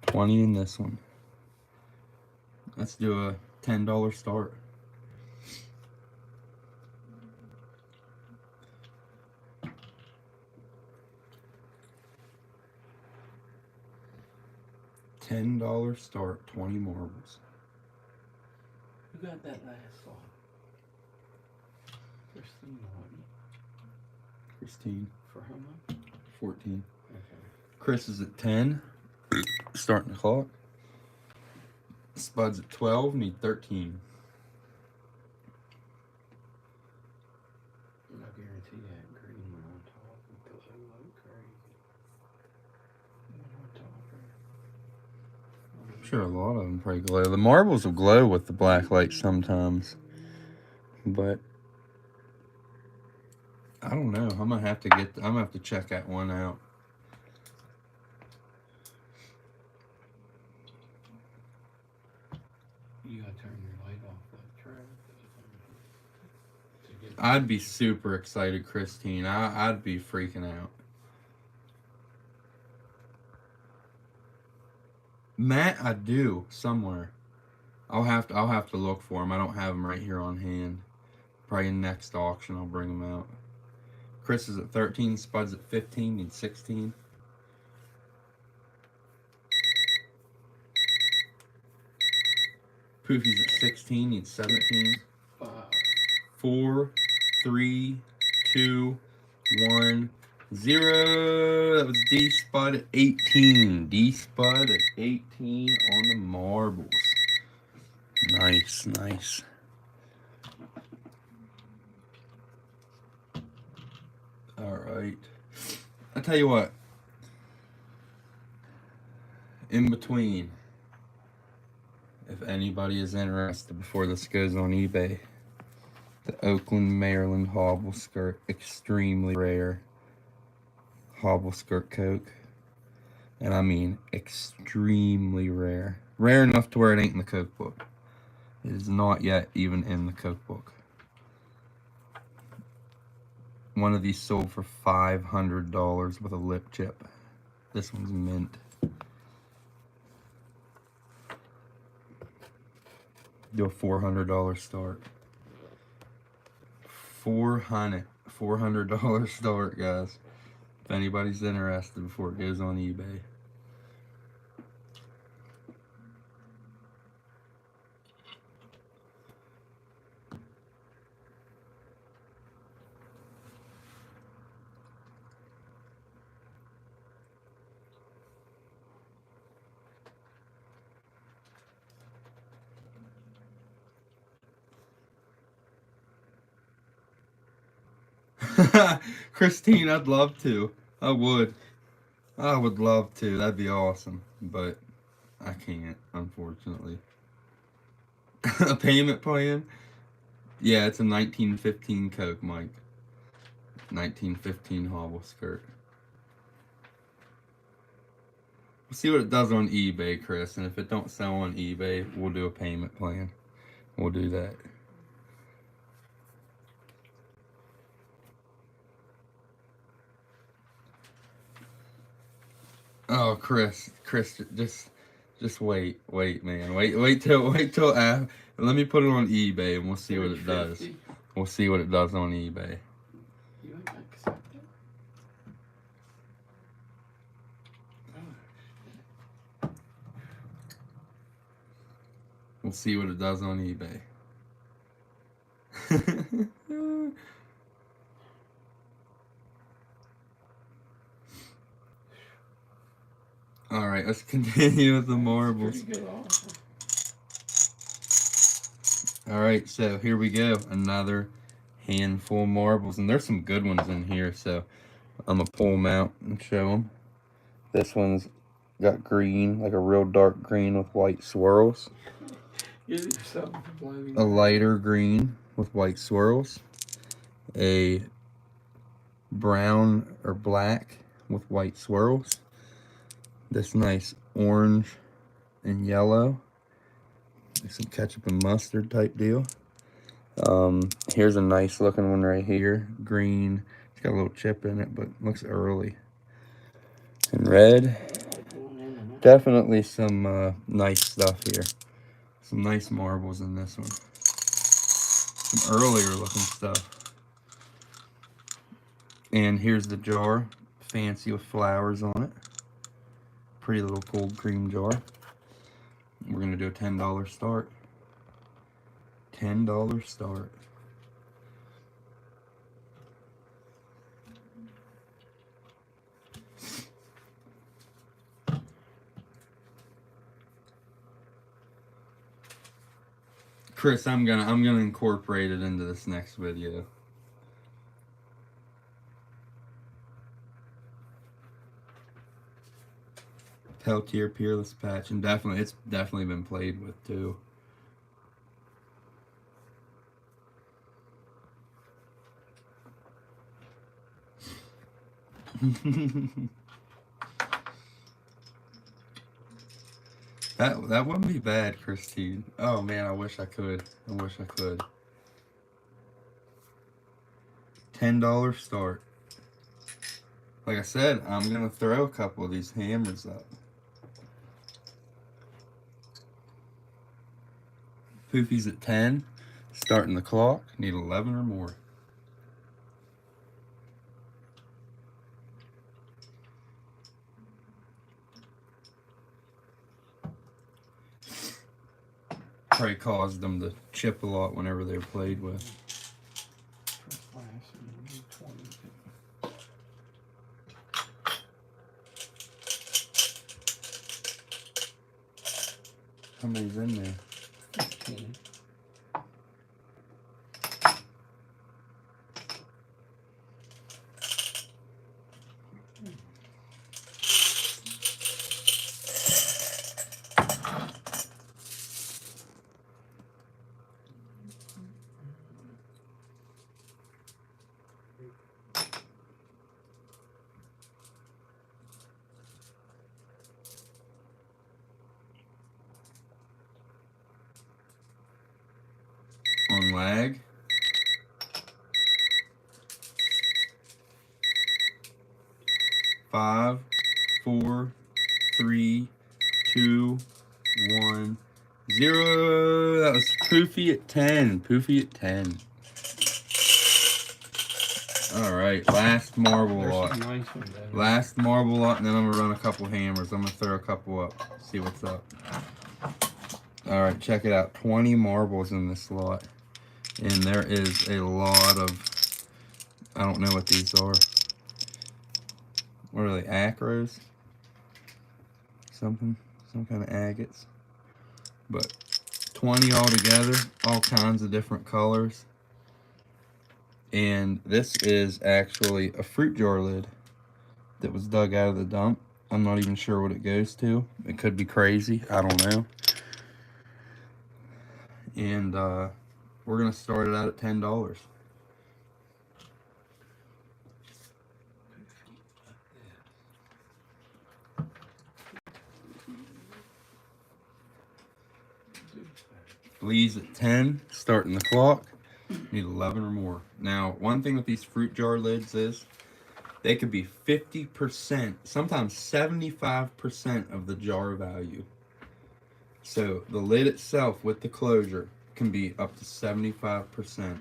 [SPEAKER 1] 20 in this one. Let's do a $10 start. $10 start, 20 marbles.
[SPEAKER 2] Who got that last one? Christine, wasn't it?
[SPEAKER 1] Christine.
[SPEAKER 2] For how much?
[SPEAKER 1] 14.
[SPEAKER 2] Okay.
[SPEAKER 1] Chris is at 10. Starting the clock. Spud's at 12. Need 13.
[SPEAKER 2] I guarantee that green one on top because they look crazy. One on top.
[SPEAKER 1] I'm sure a lot of them probably glow. The marbles will glow with the black light sometimes. But I don't know. I'm gonna have to check that one out.
[SPEAKER 2] You gotta turn your light off that track.
[SPEAKER 1] I'd be super excited, Christine. I'd be freaking out. Matt, I do somewhere. I'll have to look for them. I don't have them right here on hand. Probably in next auction I'll bring them out. Chris is at 13. Spud's at 15. Needs 16. Poofy's at 16. Needs 17. 4, 3, 2, 1, 0. That was D Spud at 18. D Spud at 18 on the marbles. Nice, nice. Alright. I'll tell you what. In between. if anybody is interested before this goes on eBay. The Oakland, Maryland Hobble Skirt, extremely rare Hobble Skirt Coke. And I mean extremely rare. Rare enough to where it ain't in the Coke book. It is not yet even in the Coke book. One of these sold for $500 with a lip chip. This one's mint. Do a $400 start. $400 start, guys. If anybody's interested before it goes on eBay. Christine, I'd love to. I would love to. That'd be awesome. But I can't, unfortunately. A payment plan? Yeah, it's a 1915 Coke, Mike. 1915 Hobble Skirt. We'll see what it does on eBay, Chris. And if it don't sell on eBay, we'll do a payment plan. We'll do that. Oh, Chris, just wait, man, wait till let me put it on eBay and we'll see what it does. We'll see what it does on eBay.
[SPEAKER 2] You ain't accept it?
[SPEAKER 1] We'll see what it does on eBay. All right, let's continue with the marbles.
[SPEAKER 2] Pretty good offer.
[SPEAKER 1] All right, so here we go. Another handful of marbles, and there's some good ones in here. So I'm gonna pull them out and show them. This one's got green, like a real dark green with white swirls.
[SPEAKER 2] Get yourself a bloody
[SPEAKER 1] A lighter green with white swirls. A brown or black with white swirls. This nice orange and yellow. Like some ketchup and mustard type deal. Here's a nice looking one right here. Green. It's got a little chip in it, but looks early. And red. Definitely some nice stuff here. Some nice marbles in this one. Some earlier looking stuff. And here's the jar. Fancy with flowers on it. Pretty little cold cream jar. We're going to do a $10 start. $10 start. Chris, I'm gonna incorporate it into this next video. Peltier Peerless Patch, and it's definitely been played with too. That wouldn't be bad, Christine. Oh man, I wish I could. I wish I could. $10 start. Like I said, I'm gonna throw a couple of these hammers up. Poofies at 10. Starting the clock. Need 11 or more. Probably caused them to chip a lot whenever they were played with. How many's in there?
[SPEAKER 2] 15.
[SPEAKER 1] On lag. Five, 4, 3, 2, 1, 0. That was Poofy at 10. Poofy at 10. Alright, last marble
[SPEAKER 2] There's
[SPEAKER 1] lot.
[SPEAKER 2] some nice ones out there.
[SPEAKER 1] Last marble lot, and then I'm gonna run a couple hammers. I'm gonna throw a couple up, see what's up. Alright, check it out. 20 marbles in this lot. And there is a lot of, I don't know what these are. What are they, acros? Something, some kind of agates. But 20 altogether, all kinds of different colors. And this is actually a fruit jar lid that was dug out of the dump. I'm not even sure what it goes to. It could be crazy, I don't know. And we're gonna start it out at $10. Lee's at 10, starting the clock. Need 11 or more. Now, one thing with these fruit jar lids is they could be 50%, sometimes 75% of the jar value. So the lid itself with the closure can be up to 75%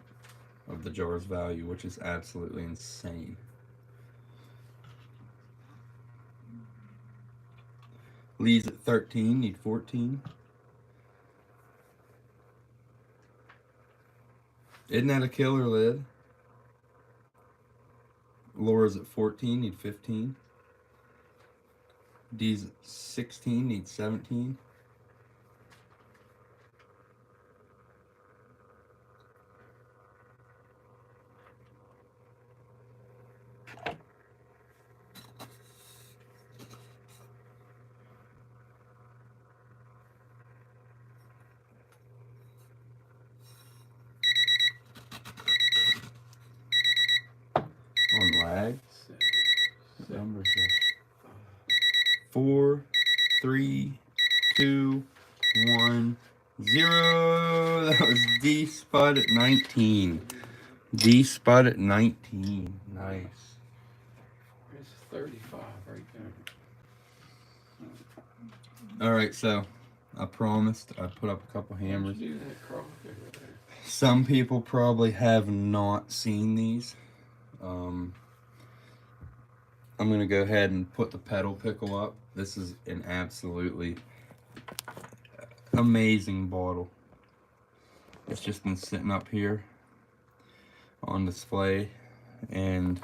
[SPEAKER 1] of the jar's value, which is absolutely insane. Lee's at 13, need 14. Isn't that a killer lid? Laura's at 14, need 15. D's at 16, need 17. On lag. What number is that? 4, 3, 2, 1, 0. That was D Spud at 19. D Spud at 19. Nice.
[SPEAKER 2] It's 35 right there.
[SPEAKER 1] Alright, so I promised I'd put up a couple hammers.
[SPEAKER 2] Why'd you do that crock over there?
[SPEAKER 1] Some people probably have not seen these. I'm going to go ahead and put the pedal pickle up. This is an absolutely amazing bottle. It's just been sitting up here on display, and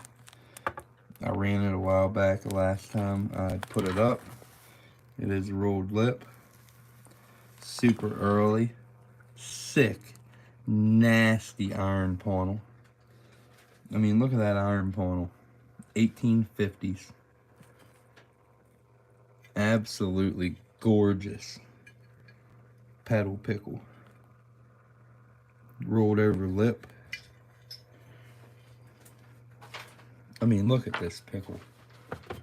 [SPEAKER 1] I ran it a while back the last time I put it up. It is rolled lip, super early, sick, nasty iron panel. I mean, look at that iron panel. 1850s. Absolutely gorgeous pedal pickle. Rolled over lip. I mean, look at this pickle.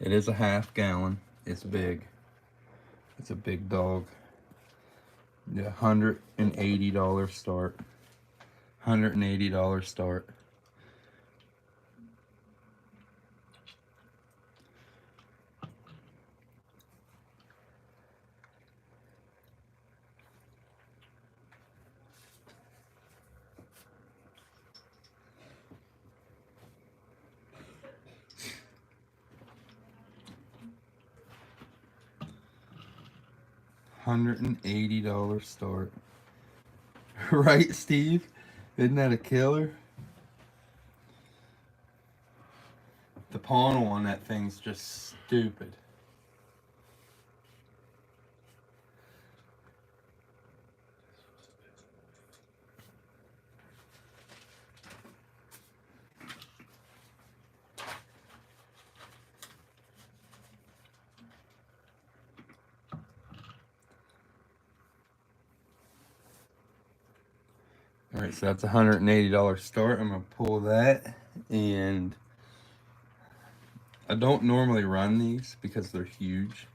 [SPEAKER 1] It is a half gallon. It's big. It's a big dog. Yeah, $180 start. $180 start. $180 start. Right, Steve? Isn't that a killer? The panel on that thing's just stupid. Alright, so that's $180 start. I'm going to pull that And I don't normally run these because they're huge.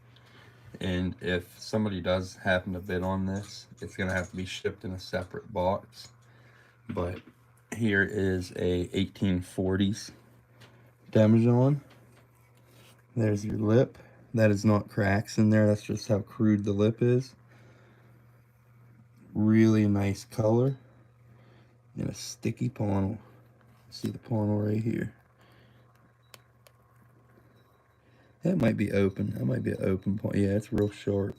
[SPEAKER 1] And if somebody does happen to bid on this, it's going to have to be shipped in a separate box. But here is a 1840s Demijohn. There's your lip. That is not cracks in there. That's just how crude the lip is. Really nice color. And a sticky funnel. See the funnel right here. That might be open. That might be an open point. Yeah, it's real sharp.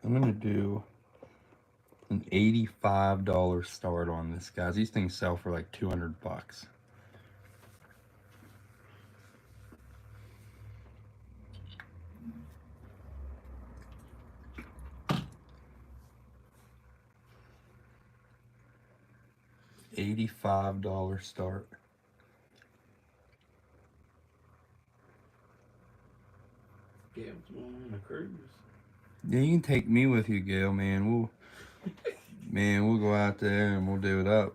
[SPEAKER 1] I'm gonna do an $85 start on this, guys. These things sell for like 200 bucks. $85 start.
[SPEAKER 2] Yeah, I'm on a cruise.
[SPEAKER 1] Yeah, you can take me with you, Gail, man. We'll go out there and we'll do it up.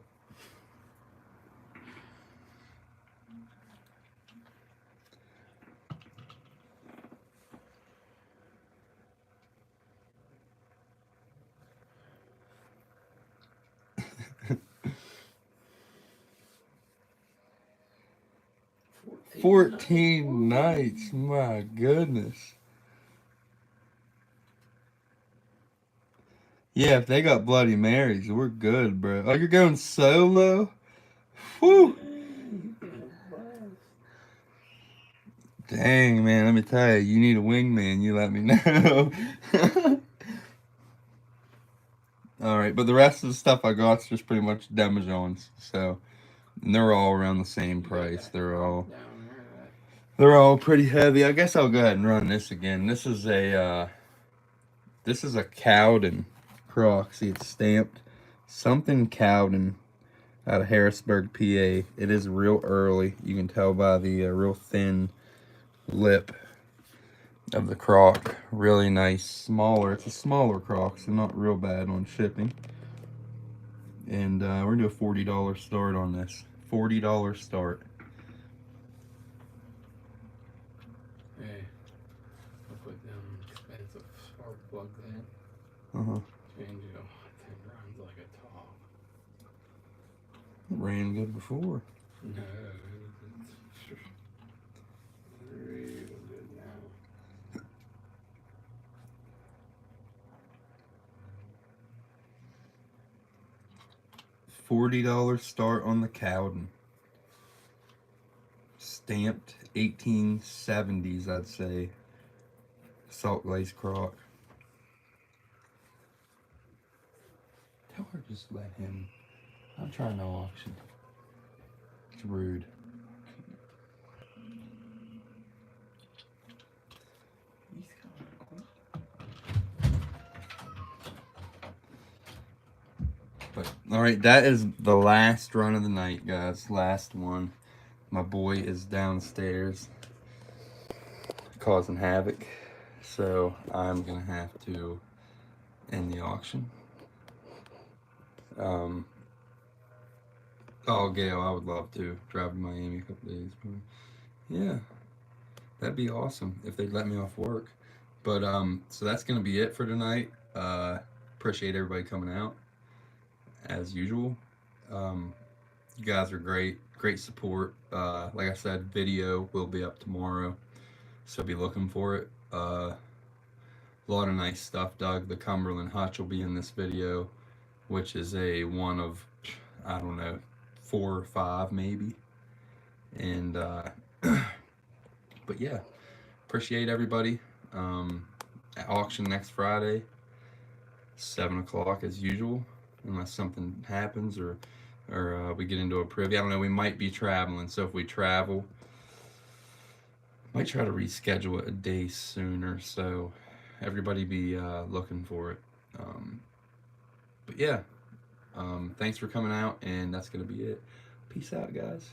[SPEAKER 1] Fourteen nights, my goodness. Yeah, if they got Bloody Marys, we're good, bro. Oh, you're going solo? Whew. Dang, man, let me tell you, you need a wingman, you let me know. Alright, but the rest of the stuff I got's just pretty much Demijohns, so, and they're all around the same price. They're all pretty heavy. I guess I'll go ahead and run this again. This is a Cowden crock. See, it's stamped something Cowden out of Harrisburg, PA. It is real early. You can tell by the real thin lip of the crock. Really nice, smaller. It's a smaller crock, so not real bad on shipping. And we're gonna do a $40 start on this. $40 start.
[SPEAKER 2] Hey, I'll put them expensive spark plugs in.
[SPEAKER 1] Uh-huh.
[SPEAKER 2] Change it on. It runs like a top.
[SPEAKER 1] It ran good before.
[SPEAKER 2] No, it's real good now.
[SPEAKER 1] $40 start on the Cowden. Stamped 1870s, I'd say. Salt glaze crock. Tell her just let him. I'm trying to auction. It's rude. But alright, that is the last run of the night, guys. Last one. My boy is downstairs causing havoc. So I'm gonna have to end the auction. Oh, Gail, I would love to drive to Miami a couple days. Yeah, that'd be awesome if they'd let me off work. But so that's gonna be it for tonight. Appreciate everybody coming out as usual. You guys are great support. Like I said, video will be up tomorrow, so be looking for it. A lot of nice stuff. Doug the Cumberland Hutch will be in this video, which is a one of, I don't know, 4 or 5 maybe. And but yeah, appreciate everybody. Auction next Friday, 7 o'clock as usual, unless something happens or we get into a privy. I don't know, we might be traveling, so if we travel, might try to reschedule it a day sooner, so everybody be looking for it. But yeah, thanks for coming out, and that's gonna be it. Peace out, guys.